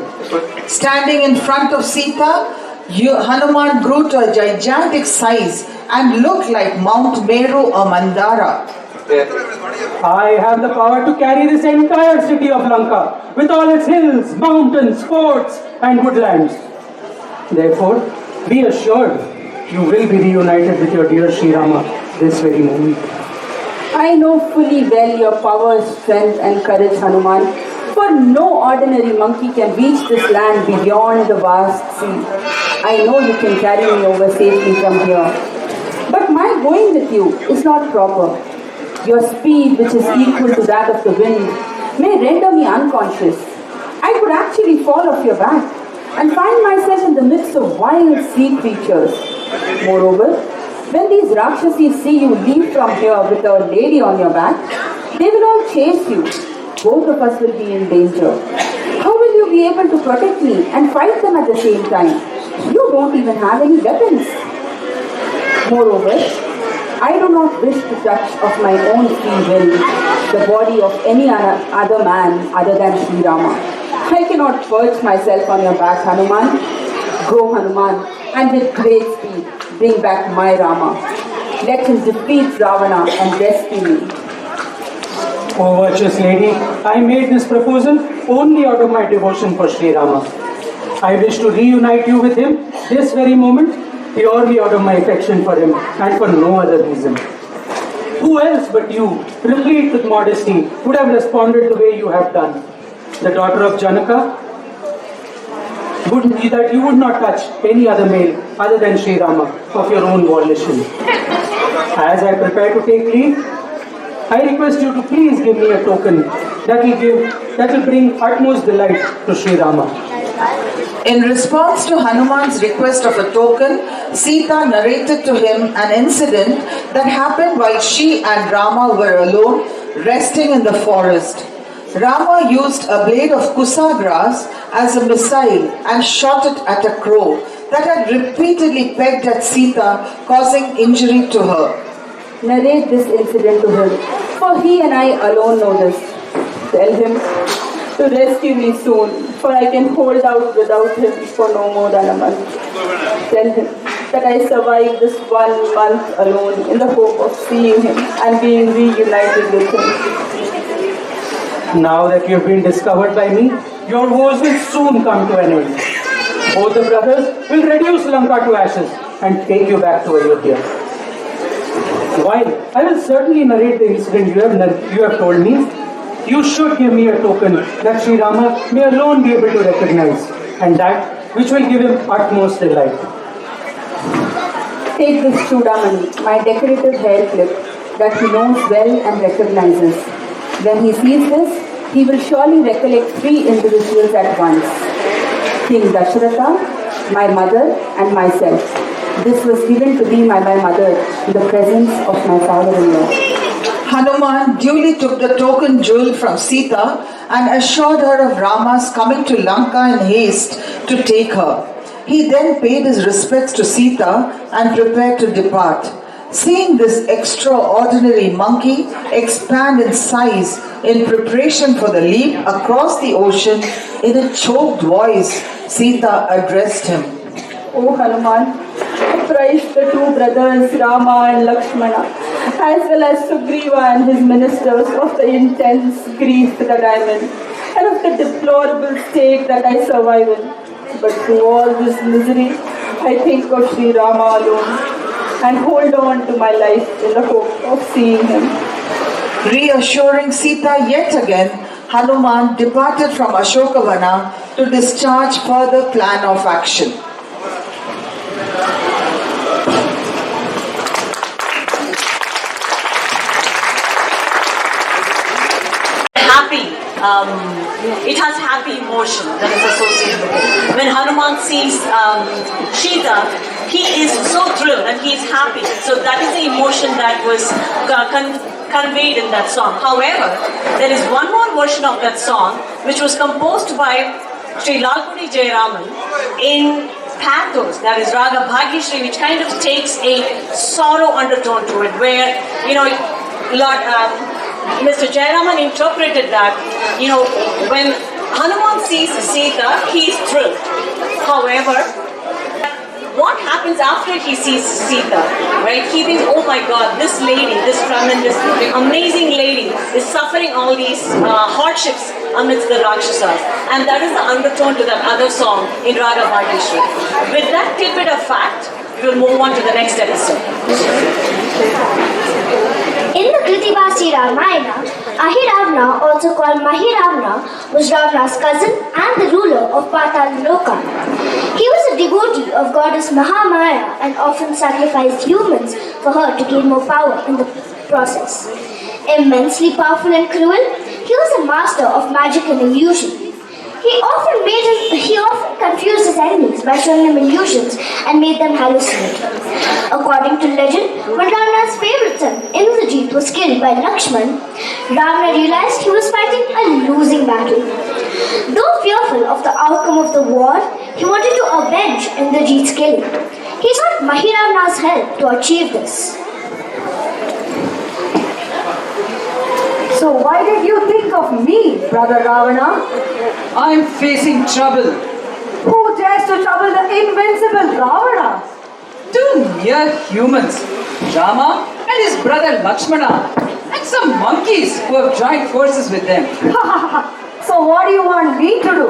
Standing in front of Sita, Hanuman grew to a gigantic size and looked like Mount Meru or Mandara. I have the power to carry this entire city of Lanka with all its hills, mountains, forts and woodlands. Therefore, be assured you will be reunited with your dear Sri Rama this very moment. I know fully well your power, strength and courage, Hanuman, for no ordinary monkey can reach this land beyond the vast sea. I know you can carry me over safely from here. But my going with you is not proper. Your speed, which is equal to that of the wind, may render me unconscious. I could actually fall off your back and find myself in the midst of wild sea creatures. Moreover, when these Rakshasis see you leave from here with a lady on your back, they will all chase you. Both of us will be in danger. How will you be able to protect me and fight them at the same time? You don't even have any weapons. Moreover, I do not wish to touch of my own free will the body of any other man other than Sri Rama. I cannot perch myself on your back, Hanuman. Go, Hanuman, and with great speed bring back my Rama. Let him defeat Ravana and rescue me. Oh, virtuous lady, I made this proposal only out of my devotion for Sri Rama. I wish to reunite you with him this very moment, purely out of my affection for him and for no other reason. Who else but you, replete with modesty, would have responded the way you have done? The daughter of Janaka, would be that you would not touch any other male other than Sri Rama of your own volition. As I prepare to take leave, I request you to please give me a token that will bring utmost delight to Sri Rama. In response to Hanuman's request of a token, Sita narrated to him an incident that happened while she and Rama were alone, resting in the forest. Rama used a blade of kusa grass as a missile and shot it at a crow that had repeatedly pecked at Sita, causing injury to her. Narrate this incident to him, for he and I alone know this. Tell him to rescue me soon, for I can hold out without him for no more than a month. Tell him that I survived this 1 month alone in the hope of seeing him and being reunited with him. Now that you have been discovered by me, your woes will soon come to an end. Both the brothers will reduce Lanka to ashes and take you back to Ayodhya. While I will certainly narrate the incident you have told me, you should give me a token that Sri Rama may alone be able to recognize, and that which will give him utmost delight. Take this Chudamani, my decorative hair clip that he knows well and recognizes. When he sees this, he will surely recollect 3 individuals at once. King Dasharatha, my mother, and myself. This was given to me by my mother in the presence of my father-in-law. Hanuman duly took the token jewel from Sita and assured her of Rama's coming to Lanka in haste to take her. He then paid his respects to Sita and prepared to depart. Seeing this extraordinary monkey expand in size in preparation for the leap across the ocean, in a choked voice, Sita addressed him. O Hanuman, apprise the 2 brothers Rama and Lakshmana, as well as Sugriva and his ministers, of the intense grief that I am in, and of the deplorable state that I survive in. But through all this misery, I think of Sri Rama alone, and hold on to my life in the hope of seeing him. Reassuring Sita yet again, Hanuman departed from Ashokavana to discharge further plan of action. Happy. It has happy emotion that is associated with it. When Hanuman sees Sita, he is so thrilled and he is happy. So that is the emotion that was conveyed in that song. However, there is one more version of that song which was composed by Sri Lalpudi Jayaraman in pathos, that is Raga Bhagyashri, which kind of takes a sorrow undertone to it, where, Mr. Jayaraman interpreted that, when Hanuman sees Sita, he is thrilled. However, what happens after he sees Sita, right? He thinks, oh my God, this lady, this tremendous, amazing lady is suffering all these hardships amidst the Rakshasas. And that is the undertone to that other song in Raga Bhagyashri. With that tidbit of fact, we will move on to the next episode. In the Kritibasi Ramayana, Ahiravana, also called Mahiravana, was Ravana's cousin and the ruler of Pataloka. He was a devotee of goddess Mahamaya and often sacrificed humans for her to gain more power in the process. Immensely powerful and cruel, he was a master of magic and illusion. He often confused his enemies by showing them illusions and made them hallucinate. According to legend, when Ravana's favorite son, Indrajit, was killed by Lakshman, Ravana realized he was fighting a losing battle. Though fearful of the outcome of the war, he wanted to avenge Indrajit's killing. He sought Mahiravana's help to achieve this. So why did you think of me, Brother Ravana? I am facing trouble. Who dares to trouble the invincible Ravana? Two mere humans, Rama and his brother Lakshmana, and some monkeys who have joined forces with them. So what do you want me to do?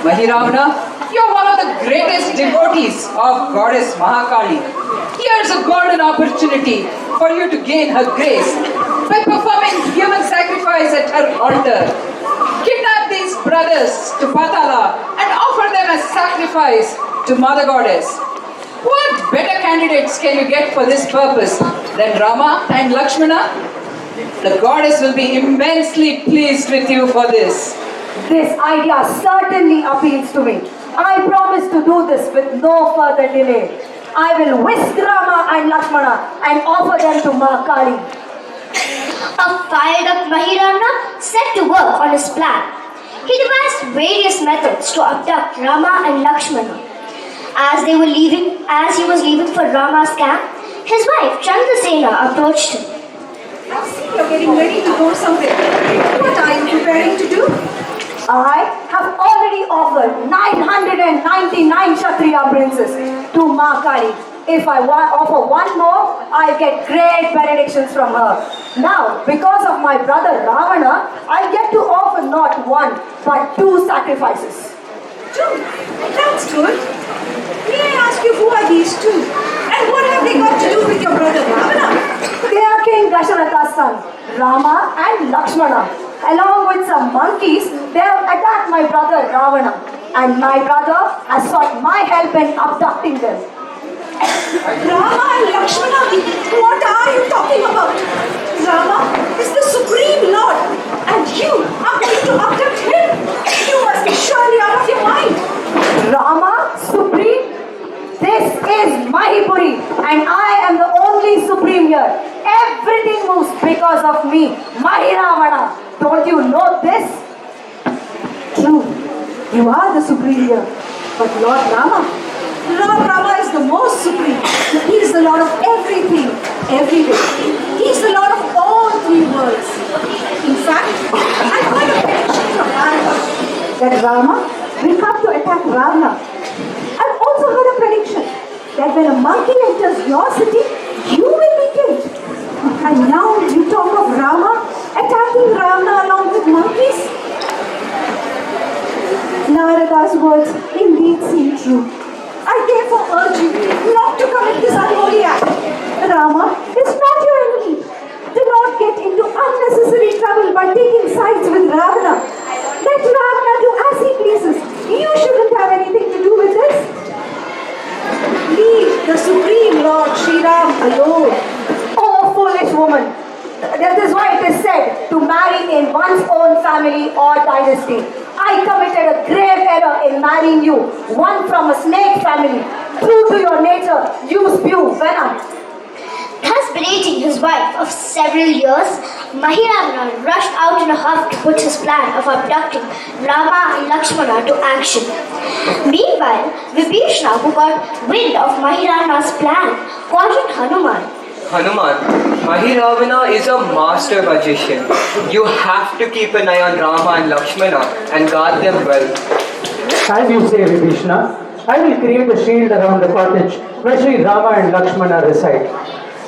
Mahiravana, you are one of the greatest devotees of goddess Mahakali. Here's a golden opportunity for you to gain her grace by performing human sacrifice at her altar. Kidnap these brothers to Patala and offer them as sacrifice to Mother Goddess. What better candidates can you get for this purpose than Rama and Lakshmana? The goddess will be immensely pleased with you for this. This idea certainly appeals to me. I promise to do this with no further delay. I will whisk Rama and Lakshmana and offer them to Ma Kali. A fired-up Mahiravana set to work on his plan. He devised various methods to abduct Rama and Lakshmana. As he was leaving for Rama's camp, his wife Chandrasena approached him. I see you're getting ready to go somewhere. What are you preparing to do? I have already offered 999 Kshatriya princes to Ma Kali. If I offer one more, I'll get great benedictions from her. Now, because of my brother Ravana, I get to offer not one, but 2 sacrifices. 2? That's good. May I ask you, who are these 2? And what have they got to do with your brother Ravana? They are King Dasharatha's son, Rama and Lakshmana. Along with some monkeys, they have attacked my brother Ravana. And my brother has sought my help in abducting them. Rama and Lakshmana, what are you talking about? Rama is the Supreme Lord, and you are going to abduct him? You must be surely out of your mind. Rama, Supreme? This is Mahipuri, and I am the only Supreme here. Everything moves because of me, Mahiravana. Don't you know this? True, you are the Supreme here, but Lord Rama. Lord Rama is the most supreme. He is the Lord of everything, everywhere. He is the Lord of all 3 worlds. In fact, I heard a prediction from Narada that Rama will come to attack Ravana. I've also heard a prediction that when a monkey enters your city, you will be killed. And now you talk of Rama attacking Ravana along with monkeys? Narada's words indeed seem true. I therefore urge you not to commit this unholy act. Rama is not your enemy. Do not get into unnecessary trouble by taking sides with Ravana. Let Ravana do as he pleases. You shouldn't have anything to do with this. Leave the Supreme Lord Sri Ram alone. Oh, foolish woman. That is why it is said to marry in one's own family or dynasty. I committed a grave error in marrying you, one from a snake family. True to your nature, you spew venom. Thus berating his wife of several years, Mahiravana rushed out in a huff to put his plan of abducting Rama and Lakshmana to action. Meanwhile, Vibhishana, who got wind of Mahiravana's plan, called in Hanuman. Hanuman, Mahiravana is a master magician. You have to keep an eye on Rama and Lakshmana and guard them well. As you say, Vibhishana, I will create a shield around the cottage where Sri Rama and Lakshmana reside.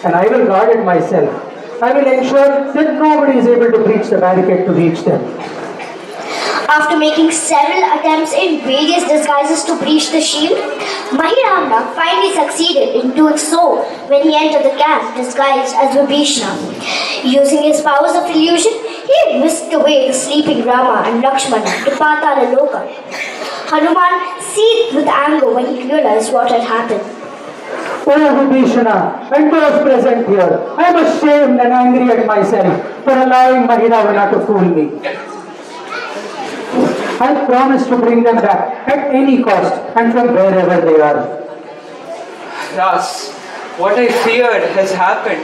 And I will guard it myself. I will ensure that nobody is able to breach the barricade to reach them. After making several attempts in various disguises to breach the shield, Mahiravana finally succeeded in doing so when he entered the camp disguised as Vibhishana. Using his powers of illusion, he whisked away the sleeping Rama and Lakshmana to Patala Loka. Hanuman seethed with anger when he realized what had happened. O Vibhishana, and those present here, I am ashamed and angry at myself for allowing Mahiravana to fool me. I promise to bring them back at any cost and from wherever they are. Thus, what I feared has happened.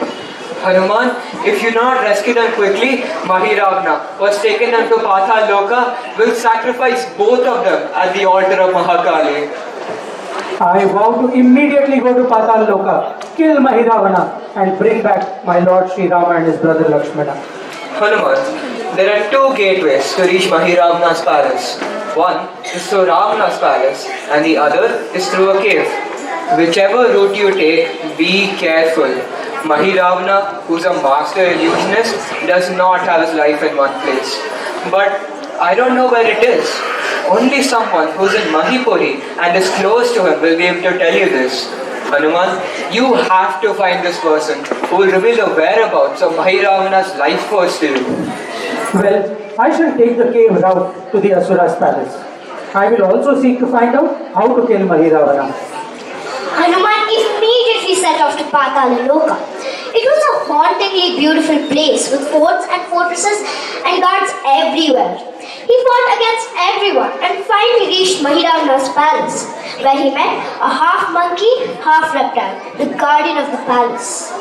Hanuman, if you not rescue them quickly, Mahiravana was taken unto Patala Loka, will sacrifice both of them at the altar of Mahakali. I vow to immediately go to Patala Loka, kill Mahiravana and bring back my Lord Sri Rama and his brother Lakshmana. Hanuman, there are two gateways to reach Mahiravana's palace. One is through Ravana's palace and the other is through a cave. Whichever route you take, be careful. Mahiravana, who's a master illusionist, does not have his life in one place. But I don't know where it is. Only someone who's in Mahipuri and is close to him will be able to tell you this. Hanuman, you have to find this person who will reveal the whereabouts of Mahiravana's life force to you. Well, I shall take the cave route to the Asura's palace. I will also seek to find out how to kill Mahiravana. Hanuman immediately set off to Patala Loka. It was a hauntingly beautiful place with forts and fortresses and guards everywhere. He fought against everyone and finally reached Mahiravana's palace, where he met a half monkey, half reptile, the guardian of the palace.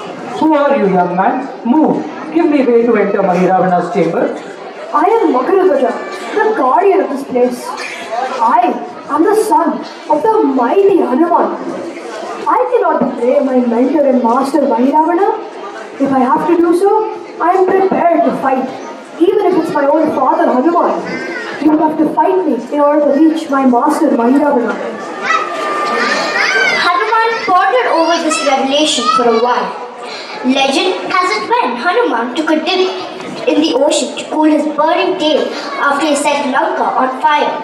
Who are you, young man? Move. Give me way to enter Mahiravana's chamber. I am Makaravaja, the guardian of this place. I am the son of the mighty Hanuman. I cannot betray my mentor and master Mahiravana. If I have to do so, I am prepared to fight, even if it's my own father Hanuman. You have to fight me in order to reach my master Mahiravana. Hanuman pondered over this revelation for a while. Legend has it when Hanuman took a dip in the ocean to cool his burning tail after he set Lanka on fire.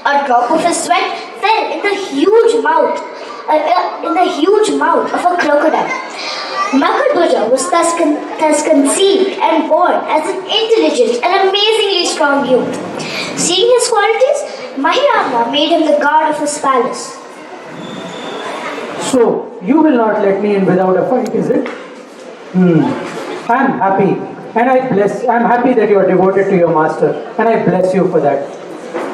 A drop of his sweat fell in the huge mouth of a crocodile. Makarabhaja was thus conceived and born as an intelligent and amazingly strong youth. Seeing his qualities, Mahiravana made him the guard of his palace. So, you will not let me in without a fight, is it? I am happy. And I am happy that you are devoted to your master. And I bless you for that.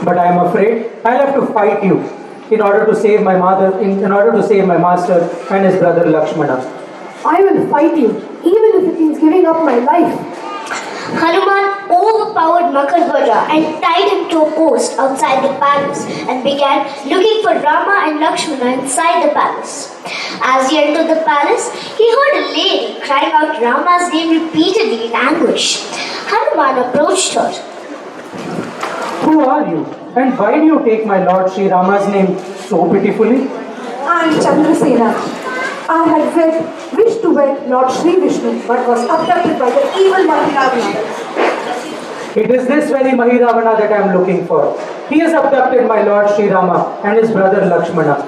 But I am afraid I'll have to fight you in order to save my mother, in order to save my master and his brother Lakshmana. I will fight you, even if it means giving up my life. Hanuman overpowered Makarabhaja and tied him to a post outside the palace and began looking for Rama and Lakshmana inside the palace. As he entered the palace, he heard a lady crying out Rama's name repeatedly in anguish. Hanuman approached her. Who are you? And why do you take my Lord Sri Rama's name so pitifully? I am Chandrasena. I had wished to wed Lord Sri Vishnu, but was abducted by the evil Mahiravana. It is this very Mahiravana that I am looking for. He has abducted my Lord Sri Rama and his brother Lakshmana.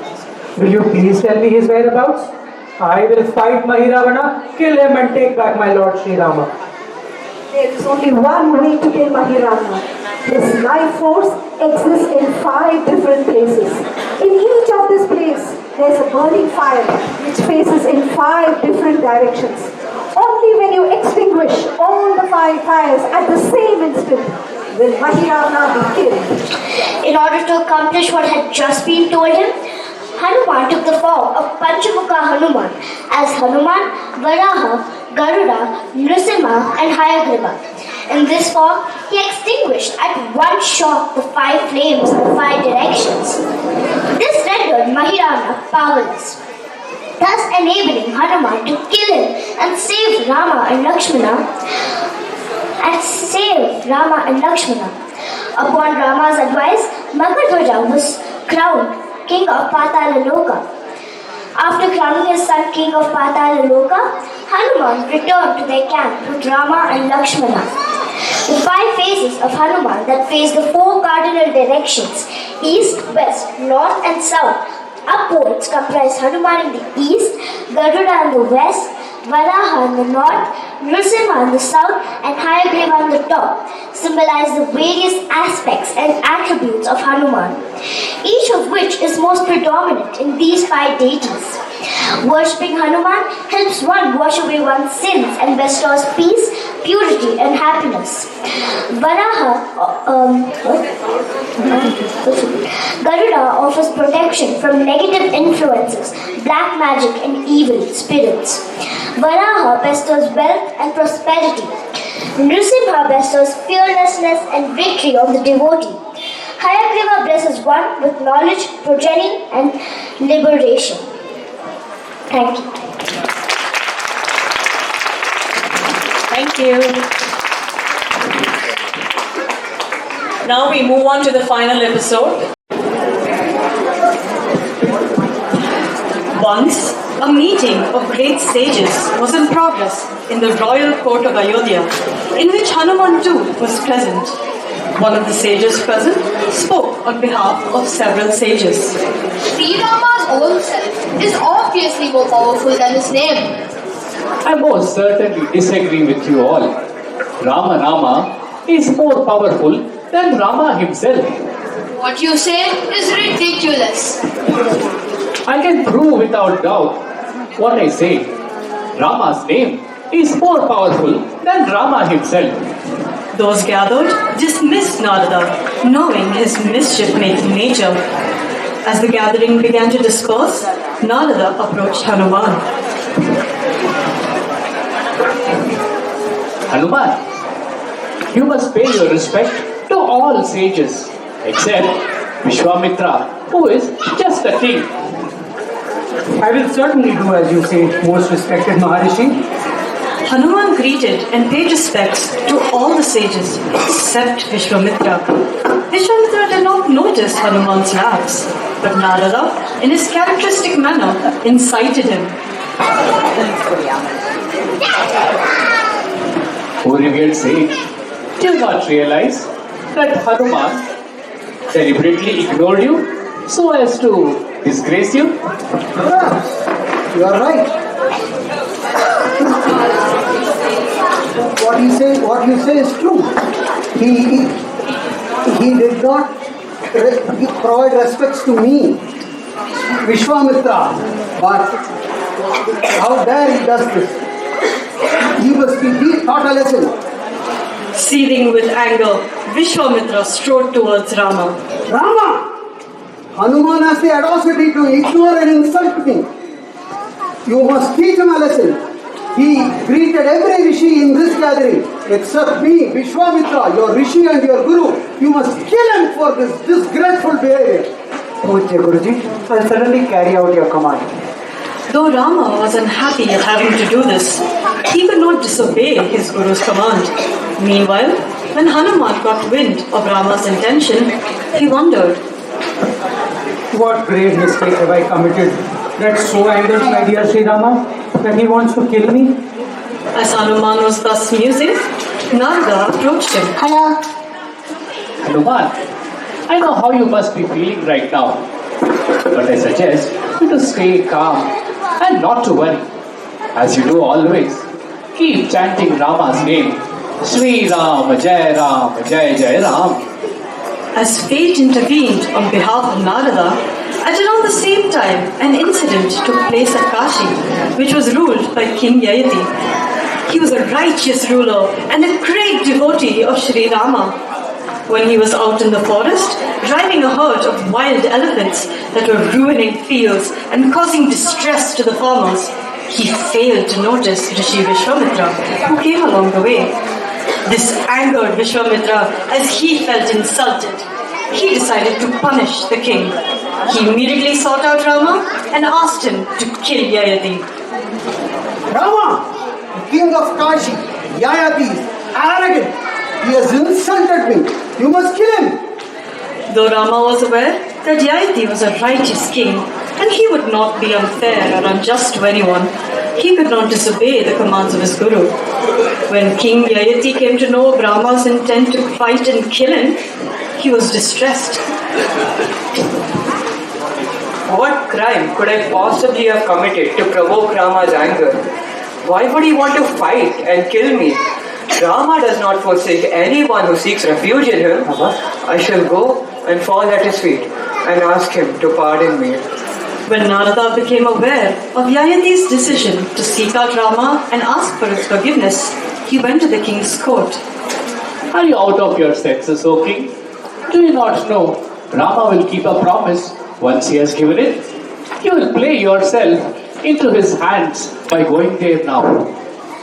Will you please tell me his whereabouts? I will fight Mahiravana, kill him and take back my Lord Sri Rama. There is only one way to kill Mahiravana. His life force exists in 5 different places. In each of these places, there is a burning fire which faces in 5 different directions. Only when you extinguish all the 5 fires at the same instant will Mahiravana be killed. In order to accomplish what had just been told him, Hanuman took the form of Panchamukha Hanuman as Hanuman, Varaha, Garuda, Nrisimha and Hayagriva. In this form, he extinguished at one shot the 5 flames in the 5 directions. This rendered Mahiravana powerless, thus enabling Hanuman to kill him and save Rama and Lakshmana. Upon Rama's advice, Makarabhaja was crowned king of Patala Loka. After crowning his son king of Patala Loka, Hanuman returned to their camp with Rama and Lakshmana. The 5 faces of Hanuman that face the 4 cardinal directions, east, west, north and south, upwards comprise Hanuman in the east, Garuda in the west, Varaha in the north, Nrsimha in the south and Hayagriva on the top, symbolize the various aspects and attributes of Hanuman, each of which is most predominant in these 5 deities. Worshipping Hanuman helps one wash away one's sins and bestows peace, purity and happiness. Garuda offers protection from negative influences, black magic and evil spirits. Varaha bestows wealth and prosperity. Nrsimha bestows fearlessness and victory on the devotee. Hayagriva blesses one with knowledge, progeny and liberation. Thank you. Thank you. Now we move on to the final episode. Once, a meeting of great sages was in progress in the royal court of Ayodhya, in which Hanuman too was present. One of the sages present spoke on behalf of several sages. Sri Rama's own self is obviously more powerful than his name. I most certainly disagree with you all. Rama is more powerful than Rama himself. What you say is ridiculous. I can prove without doubt what I say. Rama's name is more powerful than Rama himself. Those gathered dismissed Narada, knowing his mischief-making nature. As the gathering began to disperse, Narada approached Hanuman. Hanuman, you must pay your respect to all sages, except Vishwamitra, who is just a king. I will certainly do as you say, most respected Maharishi. Hanuman greeted and paid respects to all the sages except Vishwamitra. Vishwamitra did not notice Hanuman's lapse, but Narada, in his characteristic manner, incited him. O revered sage, do you not realize that Hanuman deliberately ignored you so as to disgrace you? Perhaps you are right. What you say is true. He did not provide respects to me, Vishwamitra, but how dare he does this? He taught a lesson. Seething with anger, Vishwamitra strode towards Rama. Rama! Hanuman has the audacity to ignore and insult me. You must teach him a lesson. He greeted every rishi in this gathering except me, Vishwamitra, your rishi and your guru. You must kill him for this disgraceful behavior. Pujya Guruji, I'll certainly carry out your command. Though Rama was unhappy at having to do this, he could not disobey his guru's command. Meanwhile, when Hanuman got wind of Rama's intention, he wondered, what grave mistake have I committed that so angers my dear Sri Rama that he wants to kill me? As Hanuman was thus musing, Narada approached him. Hello. Hanuman, I know how you must be feeling right now, but I suggest you to stay calm and not to worry. As you do always, keep chanting Rama's name. Sri Ram, Jai Ram, Jai Jai Ram. As fate intervened on behalf of Narada, at around the same time, an incident took place at Kashi, which was ruled by King Yayati. He was a righteous ruler and a great devotee of Sri Rama. When he was out in the forest, driving a herd of wild elephants that were ruining fields and causing distress to the farmers, he failed to notice Rishi Vishwamitra, who came along the way. This angered Vishwamitra as he felt insulted. He decided to punish the king. He immediately sought out Rama and asked him to kill Yayati. Rama, the king of Kashi, Yayati is arrogant. He has insulted me. You must kill him. Though Rama was aware that Yayati was a righteous king, and he would not be unfair or unjust to anyone. He could not disobey the commands of his guru. When King Yayati came to know of Rama's intent to fight and kill him, he was distressed. What crime could I possibly have committed to provoke Rama's anger? Why would he want to fight and kill me? Rama does not forsake anyone who seeks refuge in him. I shall go and fall at his feet and ask him to pardon me. When Narada became aware of Yayati's decision to seek out Rama and ask for his forgiveness, he went to the king's court. Are you out of your senses, O king? Do you not know Rama will keep a promise once he has given it? You will play yourself into his hands by going there now.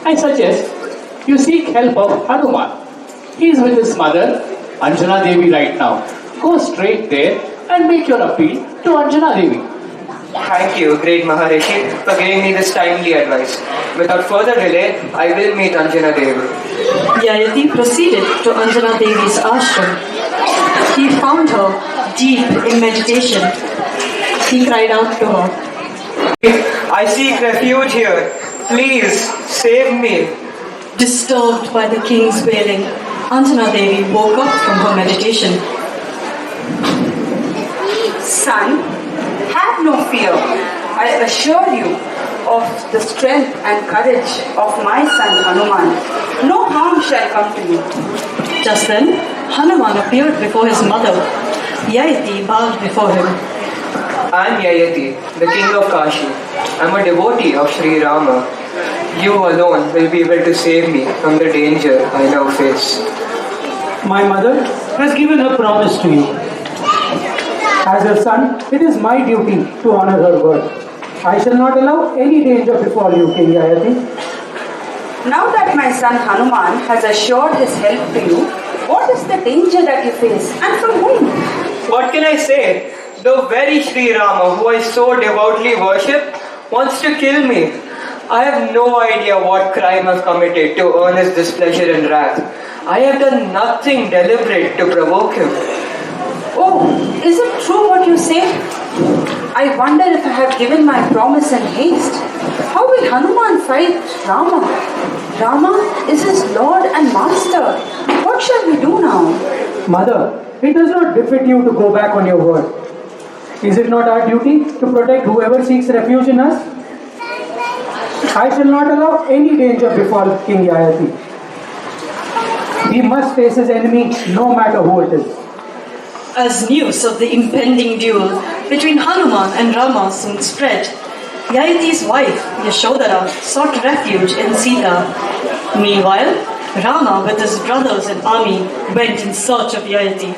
I suggest you seek help of Hanuman. He is with his mother, Anjana Devi, right now. Go straight there and make your appeal to Anjana Devi. Thank you, great Maharishi, for giving me this timely advice. Without further delay, I will meet Anjana Devi. Yayati proceeded to Anjana Devi's ashram. He found her deep in meditation. He cried out to her, I seek refuge here. Please, save me. Disturbed by the king's wailing, Anjana Devi woke up from her meditation. Son, have no fear. I assure you of the strength and courage of my son Hanuman. No harm shall come to you. Just then, Hanuman appeared before his mother. Yayati bowed before him. I am Yayati, the king of Kashi. I am a devotee of Sri Rama. You alone will be able to save me from the danger I now face. My mother has given her promise to you. As her son, it is my duty to honor her word. I shall not allow any danger befall you, King Yayati. Now that my son Hanuman has assured his help to you, what is the danger that you face and from whom? What can I say? The very Sri Rama who I so devoutly worship wants to kill me. I have no idea what crime I've committed to earn his displeasure and wrath. I have done nothing deliberate to provoke him. Oh, is it true what you say? I wonder if I have given my promise in haste. How will Hanuman fight Rama? Rama is his lord and master. What shall we do now? Mother, it does not befit you to go back on your word. Is it not our duty to protect whoever seeks refuge in us? I shall not allow any danger befall King Yayati. He must face his enemy no matter who it is. As news of the impending duel between Hanuman and Rama soon spread, Yayati's wife, Yashodhara, sought refuge in Sita. Meanwhile, Rama with his brothers and army went in search of Yayati.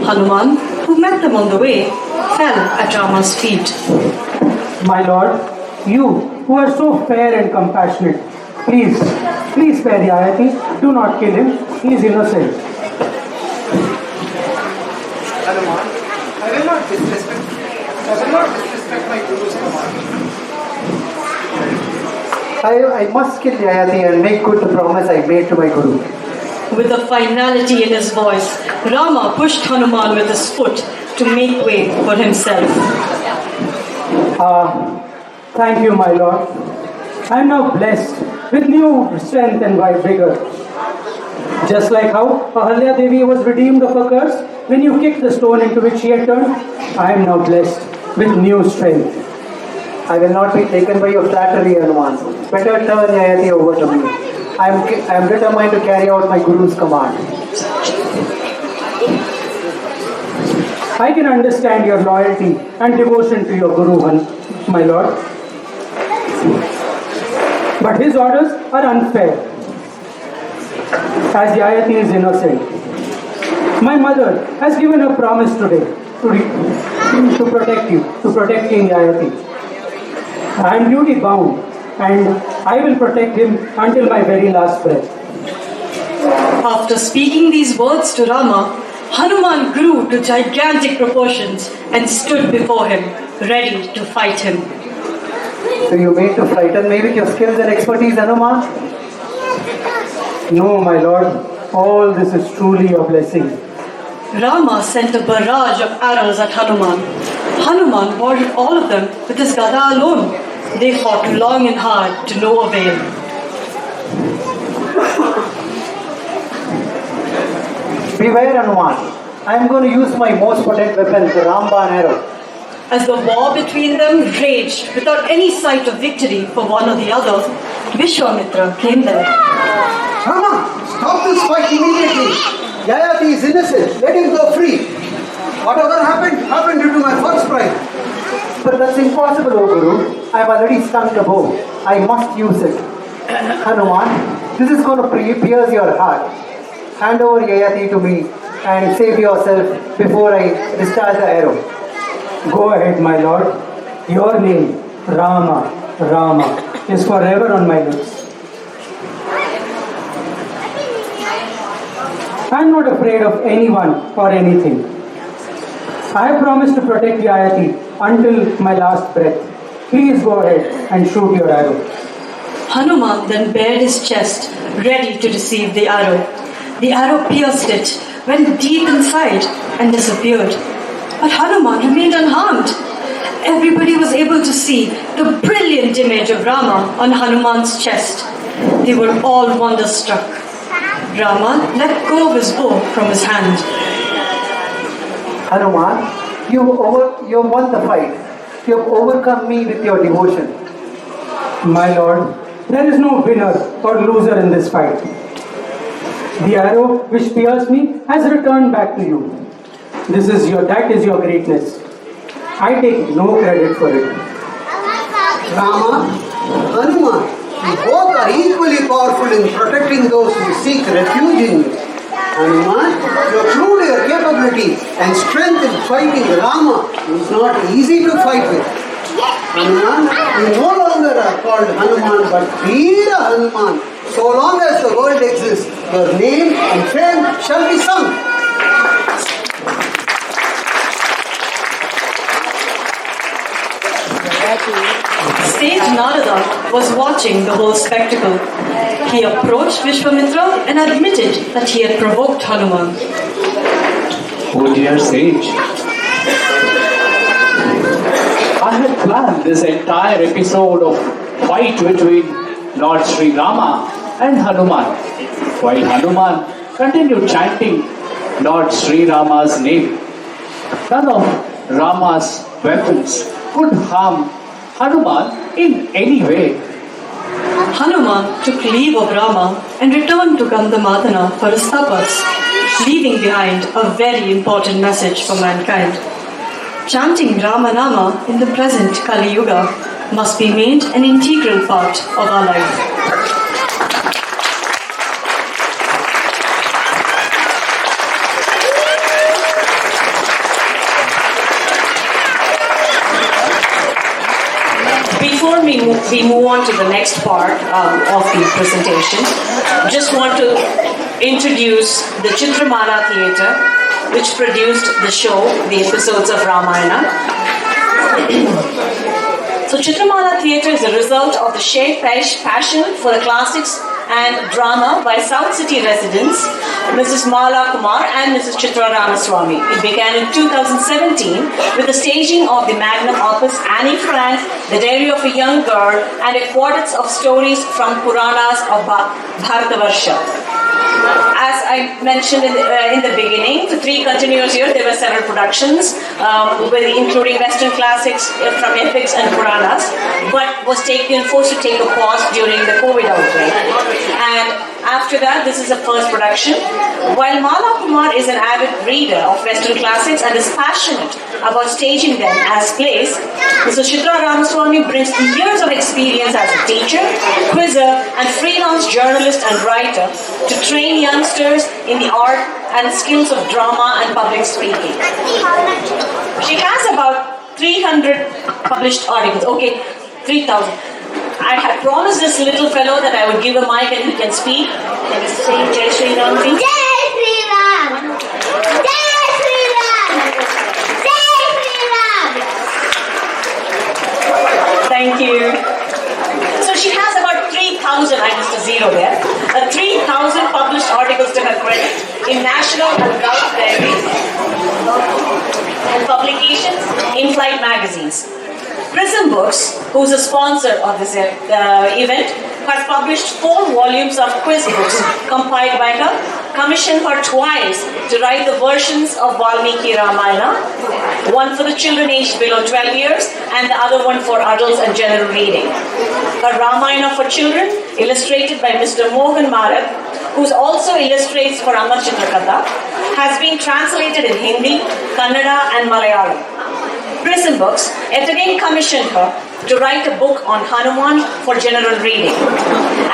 Hanuman, who met them on the way, fell at Rama's feet. My lord, you who are so fair and compassionate, please spare Yayati. Do not kill him. He is innocent. Hanuman, I will not disrespect my Guru's command. I must kill Yayati and make good the promise I made to my Guru. With a finality in his voice, Rama pushed Hanuman with his foot to make way for himself. Thank you, my lord. I am now blessed with new strength and vigor. Just like how Ahalya Devi was redeemed of her curse when you kicked the stone into which she had turned, I am now blessed with new strength. I will not be taken by your flattery, Hanuman. Better turn Yayati over to me. I am determined to carry out my Guru's command. I can understand your loyalty and devotion to your Guru, my lord. But his orders are unfair, as Yayati is innocent. My mother has given a promise today to protect you, to protect King Yayati. I am duty bound, and I will protect him until my very last breath. After speaking these words to Rama, Hanuman grew to gigantic proportions and stood before him, ready to fight him. So you mean to frighten me with your skills and expertise, Hanuman? No, my lord. All this is truly your blessing. Rama sent a barrage of arrows at Hanuman. Hanuman boarded all of them with his gada alone. They fought long and hard to no avail. Beware, Hanuman. I am going to use my most potent weapon, the Ramban arrow. As the war between them raged without any sight of victory for one or the other, Vishwamitra came there. Rama, stop this fight immediately. Yayati is innocent. Let him go free. Whatever happened due to my first pride. But that's impossible, O Guru. I have already strung the bow. I must use it. Hanuman, this is going to pierce your heart. Hand over Yayati to me and save yourself before I discharge the arrow. Go ahead, my lord. Your name, Rama, is forever on my lips. I am not afraid of anyone or anything. I have promised to protect Yayati until my last breath. Please go ahead and shoot your arrow. Hanuman then bared his chest, ready to receive the arrow. The arrow pierced it, went deep inside, and disappeared. But Hanuman remained unharmed. Everybody was able to see the brilliant image of Rama on Hanuman's chest. They were all wonderstruck. Rama let go of his bow from his hand. Hanuman, you have won the fight. You have overcome me with your devotion. My lord, there is no winner or loser in this fight. The arrow which pierced me has returned back to you. That is your greatness. I take no credit for it. Rama, Hanuman, you both are equally powerful in protecting those who seek refuge in you. Hanuman, you proved your capability and strength in fighting Rama is not easy to fight with. Hanuman, you no longer are called Hanuman but Veera Hanuman. So long as the world exists, your name and fame shall be sung. Sage Narada was watching the whole spectacle. He approached Vishwamitra and admitted that he had provoked Hanuman. Oh dear sage, I had planned this entire episode of fight between Lord Sri Rama and Hanuman, while Hanuman continued chanting Lord Sri Rama's name. None of Rama's weapons could harm Hanuman in any way. Hanuman took leave of Rama and returned to Gandhamadana for his tapas, leaving behind a very important message for mankind. Chanting Ramanama in the present Kali Yuga must be made an integral part of our life. Before we move on to the next part of the presentation, just want to introduce the ChitraMala Theatre, which produced the show, the episodes of Ramayana. So ChitraMala Theatre is a result of the shared passion for the classics and drama by South City residents Mrs. Mala Kumar and Mrs. Chithra Ramaswamy. It began in 2017 with the staging of the magnum opus Annie Frank, The Diary of a Young Girl, and a quartet of stories from Puranas of Bharatavarsha. As I mentioned in the beginning, for 3 continuous years there were several productions, including Western classics from epics and Puranas, but was forced to take a pause during the COVID outbreak. And after that, this is a first production. While Mala Kumar is an avid reader of Western classics and is passionate about staging them as plays, Mrs. Chithra Ramaswamy brings years of experience as a teacher, quizzer, and freelance journalist and writer to train youngsters in the art and skills of drama and public speaking. She has about 300 published articles. Okay, 3,000. I had promised this little fellow that I would give a mic and he can speak. Can you say Jai Shri Ram? Jai Shri Ram! Jai Shri Ram! Jai Shri Ram! Thank you. So she has about 3,000, I missed a zero there, 3,000 published articles to her credit in national and Gulf diaries. Publications, in-flight magazines. Prism Books, who's a sponsor of this event, has published 4 volumes of quiz books compiled by her, commissioned her twice to write the versions of Valmiki Ramayana, one for the children aged below 12 years and the other one for adults and general reading. Her Ramayana for children, illustrated by Mr. Mohan Marak, who also illustrates for Amar Chitrakatha, has been translated in Hindi, Kannada and Malayalam. Prism Books yet again commissioned her to write a book on Hanuman for general reading.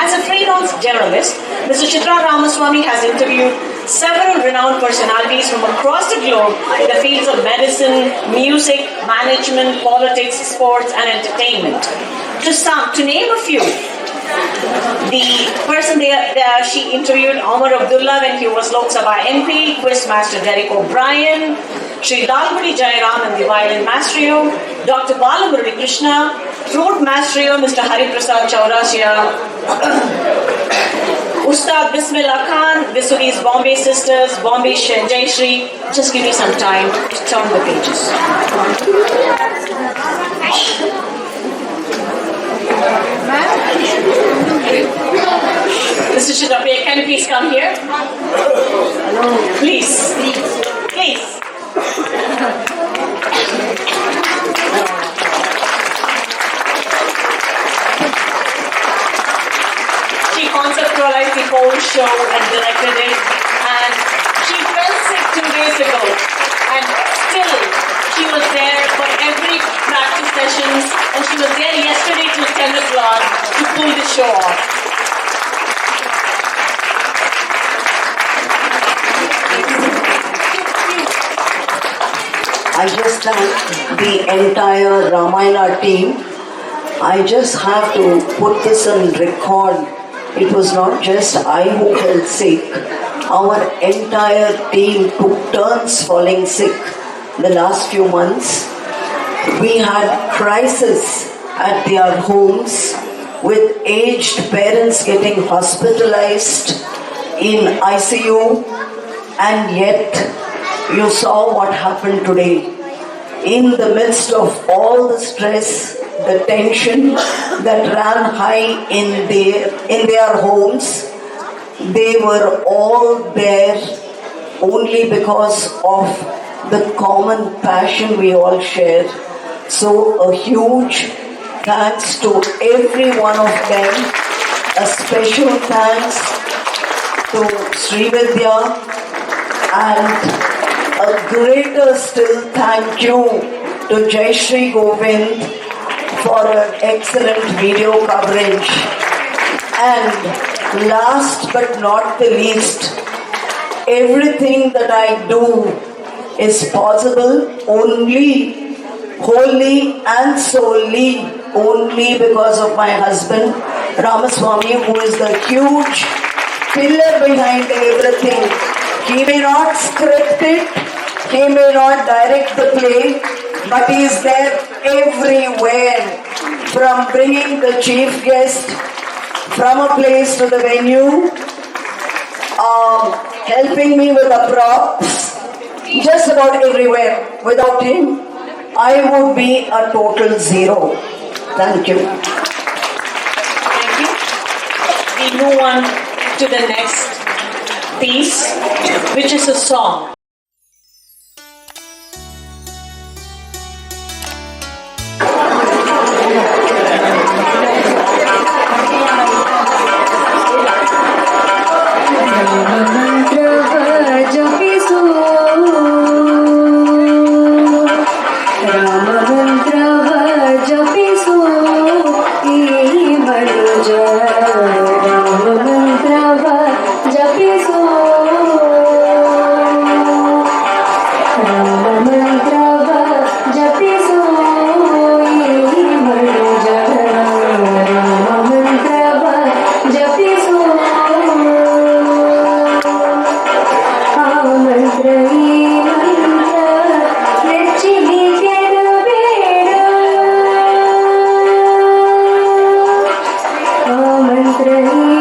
As a freelance journalist, Mr. Chithra Ramaswamy has interviewed several renowned personalities from across the globe in the fields of medicine, music, management, politics, sports, and entertainment. To name a few, the person she interviewed, Omar Abdullah, when he was Lok Sabha MP, Quizmaster Derek O'Brien, Sri Dalgudi Jairam and the violin maestro, Dr. Balamurali Krishna, flute maestro Mr. Hari Prasad Chaurasia, Ustad Bismillah Khan, Visuli's Bombay Sisters, Bombay Jai Shri. Just give me some time to turn the pages. Mr. Chitrape, can you please come here? Please. Please. She conceptualized the whole show and directed it, and she fell sick 2 days ago, and still she was there for every practice sessions, and she was there yesterday till 10 o'clock to pull the show off. I just thank the entire Ramayana team. I just have to put this on record. It was not just I who fell sick. Our entire team took turns falling sick the last few months. We had crisis at their homes with aged parents getting hospitalized in ICU, and yet you saw what happened today. In the midst of all the stress, the tension that ran high in their homes, they were all there only because of the common passion we all share. So a huge thanks to every one of them. A special thanks to Srividhya, and a greater still thank you to Jai Shri Govind for an excellent video coverage. And last but not the least, everything that I do is possible only, wholly and solely, only because of my husband Ramaswamy, who is the huge pillar behind everything. He may not script it, he may not direct the play, but he is there everywhere, from bringing the chief guest from a place to the venue, helping me with the props, just about everywhere. Without him, I would be a total zero. Thank you. Thank you. We move on to the next piece, which is a song. Ramayan.